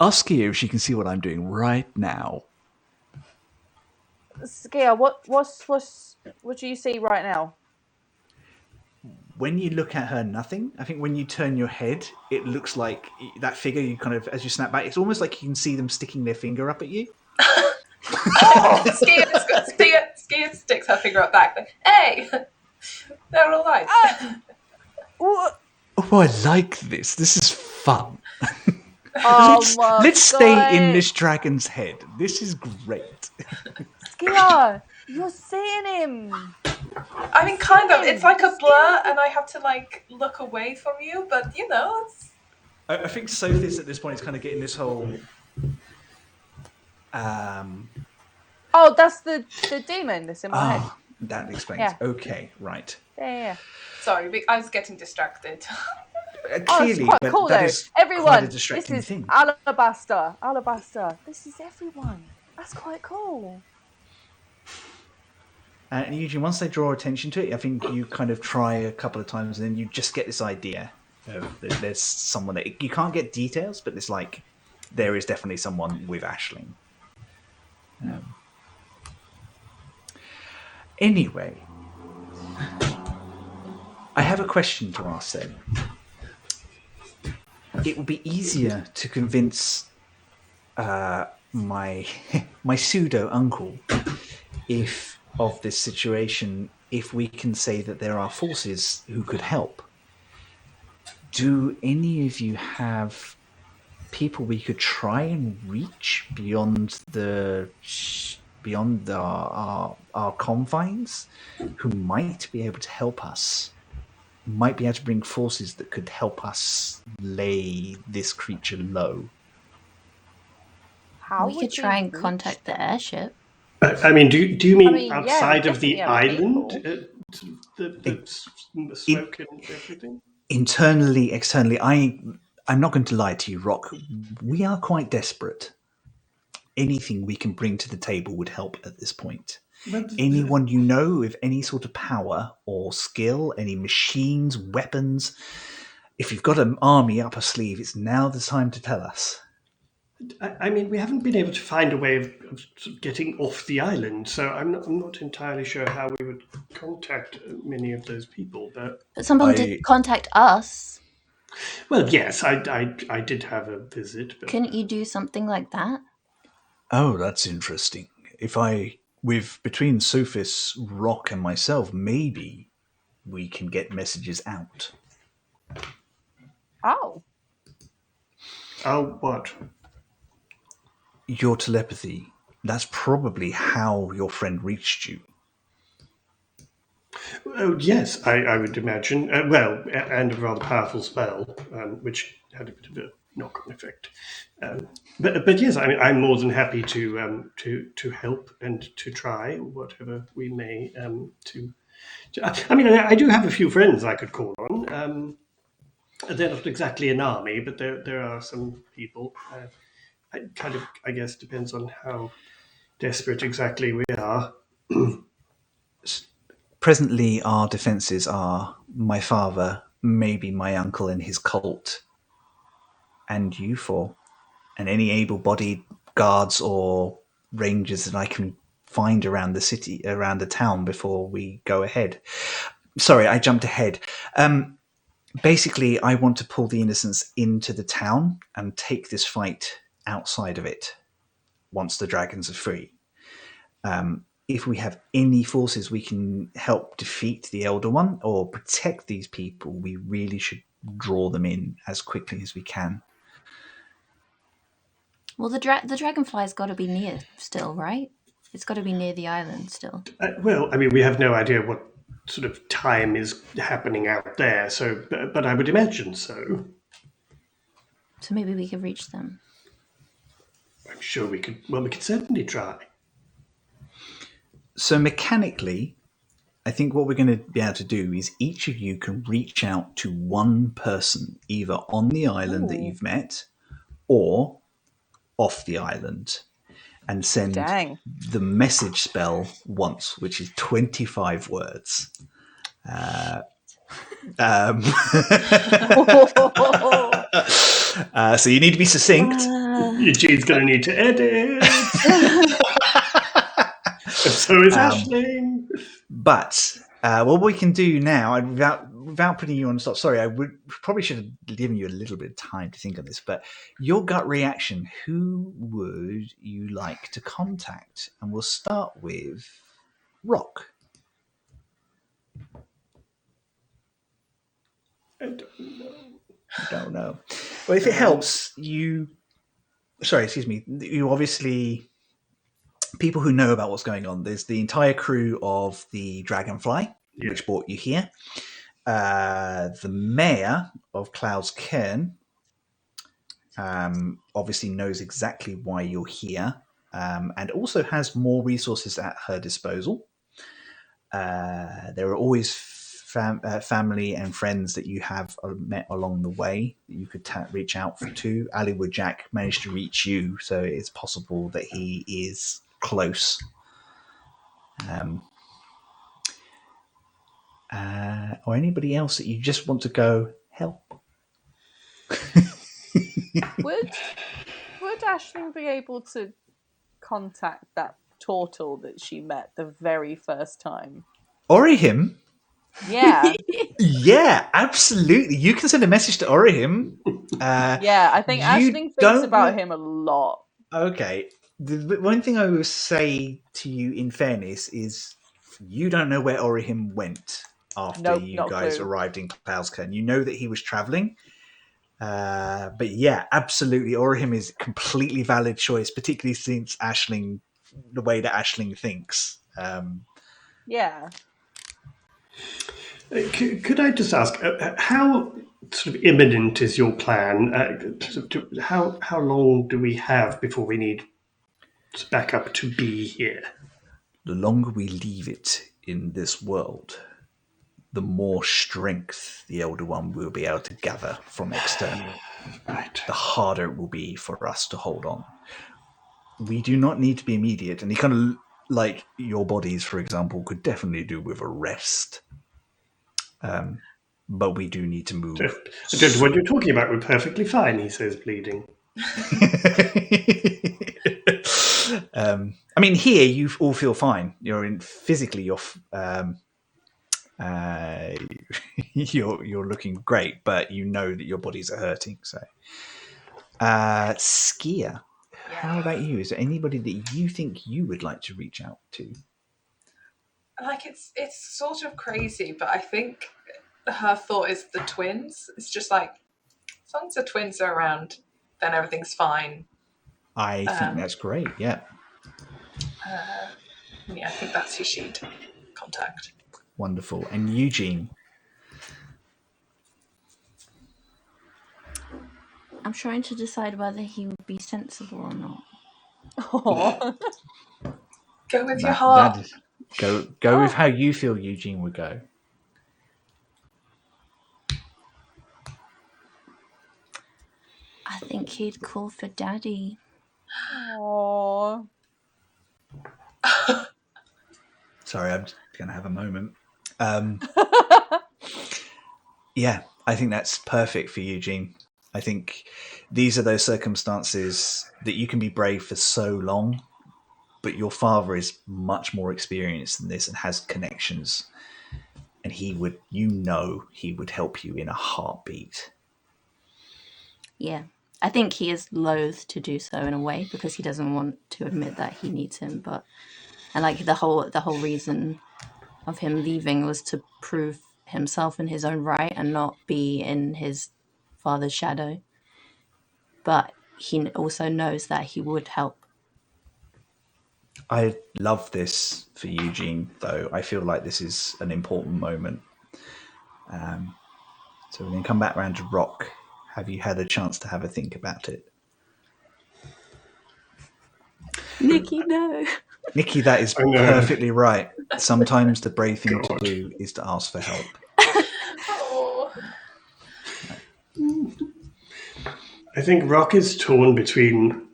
Ask her if she can see what I'm doing right now. Skia, what do you see right now? When you look at her, nothing. I think when you turn your head, it looks like that figure. You kind of, as you snap back, it's almost like you can see them sticking their finger up at you. Skia sticks her finger up back. Like, hey, they're all right. Oh, I like this. This is fun. Oh let's stay in this dragon's head. This is great. Skia, you're seeing him. I mean, kind of. It's like a blur, and I have to like look away from you. But you know, it's. I think Sothis at this point is kind of getting this whole. Oh, that's the demon that's in my head. That explains. Yeah. Okay, right. Yeah. Sorry, I was getting distracted. Clearly, it's quite but cool that though. is Everyone, quite a this distracting is thing. Alabaster. This is everyone. That's quite cool. And usually, once they draw attention to it, I think you kind of try a couple of times, and then you just get this idea of that there's someone that you can't get details, but it's like there is definitely someone with Aisling. Anyway, I have a question to ask then. It will be easier to convince my my pseudo uncle if of this situation if we can say that there are forces who could help. Do any of you have people we could try and reach beyond our confines, who might be able to help us? Might be able to bring forces that could help us lay this creature low. How We would could try and reach contact the airship. I mean, do you mean mean, yeah, outside we of the definitely have island? people. The smoke and everything? Internally, externally, I'm not going to lie to you, Rock. We are quite desperate. Anything we can bring to the table would help at this point. But, Anyone you know with any sort of power or skill, any machines, weapons, if you've got an army up a sleeve, it's now the time to tell us. I mean, we haven't been able to find a way of sort of getting off the island, so I'm not entirely sure how we would contact many of those people. But someone did contact us. well, yes, I did have a visit. But Couldn't you do something like that? Oh, that's interesting. Between Sothis, Rock, and myself, maybe we can get messages out. Oh. Oh, what? Your telepathy. That's probably how your friend reached you. Oh, yes, I would imagine. Well, and a rather powerful spell, which had a bit of a knock-on effect. But yes, I mean, I'm more than happy to help and to try whatever we may. I mean, I do have a few friends I could call on. They're not exactly an army, but there are some people. It kind of, I guess, depends on how desperate exactly we are. Presently, our defenses are my father, maybe my uncle and his cult, and you four, and any able-bodied guards or rangers that I can find around the city, around the town before we go ahead. Sorry, I jumped ahead. Basically, I want to pull the innocents into the town and take this fight outside of it once the dragons are free. If we have any forces we can help defeat the Elder One or protect these people, we really should draw them in as quickly as we can. Well, the dragonfly's got to be near still, right? It's got to be near the island still. Well, I mean, we have no idea what sort of time is happening out there, so but I would imagine so. So maybe we could reach them. I'm sure we could. Well, we could certainly try. So mechanically, I think what we're going to be able to do is each of you can reach out to one person, either on the island that you've met or off the island, and send the message spell once, which is 25 words. So you need to be succinct. Eugene's going to need to edit. So is Aisling. But what we can do now, without putting you on the spot, sorry, probably should have given you a little bit of time to think on this, but your gut reaction, who would you like to contact? And we'll start with Rock. I don't know. Well, if it helps, you obviously, people who know about what's going on, there's the entire crew of the Dragonfly, which brought you here. The mayor of Cloud's Cairn obviously knows exactly why you're here, and also has more resources at her disposal. There are always family and friends that you have met along the way that you could reach out to. Allywood Jack managed to reach you, so it's possible that he is close. Or anybody else that you just want to go help. Would Aisling be able to contact that turtle that she met the very first time? Orihim? Yeah. Yeah, absolutely. You can send a message to Orihim. Yeah, I think Aisling thinks about him a lot. Okay. The one thing I will say to you in fairness is You don't know where Orihim went after Nope, you not a guys clue. arrived in Cloudscairn. You know that he was traveling. But yeah, absolutely. Orihim is a completely valid choice, particularly since Aisling, the way that Aisling thinks. Yeah. Could I just ask, how sort of imminent is your plan? How long do we have before we need backup to be here? The longer we leave it in this world, the more strength the Elder One will be able to gather from external. Right. The harder it will be for us to hold on. We do not need to be immediate, and he kind of, like your bodies, for example, could definitely do with a rest. But we do need to move. What you're talking about, we're perfectly fine, he says, bleeding. I mean, here you all feel fine. You're in physically. You're looking great, but you know that your bodies are hurting. So, Skia, how about you? Is there anybody that you think you would like to reach out to? Like it's sort of crazy, but I think her thought is the twins. It's just like as long as the twins are around, then everything's fine. I think that's great. Yeah. Yeah, I think that's who she'd contact. Wonderful. And Eugene? I'm trying to decide whether he would be sensible or not. Aww. Go with your heart. Go with how you feel Eugene would go. I think he'd call for Daddy. Aww. Sorry, I'm just going to have a moment. Yeah, I think that's perfect for Eugene. I think these are those circumstances that you can be brave for so long, but your father is much more experienced than this and has connections. And he would help you in a heartbeat. Yeah. I think he is loath to do so in a way because he doesn't want to admit that he needs him. And like the whole reason of him leaving was to prove himself in his own right and not be in his father's shadow. But he also knows that he would help. I love this for Eugene, though. I feel like this is an important moment. So we're going to come back around to Rock. Have you had a chance to have a think about it? Nikki, no. Nikki, that is perfectly right. Sometimes the brave thing to do is to ask for help. I think Rock is torn between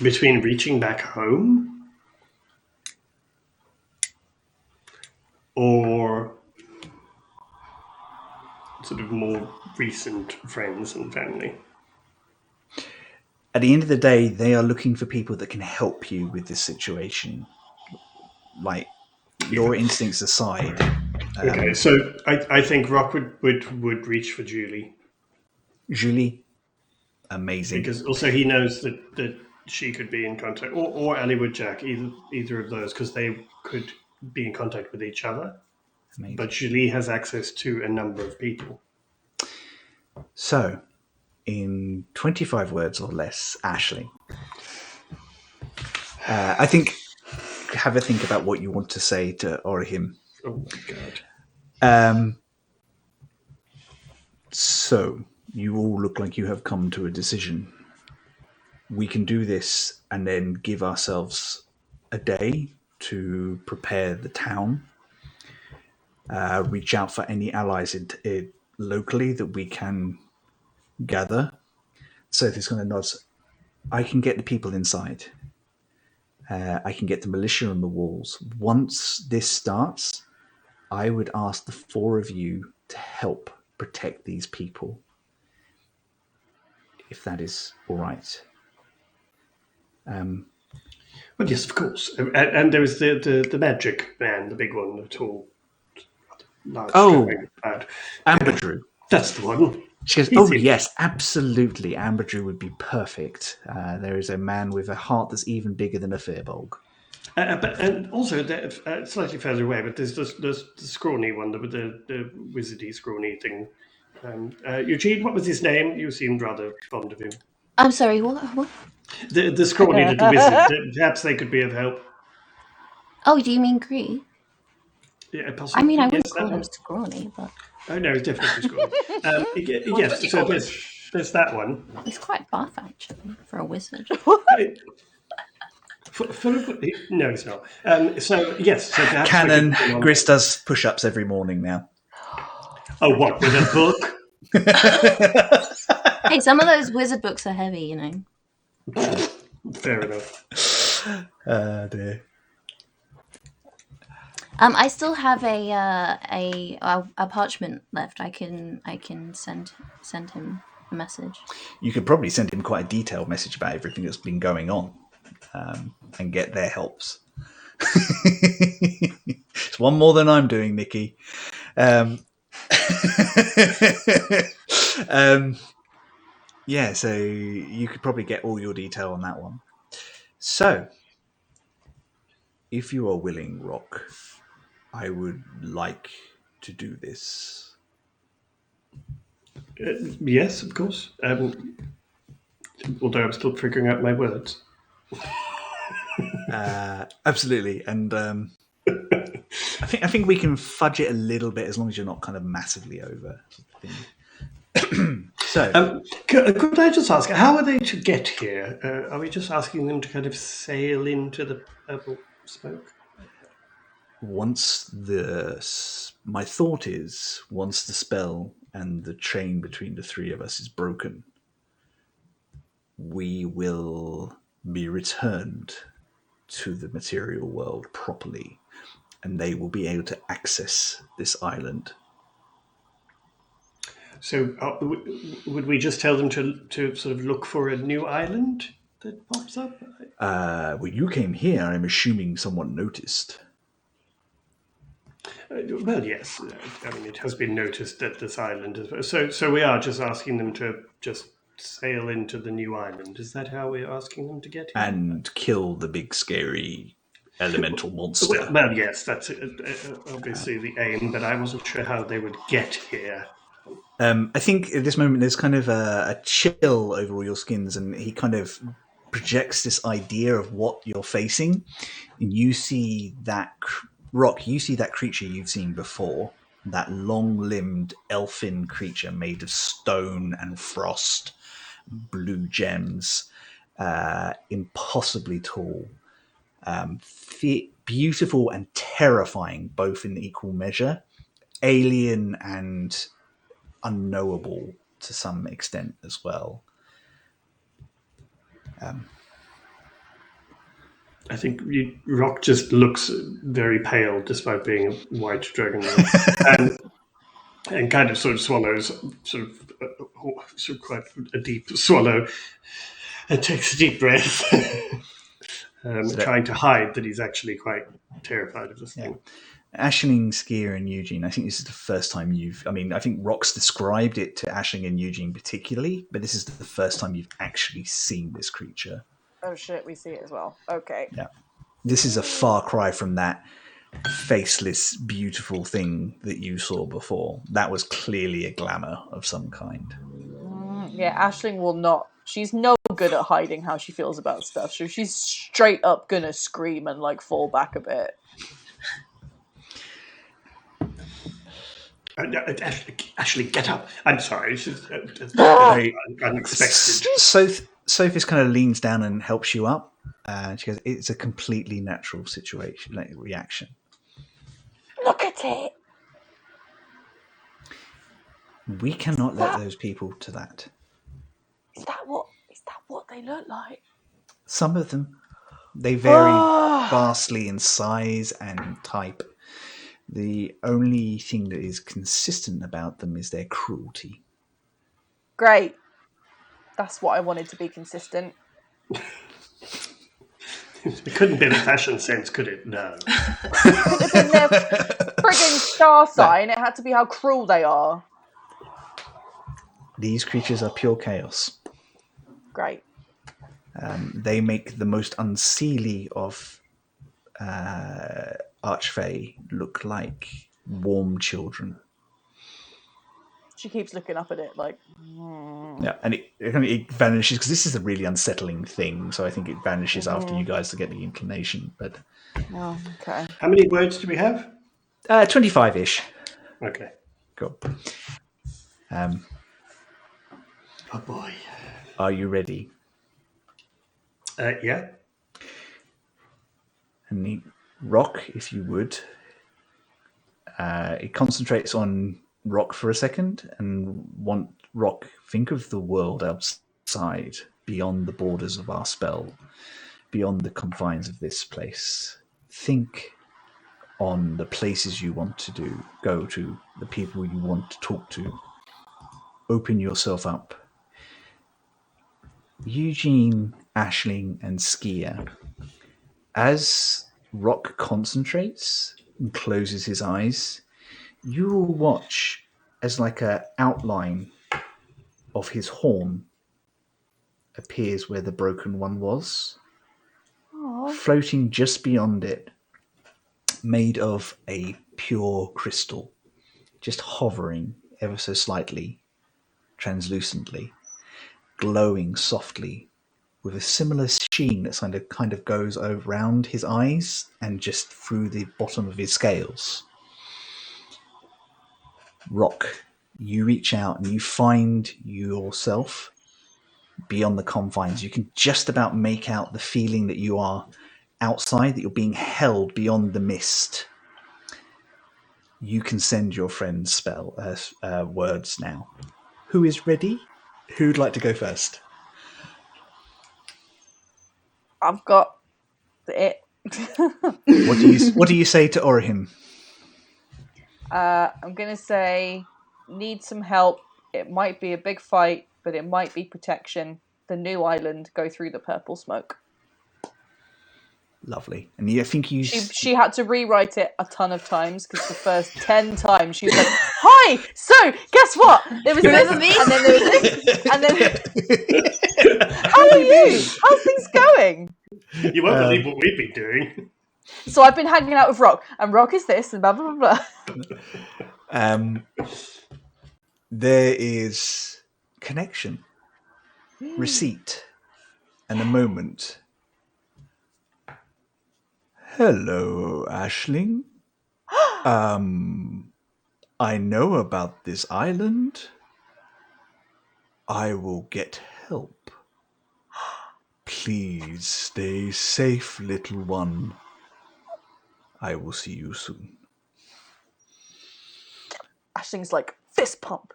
reaching back home or sort of more recent friends and family. At the end of the day, they are looking for people that can help you with this situation. Like, your instincts aside. Okay, so I think Rock would reach for Julie. Julie, amazing. Because also he knows that she could be in contact, or Ellie with Jack, either of those, because they could be in contact with each other. Amazing. But Julie has access to a number of people. So, in 25 words or less, Ashley, I think have a think about what you want to say to Orihim. Oh my god. So, you all look like you have come to a decision. We can do this and then give ourselves a day to prepare the town. Reach out for any allies locally that we can gather. Sothis kind of nods. I can get the people inside. I can get the militia on the walls. Once this starts, I would ask the four of you to help protect these people. If that is all right. Well, yes, of course. And there was the magic man, the big one, the tall, large. Amberdrew. That's the one. She goes, yes, absolutely. Amberdrew would be perfect. There is a man with a heart that's even bigger than a firbolg. And also, slightly further away, but there's the scrawny one, the wizardy scrawny thing. Eugene, what was his name? You seemed rather fond of him. I'm sorry, what? The scrawny little wizard. Perhaps they could be of help. Oh, do you mean Gree? Yeah, possibly. I mean, I Yes, wouldn't that call him one. scrawny, but Oh no, it's definitely scrawny. Yes, so there's that one. he's quite buff, actually, for a wizard. No, it's not. So yes, so perhaps Canon, Gris does push-ups every morning now. Oh, what, with a book? Hey, some of those wizard books are heavy, you know. Fair enough. Dear. I still have a parchment left. I can send him a message. You could probably send him quite a detailed message about everything that's been going on, and get their helps. It's one more than I'm doing, Nikki. Yeah, so you could probably get all your detail on that one. So, if you are willing, Rock, I would like to do this. Yes, of course. Although I'm still figuring out my words. Absolutely, and I think we can fudge it a little bit as long as you're not kind of massively over. So, could I just ask, how are they to get here? Are we just asking them to kind of sail into the purple smoke? My thought is, once the spell and the chain between the three of us is broken, we will be returned to the material world properly, and they will be able to access this island. So would we just tell them to sort of look for a new island that pops up? When you came here, I'm assuming someone noticed. Well, yes. I mean, it has been noticed that this island is... So we are just asking them to just sail into the new island. Is that how we're asking them to get here? And kill the big, scary elemental monster. Well, yes, that's obviously the aim, but I wasn't sure how they would get here. I think at this moment there's kind of a chill over all your skins, and he kind of projects this idea of what you're facing. And you see that... Rock, you see that creature you've seen before, that long-limbed elfin creature made of stone and frost, blue gems, impossibly tall, beautiful and terrifying, both in equal measure, alien and unknowable to some extent as well. I think Rock just looks very pale despite being a white dragon, and kind of sort of swallows sort of quite a deep swallow and takes a deep breath, trying to hide that he's actually quite terrified of this thing. Ashling, Skier, and Eugene, I think this is the first time I think Rock's described it to Ashling and Eugene particularly, but this is the first time you've actually seen this creature. Oh shit, we see it as well. Okay. Yeah. This is a far cry from that faceless, beautiful thing that you saw before. That was clearly a glamour of some kind. Yeah, Ashling will not. She's no good at hiding how she feels about stuff, so she's straight up gonna scream and like fall back a bit. Ashley, get up. I'm sorry. This is very unexpected. Sothis kind of leans down and helps you up. And she goes, it's a completely natural situation, reaction. Look at it. We cannot let those people to that. Is that what they look like? Some of them. They vary vastly in size and type. The only thing that is consistent about them is their cruelty. Great. That's what I wanted to be consistent. It couldn't be the fashion sense, could it? No. It could have been their friggin' star sign. It had to be how cruel they are. These creatures are pure chaos. Great. They make the most unseelie of archfey look like warm children. She keeps looking up at it like. Yeah, and it vanishes because this is a really unsettling thing. So I think it vanishes after you guys get the inclination. But Oh, okay. How many words do we have? 25-ish. Okay. Cool. Oh boy. Are you ready? Yeah. And the rock, if you would. It concentrates on rock for a second and want rock. Think of the world outside, beyond the borders of our spell, beyond the confines of this place. Think on the places you want to go to, the people you want to talk to. Open yourself up. Eugene, Aisling, and Skia. As Rock concentrates and closes his eyes, you will watch as like a outline of his horn appears where the broken one was. Aww. Floating just beyond it, made of a pure crystal, just hovering ever so slightly, translucently, glowing softly, with a similar sheen that kind of goes around his eyes and just through the bottom of his scales. Rock, you reach out and you find yourself beyond the confines. You can just about make out the feeling that you are outside, that you're being held beyond the mist. You can send your friend's words now. Who is ready? Who'd like to go first? I've got it. What do you say to Orihim? I'm gonna say, need some help. It might be a big fight, but it might be protection. The new island, go through the purple smoke. Lovely. And I think she had to rewrite it a ton of times because the first 10 times she was like, "Hi, so guess what? There was this, and then there was this, and then how are you? How's things going? You won't believe what we've been doing. So I've been hanging out with Rock, and Rock is this, and blah blah blah blah. There is connection, receipt, and a moment. Hello, Aisling. I know about this island. I will get help. Please stay safe, little one. I will see you soon. Ashling's like, fist pump.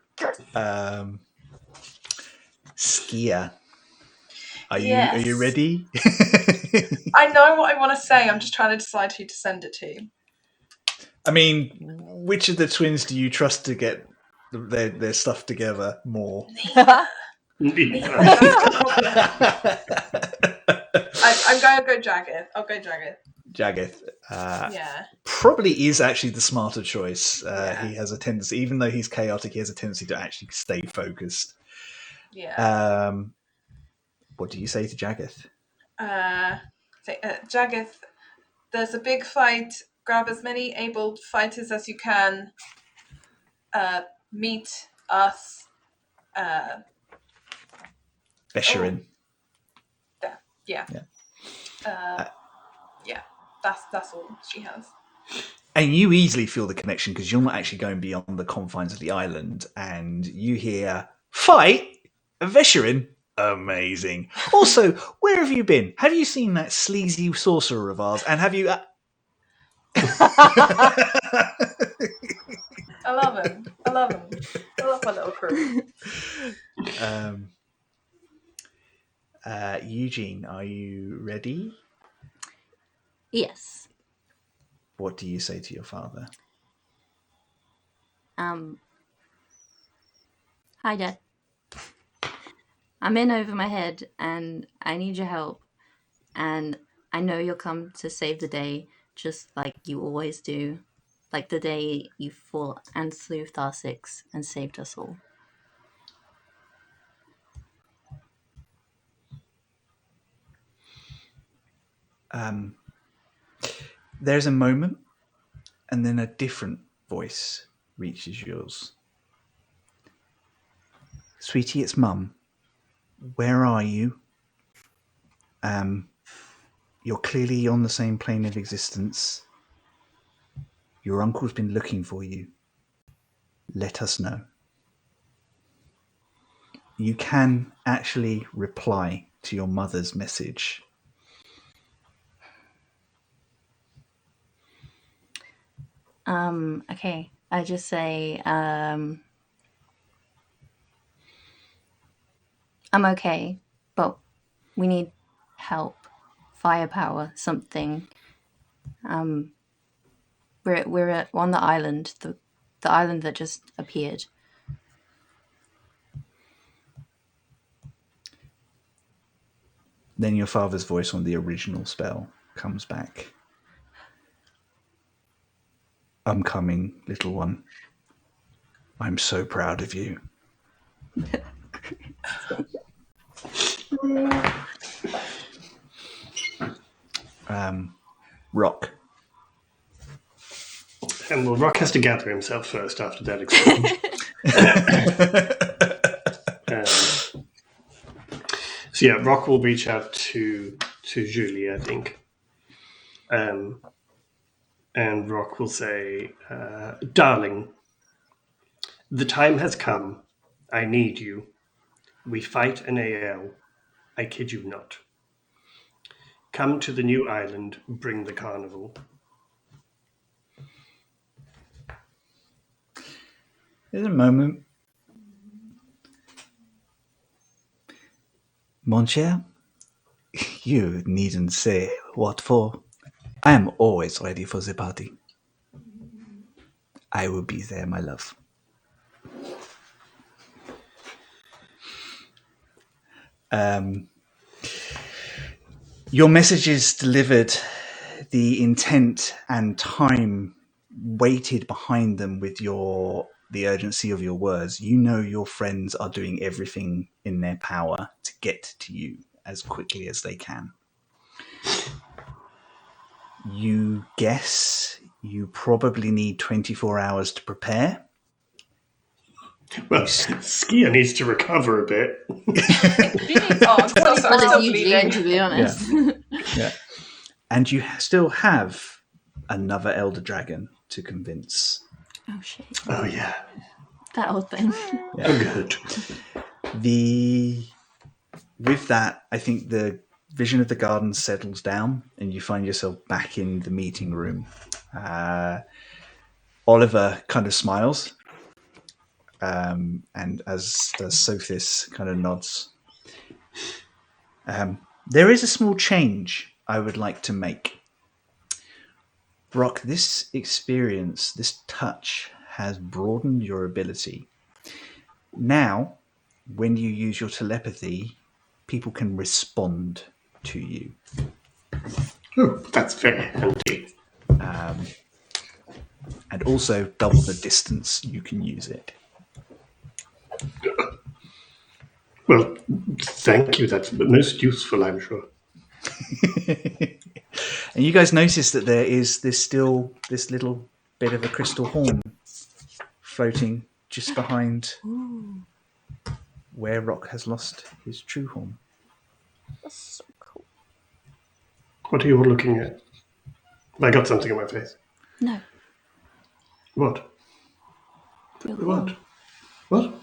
Skia. Are Yes. you ready? I know what I want to say. I'm just trying to decide who to send it to. I mean, which of the twins do you trust to get their stuff together more? I'm going to go Jagged. I'll go Jagged. Jagged. Yeah. Probably is actually the smarter choice. Yeah. He has a tendency, even though he's chaotic, he has a tendency to actually stay focused. Yeah. What do you say to Jagged? Jagged, there's a big fight. Grab as many able fighters as you can. Meet us. Besherin. Yeah. Yeah. That's all she has. And you easily feel the connection because you're not actually going beyond the confines of the island, and you hear fight Vesherin. Amazing. Also, where have you been? Have you seen that sleazy sorcerer of ours? And have you? I love him. I love my little crew. Eugene, are you ready? Yes. What do you say to your father? Hi, Dad. I'm in over my head, and I need your help. And I know you'll come to save the day, just like you always do. Like the day you fought and slew Tharsix and saved us all. There's a moment, and then a different voice reaches yours. Sweetie, it's Mum. Where are you? You're clearly on the same plane of existence. Your uncle's been looking for you. Let us know. You can actually reply to your mother's message. Okay. I just say, I'm okay, but we need help. Firepower, something. We're on the island, the island that just appeared. Then your father's voice on the original spell comes back. I'm coming, little one. I'm so proud of you. Rock. And well, Rock has to gather himself first after that exchange. So yeah, Rock will reach out to Julie, I think. And Rock will say, darling, the time has come. I need you. We fight an AL. I kid you not. Come to the new island. Bring the carnival. There's a moment. Mon cher, you needn't say what for. I am always ready for the party. I will be there, my love. Your message is delivered. The intent and time weighted behind them with the urgency of your words. You know your friends are doing everything in their power to get to you as quickly as they can. You guess you probably need 24 hours to prepare. Well, Skia needs to recover a bit. I'm still bleeding. To be honest. Yeah. And you still have another Elder Dragon to convince. Oh shit. Oh, yeah. That old thing. Yeah. Oh, good. With that, I think the vision of the garden settles down and you find yourself back in the meeting room. Oliver kind of smiles. And as does Sothis kind of nods. There is a small change I would like to make. Brock, this experience, this touch has broadened your ability. Now, when you use your telepathy, people can respond to you. Oh, that's very handy. And also double the distance you can use it. Well, thank you. That's most useful, I'm sure. And you guys notice that there is this little bit of a crystal horn floating just behind where Rock has lost his true horn. That's so cool. What are you all looking at? I got something in my face. No. What? What? What?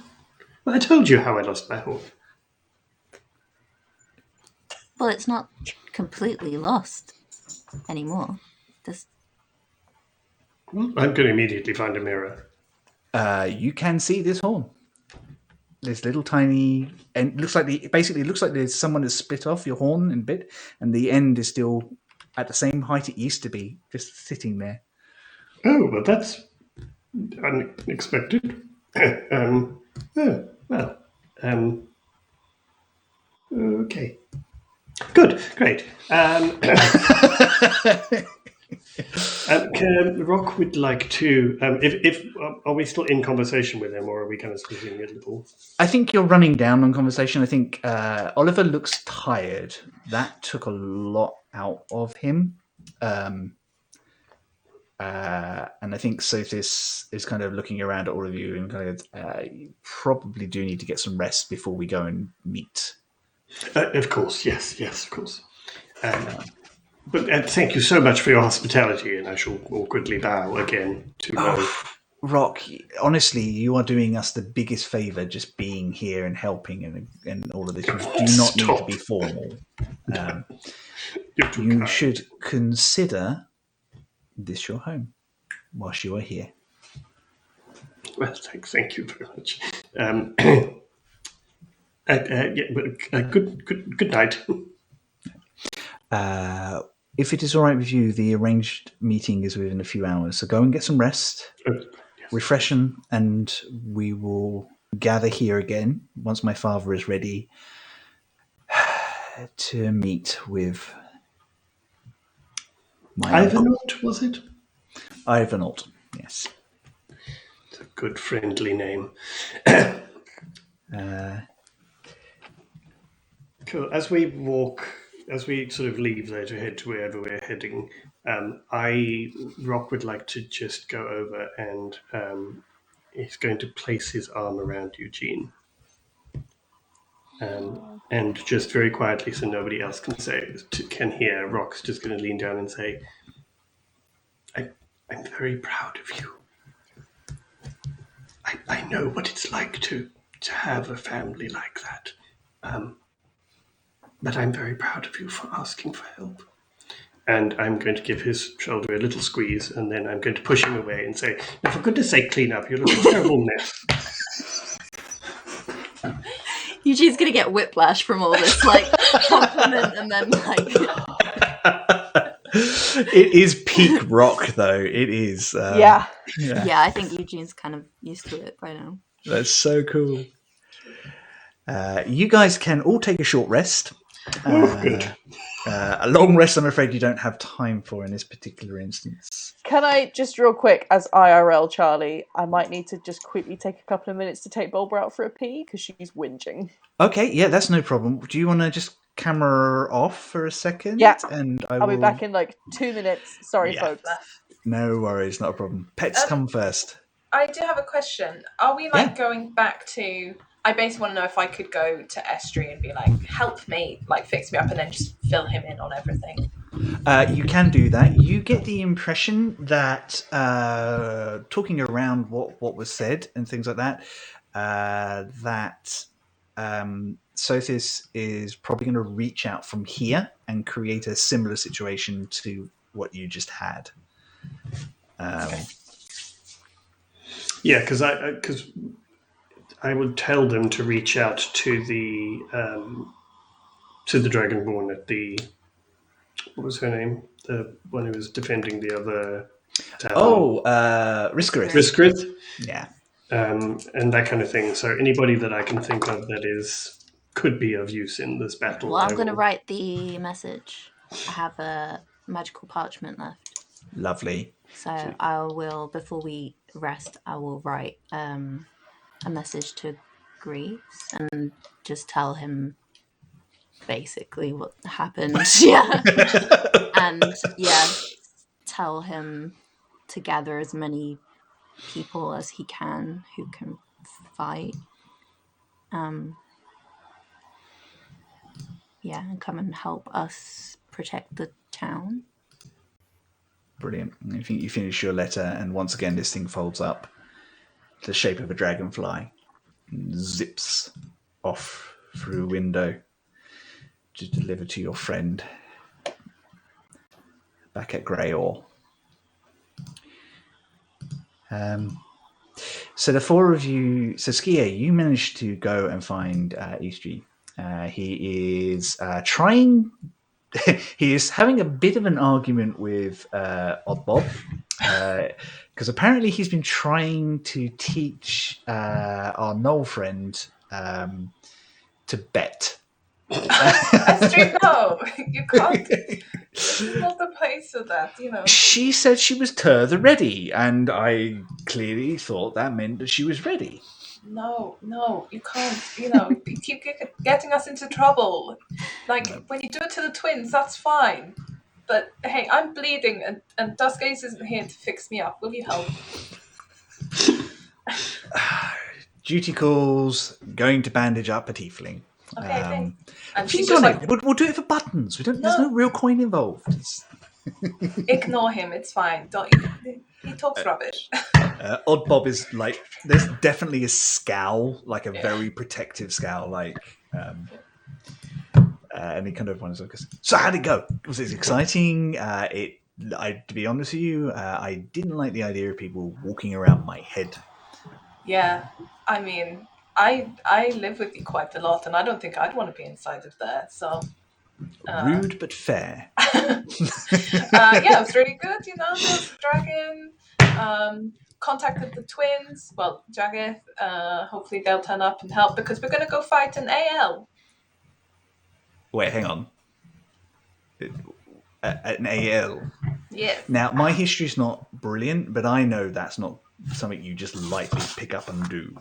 Well, I told you how I lost my horn. Well, it's not completely lost anymore. Well, I'm going to immediately find a mirror. You can see this horn. This little tiny, and it looks like there's someone has split off your horn in a bit, and the end is still at the same height it used to be, just sitting there. Oh, well, that's unexpected. Okay. Good, great. Rock would like to. Are we still in conversation with him, or are we kind of splitting a little? I think you're running down on conversation. I think Oliver looks tired. That took a lot out of him. And I think Sothis is kind of looking around at all of you and kind of, you probably do need to get some rest before we go and meet. Of course, yes, of course. But thank you so much for your hospitality, and I shall awkwardly bow again to. Rock, honestly, you are doing us the biggest favour just being here and helping and all of this. You do not need to be formal. You should consider this your home whilst you are here. Well, thank you very much. Good night. If it is all right with you, the arranged meeting is within a few hours. So go and get some rest, refreshen, and we will gather here again once my father is ready to meet with my Ivanholt, was it? Ivanholt, yes. It's a good friendly name. Cool. As we sort of leave there to head to wherever we're heading, Rock would like to just go over and he's going to place his arm around Eugene. And just very quietly, so nobody else can hear, Rock's just going to lean down and say, I'm very proud of you. I know what it's like to have a family like that. But I'm very proud of you for asking for help. And I'm going to give his shoulder a little squeeze, and then I'm going to push him away and say, now, for goodness sake, clean up. You're looking a terrible mess. Eugene's going to get whiplash from all this, compliment and then, It is peak Rock, though. It is. Yeah, I think Eugene's kind of used to it by now. That's so cool. You guys can all take a short rest. Good. A long rest, I'm afraid you don't have time for in this particular instance. Can I just real quick, as IRL Charlie, I might need to just quickly take a couple of minutes to take Bulba out for a pee because she's whinging. Okay, yeah, that's no problem. Do you want to just camera off for a second? Yeah, and I'll be back in 2 minutes. Sorry, folks. No worries, not a problem. Pets come first. I do have a question. Are we going back to... I basically want to know if I could go to Estrie and be like, help me, fix me up, and then just fill him in on everything. You can do that. You get the impression that talking around what was said and things like that, that Sothis is probably going to reach out from here and create a similar situation to what you just had. Yeah, because I would tell them to reach out to the Dragonborn at the... What was her name? The one who was defending the other town. Riskarith. Riskarith? Yeah. And that kind of thing. So anybody that I can think of that could be of use in this battle. Well, I'm going to write the message. I have a magical parchment left. Lovely. So I will, before we rest, I will write a message to Greaves and just tell him basically what happened. And tell him to gather as many people as he can who can fight. And come and help us protect the town. Brilliant. I think you finish your letter, and once again this thing folds up the shape of a dragonfly and zips off through a window to deliver to your friend back at Grey Ore. So the four of you... So Skia, you managed to go and find Eastry. He is trying... he is having a bit of an argument with Oddbob, because apparently he's been trying to teach our Knoll friend to bet. Estrie, no, you can't. This is not the place for that, She said she was the ready, and I clearly thought that meant that she was ready. No, you can't. You keep getting us into trouble. When you do it to the twins, that's fine. But hey, I'm bleeding, and Duskgaze isn't here to fix me up. Will you help? Duty calls, going to bandage up a tiefling. Okay, thanks. And Feed she's just on like, it. We'll do it for buttons. There's no real coin involved. ignore him. It's fine. Don't. He talks rubbish. Odd Bob is like, there's definitely a scowl, like a very protective scowl, like, and he kind of wonders, so how'd it go? Was it exciting? To be honest with you, I didn't like the idea of people walking around my head. Yeah, I mean, I live with you quite a lot, and I don't think I'd want to be inside of there. So Rude but fair. yeah, it was really good. You know, there was a dragon. Contacted the twins. Well, Jaggeth. Hopefully they'll turn up and help because we're gonna go fight an AL. Wait, hang on. An AL. Yes. Now, my history's not brilliant, but I know that's not something you just lightly pick up and do.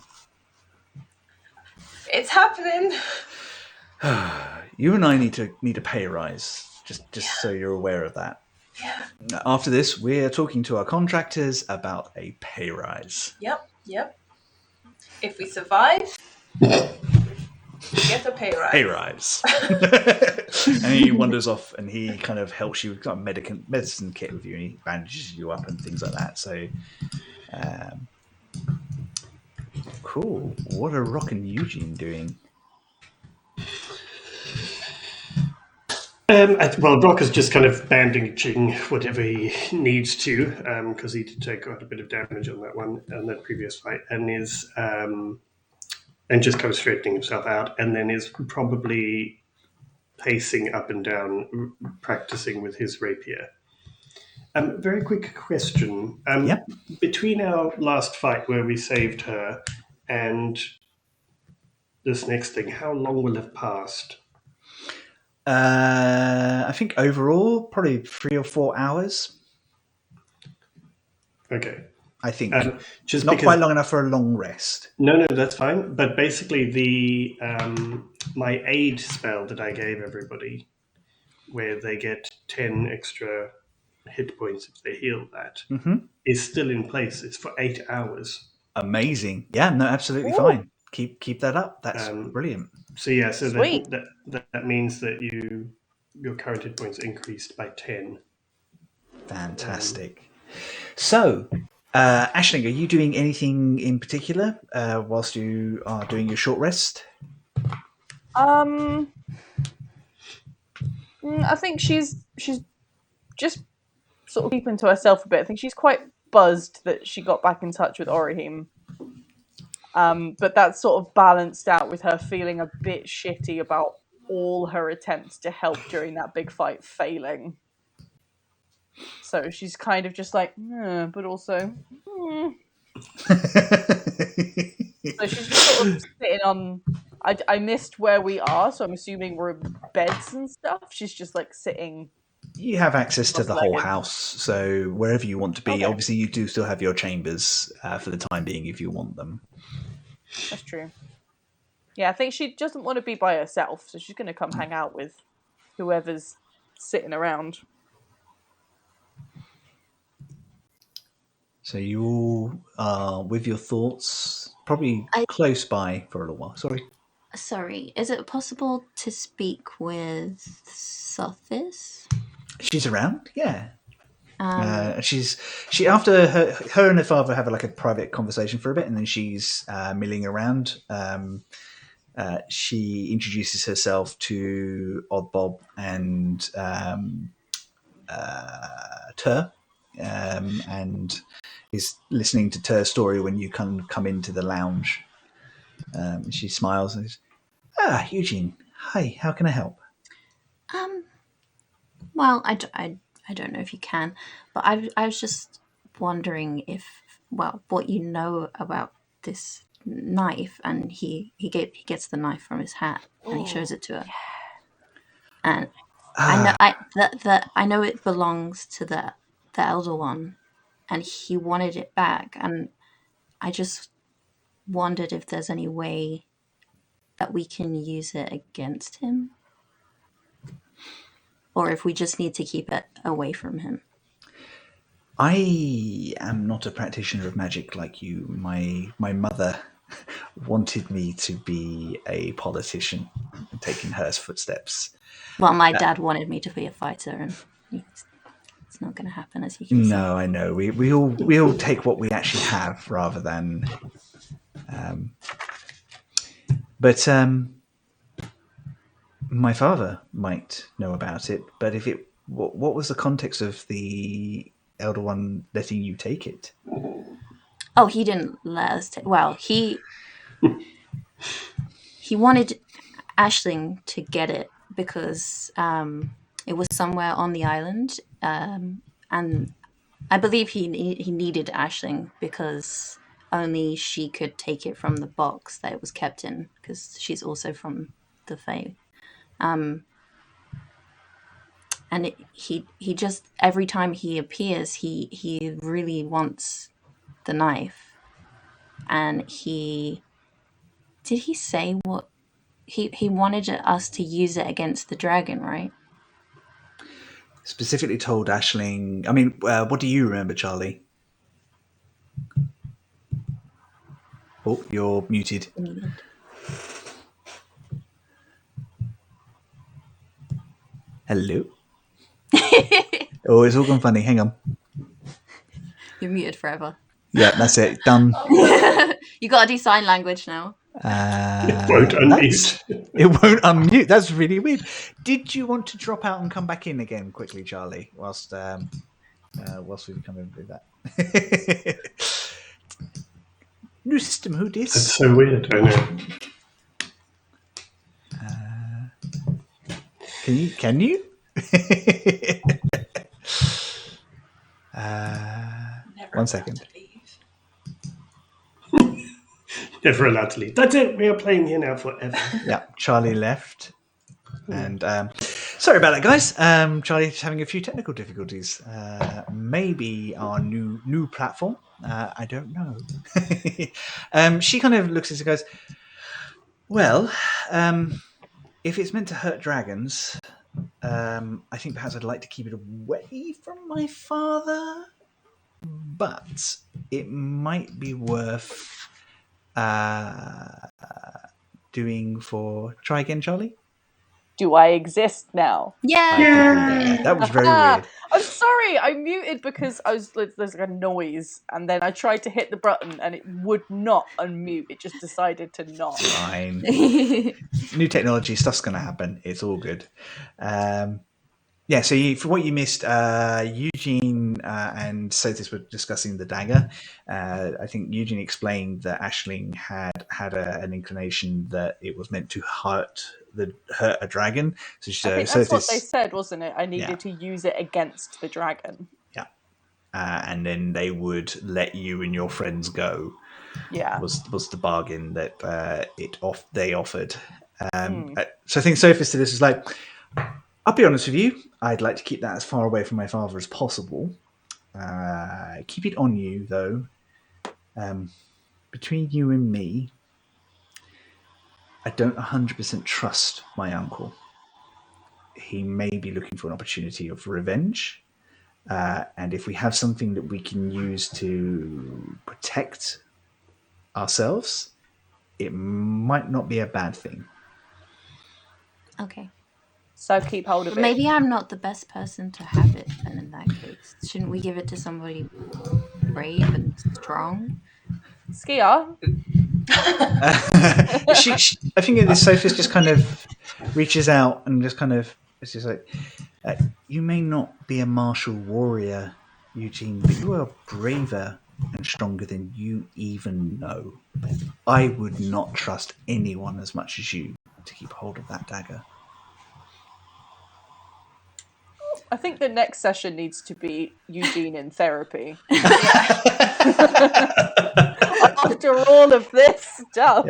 It's happening. You and I need a pay rise, just so you're aware of that. Yeah. After this, we're talking to our contractors about a pay rise. Yep. If we survive, we get a pay rise. Pay rise. And he wanders off and he kind of helps you. We've got a medicine kit with you and he bandages you up and things like that. So, cool. What are Rock and Eugene doing? Well, Brock is just kind of bandaging whatever he needs to, because he did take quite a bit of damage on that one and that previous fight, and is and just kind of straightening himself out, and then is probably pacing up and down, practicing with his rapier. Very quick question. Yep. Between our last fight where we saved her and this next thing, how long will have passed? I think overall, probably 3 or 4 hours. Okay. I think just not because, quite long enough for a long rest. No, that's fine. But basically, the my aid spell that I gave everybody, where they get 10 extra hit points if they heal that, is still in place. It's for 8 hours. Amazing. Yeah, no, absolutely fine. Keep that up. That's brilliant. So yeah, so Sweet. that means that your current hit points increased by 10. Fantastic. So, Aisling, are you doing anything in particular whilst you are doing your short rest? I think she's just sort of keeping to herself a bit. I think she's quite buzzed that she got back in touch with Orihim. But that's sort of balanced out with her feeling a bit shitty about all her attempts to help during that big fight failing. So she's kind of just like, but also. So she's just sort of sitting on. I missed where we are, so I'm assuming we're in beds and stuff. She's just like sitting. You have access to the whole house, so wherever you want to be. Okay. Obviously, you do still have your chambers for the time being if you want them. That's true. Yeah, I think she doesn't want to be by herself, so she's going to come hang out with whoever's sitting around. So you all are with your thoughts, probably close by for a little while. Sorry, is it possible to speak with Sothis? She's around, yeah. She after her and her father have a private conversation for a bit, and then she's milling around. She introduces herself to Odd Bob and Tur, and is listening to Tur's story when you come into the lounge. She smiles and says, Eugene, hi, how can I help? Well, I don't know if you can, but I was just wondering what you know about this knife. And he gets the knife from his hat and he shows it to her. And I know it belongs to the elder one, and he wanted it back. And I just wondered if there's any way that we can use it against him. or if we just need to keep it away from him. I am not a practitioner of magic like you. My mother wanted me to be a politician and take in her footsteps. Well, my dad wanted me to be a fighter, and it's not going to happen, as you can see. No, I know. We all take what we actually have rather than. But my father might know about it. But if it, what was the context of the Elder One letting you take it? Oh, he didn't let us take. Well, he wanted Aisling to get it because it was somewhere on the island, and I believe he needed Aisling because only she could take it from the box that it was kept in, because she's also from the Fae. And he just, every time he appears, he really wants the knife. And did he say what he wanted us to use it against the dragon, right? Specifically told Aisling. I mean, what do you remember, Charlie? Oh, you're muted. Hello. Oh, it's all gone funny. Hang on. You're muted forever. Yeah, that's it. Done. You got to do sign language now. It won't unmute. It won't unmute. That's really weird. Did you want to drop out and come back in again quickly, Charlie? Whilst we come in and do that. New system. Who dis? That's so weird. I know. Can you? One second. Never allowed to leave. That's it. We are playing here now forever. Yeah, Charlie left. And sorry about that, guys. Charlie's having a few technical difficulties. Maybe our new platform. I don't know. She kind of looks at it and goes, well, if it's meant to hurt dragons, I think perhaps I'd like to keep it away from my father. But it might be worth doing for... Try again, Charlie? Do I exist now? Yeah. That was very weird. I'm sorry, I muted because there's like a noise, and then I tried to hit the button and it would not unmute. It just decided to not. Fine. New technology, stuff's going to happen. It's all good. Yeah, so for what you missed, Eugene and Sothis were discussing the dagger. I think Eugene explained that Aisling had an inclination that it was meant to hurt a dragon. So I think that's what they said, wasn't it? I needed to use it against the dragon. Yeah. And then they would let you and your friends go. Yeah. Was the bargain that they offered. So I think Sophis to this is like, I'll be honest with you, I'd like to keep that as far away from my father as possible. Keep it on you, though. Between you and me, I don't 100% trust my uncle. He may be looking for an opportunity of revenge. And if we have something that we can use to protect ourselves, it might not be a bad thing. Okay. So keep hold of it. Maybe I'm not the best person to have it, and in that case, shouldn't we give it to somebody brave and strong? Skia? I think this Sophis just kind of reaches out and just kind of, it's just like, you may not be a martial warrior, Eugene, but you are braver and stronger than you even know. I would not trust anyone as much as you to keep hold of that dagger. I think the next session needs to be Eugene in therapy. After all of this stuff.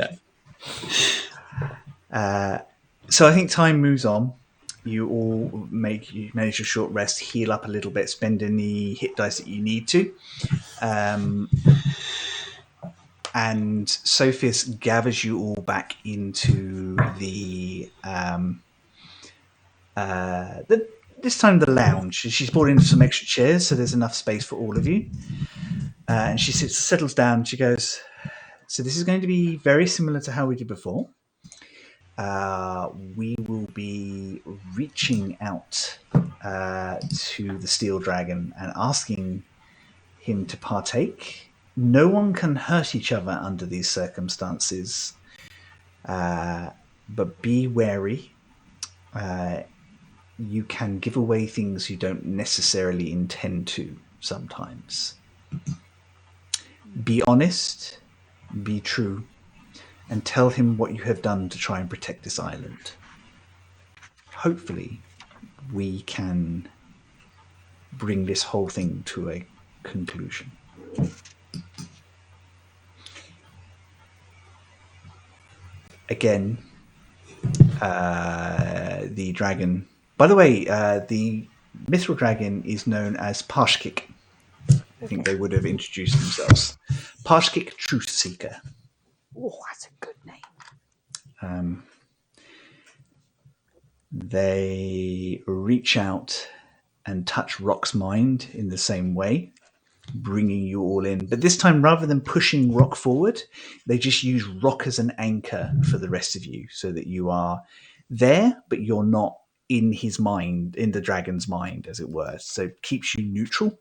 Yeah. So I think time moves on. You all manage a short rest, heal up a little bit, spend any hit dice that you need to. And Sophis gathers you all back into the this time the lounge. She's brought in some extra chairs, so there's enough space for all of you. And she settles down. And she goes, "So this is going to be very similar to how we did before. We will be reaching out to the Steel Dragon and asking him to partake. No one can hurt each other under these circumstances, but be wary. You can give away things you don't necessarily intend to sometimes. Be honest, be true, and tell him what you have done to try and protect this island. Hopefully, we can bring this whole thing to a conclusion." Again, the dragon... By the way, the mithril dragon is known as Parshkik. I think they would have introduced themselves. Parshkik Truth Seeker. Oh, that's a good name. They reach out and touch Rock's mind in the same way, bringing you all in. But this time, rather than pushing Rock forward, they just use Rock as an anchor for the rest of you, so that you are there, but you're not in his mind, in the dragon's mind, as it were. So it keeps you neutral.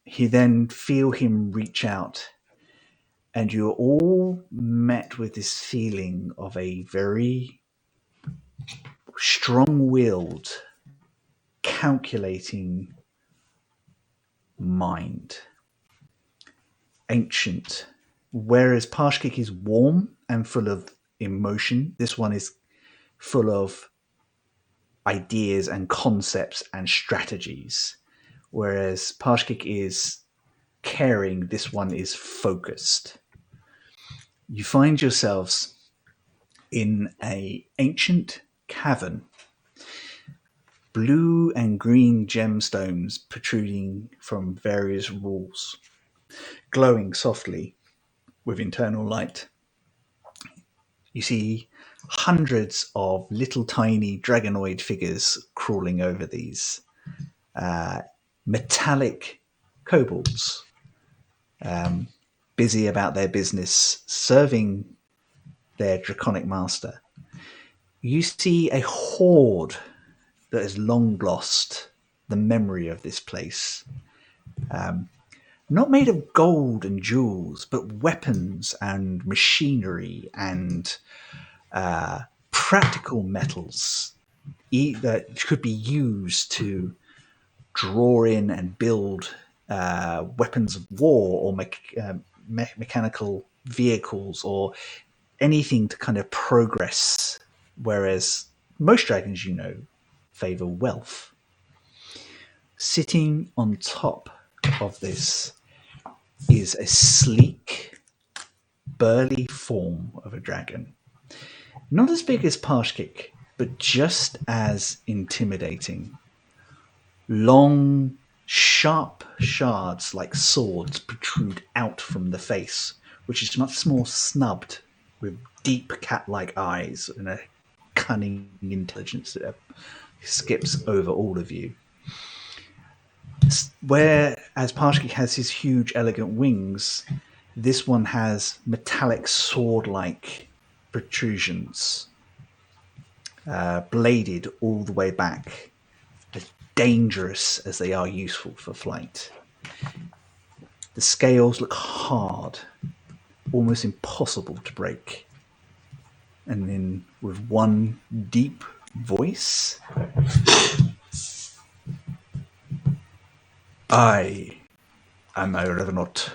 You then feel him reach out, and you're all met with this feeling of a very strong-willed, calculating mind. Ancient. Whereas Parshkik is warm and full of emotion, this one is full of ideas and concepts and strategies. Whereas Parshkik is caring, this one is focused. You find yourselves in an ancient cavern. Blue and green gemstones protruding from various walls, glowing softly with internal light. You see hundreds of little tiny dragonoid figures crawling over these. Metallic kobolds, busy about their business, serving their draconic master. You see a horde that has long lost the memory of this place. Not made of gold and jewels, but weapons and machinery and practical metals that could be used to draw in and build weapons of war or mechanical vehicles or anything to kind of progress. Whereas most dragons, you know, favor wealth. Sitting on top of this is a sleek, burly form of a dragon. Not as big as Parshkik, but just as intimidating. Long, sharp shards like swords protrude out from the face, which is much more snubbed, with deep cat-like eyes and a cunning intelligence that skips over all of you. Whereas Parshkik has his huge, elegant wings, this one has metallic sword-like protrusions, bladed all the way back, as dangerous as they are useful for flight. The scales look hard, almost impossible to break. And then with one deep voice, I am a Revenant,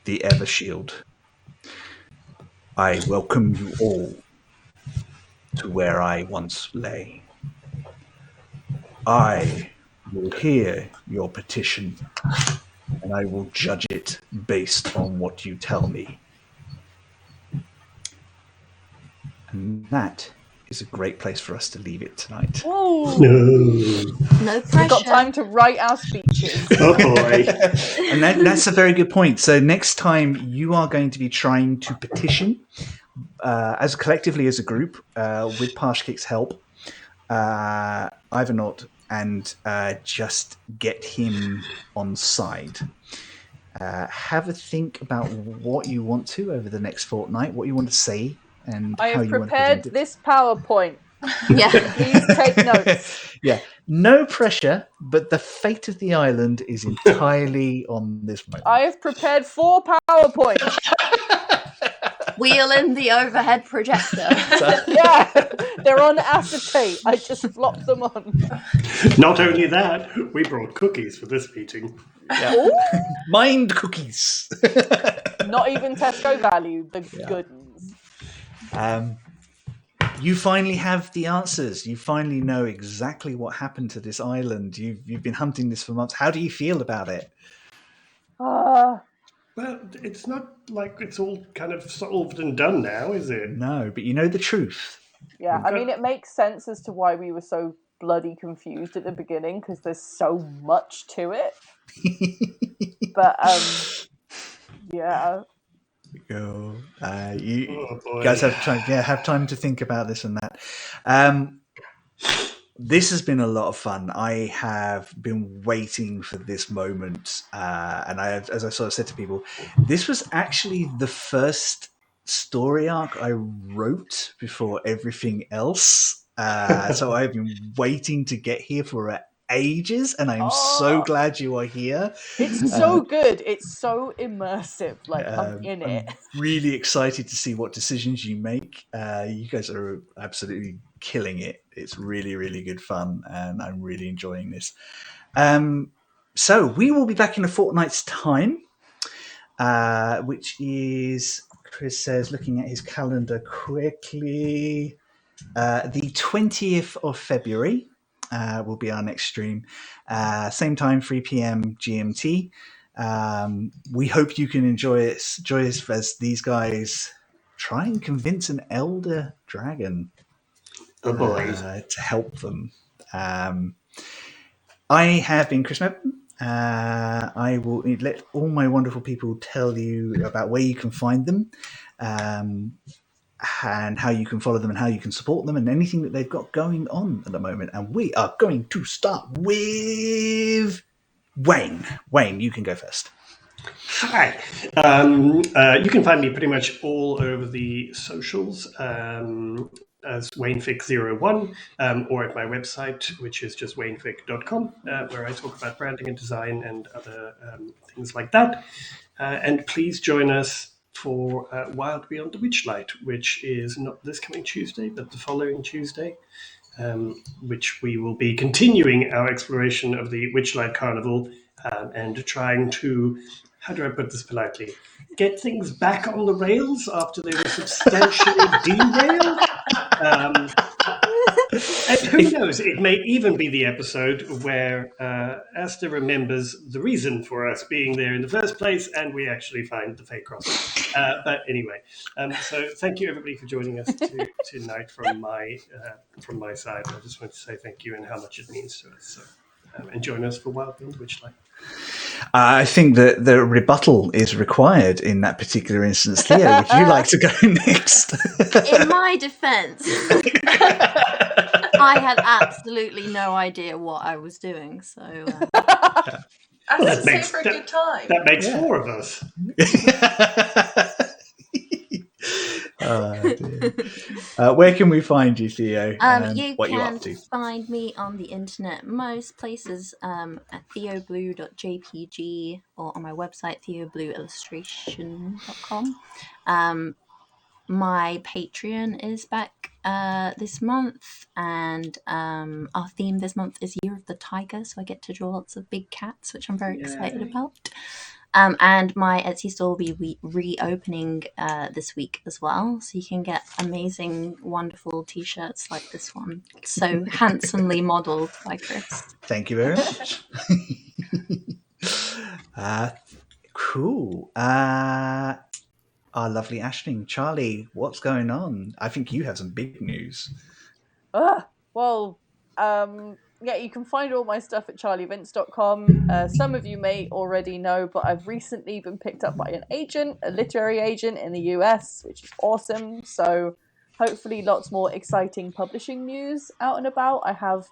the Evershield. I welcome you all to where I once lay. I will hear your petition, and I will judge it based on what you tell me. And that is a great place for us to leave it tonight. Oh, No pressure. we've got time to write our speeches. Oh boy. And that's a very good point. So next time you are going to be trying to petition as collectively as a group with Parshkik's help Ivanort and just get him on side. Have a think about what you want to over the next fortnight, what you want to say, and I how have you want to prepared present it. this PowerPoint. Yeah. Please take notes. Yeah, no pressure, but the fate of the island is entirely on this moment. I have prepared 4 PowerPoints. Wheel in the overhead projector. Yeah, they're on acetate. I just flop them on. Not only that, we brought cookies for this meeting. Yeah. Mind cookies. Not even Tesco value, the Yeah. good ones. You finally have the answers. You finally know exactly what happened to this island. You've been hunting this for months. How do you feel about it? Well, it's not like it's all kind of solved and done now, is it? No, but you know the truth. Yeah, I mean, it makes sense as to why we were so bloody confused at the beginning, because there's so much to it. But, yeah. You Oh, boy. guys have time to think about this and that. This has been a lot of fun. I have been waiting for this moment, and as I sort of said to people, this was actually the first story arc I wrote before everything else. So I've been waiting to get here for ages, and I'm so glad you are here. It's so good. It's so immersive. Like, I'm in it. I'm really excited to see what decisions you make. You guys are absolutely killing it. It's really, really good fun, and I'm really enjoying this. So we will be back in a fortnight's time, which is, Chris says, looking at his calendar quickly, the 20th of February. Will be our next stream. Same time, 3 p.m. GMT. We hope you can enjoy us as these guys try and convince an elder dragon to help them. I have been Chris Mebben. I will let all my wonderful people tell you about where you can find them, and how you can follow them and how you can support them and anything that they've got going on at the moment. And we are going to start with Wayne. Wayne, you can go first. Hi. You can find me pretty much all over the socials as WayneFic01 or at my website, which is just waynefic.com, where I talk about branding and design and other things like that. And please join us for Wild Beyond the Witchlight, which is not this coming Tuesday, but the following Tuesday, which we will be continuing our exploration of the Witchlight Carnival and trying to, how do I put this politely, get things back on the rails after they were substantially derailed. And who knows, it may even be the episode where Asta remembers the reason for us being there in the first place, and we actually find the fake cross. But anyway, so thank you everybody for joining us tonight from my side. I just want to say thank you and how much it means to us. So, and join us for Wild Beyond the Witchlight. I think that the rebuttal is required in that particular instance. Theo, would you like to go next? In my defense, I had absolutely no idea what I was doing. So, That's the same for a good time. That makes 4 of us. Where can we find you, Theo? You what can you up to? find me on the internet most places at theoblue.jpg or on my website theoblueillustration.com. My Patreon is back this month, and our theme this month is Year of the Tiger, so I get to draw lots of big cats, which I'm very excited about. And my Etsy store will be reopening this week as well, so you can get amazing, wonderful t-shirts like this one, so handsomely modelled by Chris. Thank you very much. Cool. Our lovely Aisling. Charlie, what's going on? I think you have some big news. Well, yeah, you can find all my stuff at charlievince.com. Some of you may already know, but I've recently been picked up by an agent, a literary agent in the US, which is awesome. So hopefully lots more exciting publishing news out and about. I have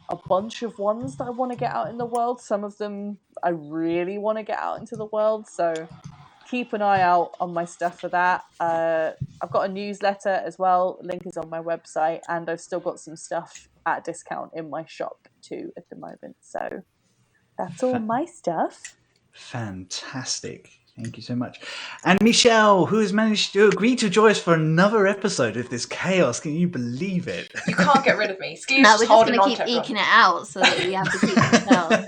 a bunch of ones that I want to get out in the world. Some of them I really want to get out into the world, so keep an eye out on my stuff for that. I've got a newsletter as well. Link is on my website, and I've still got some stuff at discount in my shop too at the moment. So that's all my stuff. Fantastic. Thank you so much. And Michelle, who has managed to agree to join us for another episode of this chaos. Can you believe it? You can't get rid of me. Steve's No, just we're just holding going on to to keep everyone. eking it out so that we have to keep Michelle.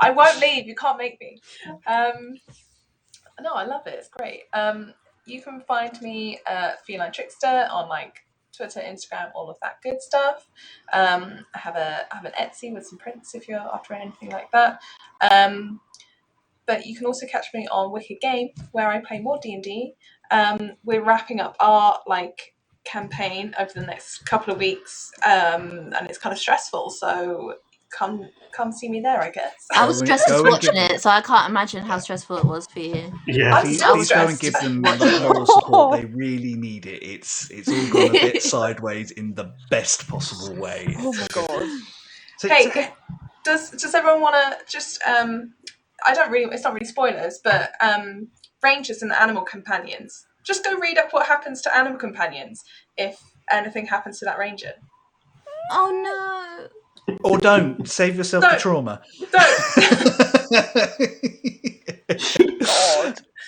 I won't leave. You can't make me. No, I love it. It's great. You can find me Feline Trickster on like Twitter, Instagram, all of that good stuff. I have an Etsy with some prints if you're after anything like that. But you can also catch me on Wicked Game, where I play more D&D. We're wrapping up our campaign over the next couple of weeks, and it's kind of stressful. So come see me there, I guess. I was stressed just Go and watching give them- it, so I can't imagine how stressful it was for you. Yeah. I'm Please, still please go and stressed. give them Watching it. moral support. They really need it. It's all gone a bit sideways in the best possible way. Oh my god. So, Hey, does everyone want to just it's not really spoilers, but rangers and animal companions. Just go read up what happens to animal companions if anything happens to that ranger. Oh or don't save yourself the Don't. trauma.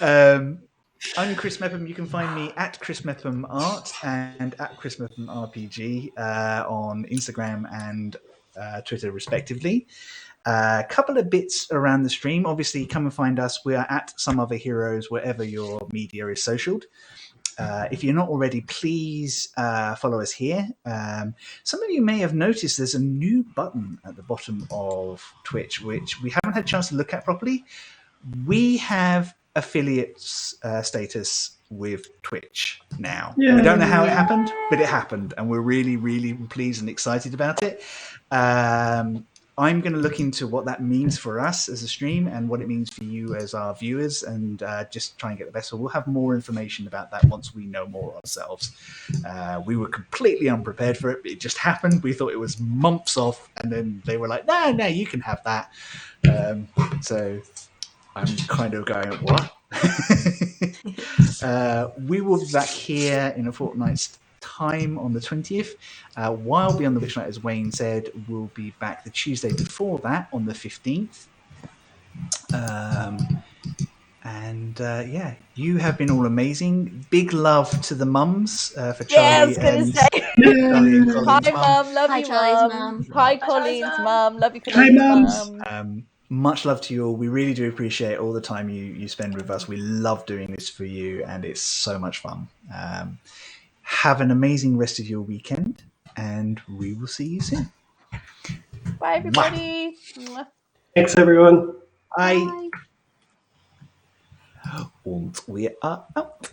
God. I'm Chris Mepham. You can find me at Chris Mepham Art and at Chris Mepham RPG on Instagram and Twitter, respectively. A couple of bits around the stream. Obviously, come and find us. We are at Some Other Heroes wherever your media is socialed. If you're not already, please follow us here. Some of you may have noticed there's a new button at the bottom of Twitch, which we haven't had a chance to look at properly. We have affiliates status with Twitch now. Yeah. We don't know how it happened, but it happened, and we're really, really pleased and excited about it. I'm going to look into what that means for us as a stream and what it means for you as our viewers, and just try and get the best. So we'll have more information about that once we know more ourselves. We were completely unprepared for it. It just happened. We thought it was months off, and then they were like, no, you can have that. So I'm kind of going, what? We will be back here in a fortnight's time on the 20th. Wild Beyond the Witchlight, as Wayne said, will be back the Tuesday before that on the 15th. Yeah, you have been all amazing. Big love to the mums for Charlie. Yeah, I was going to say. Charlie and Colin's Hi, mum. Mum. Love Hi, you, Charlie's Mum. mum. Hi, Charlie's Colleen's mum. mum. Love you, Hi, Colleen's mums. mum. Much love to you all. We really do appreciate all the time you spend with us. We love doing this for you, and it's so much fun. Have an amazing rest of your weekend, and we will see you soon. Bye, everybody. Mwah. Thanks, everyone. Bye. Und wir are out.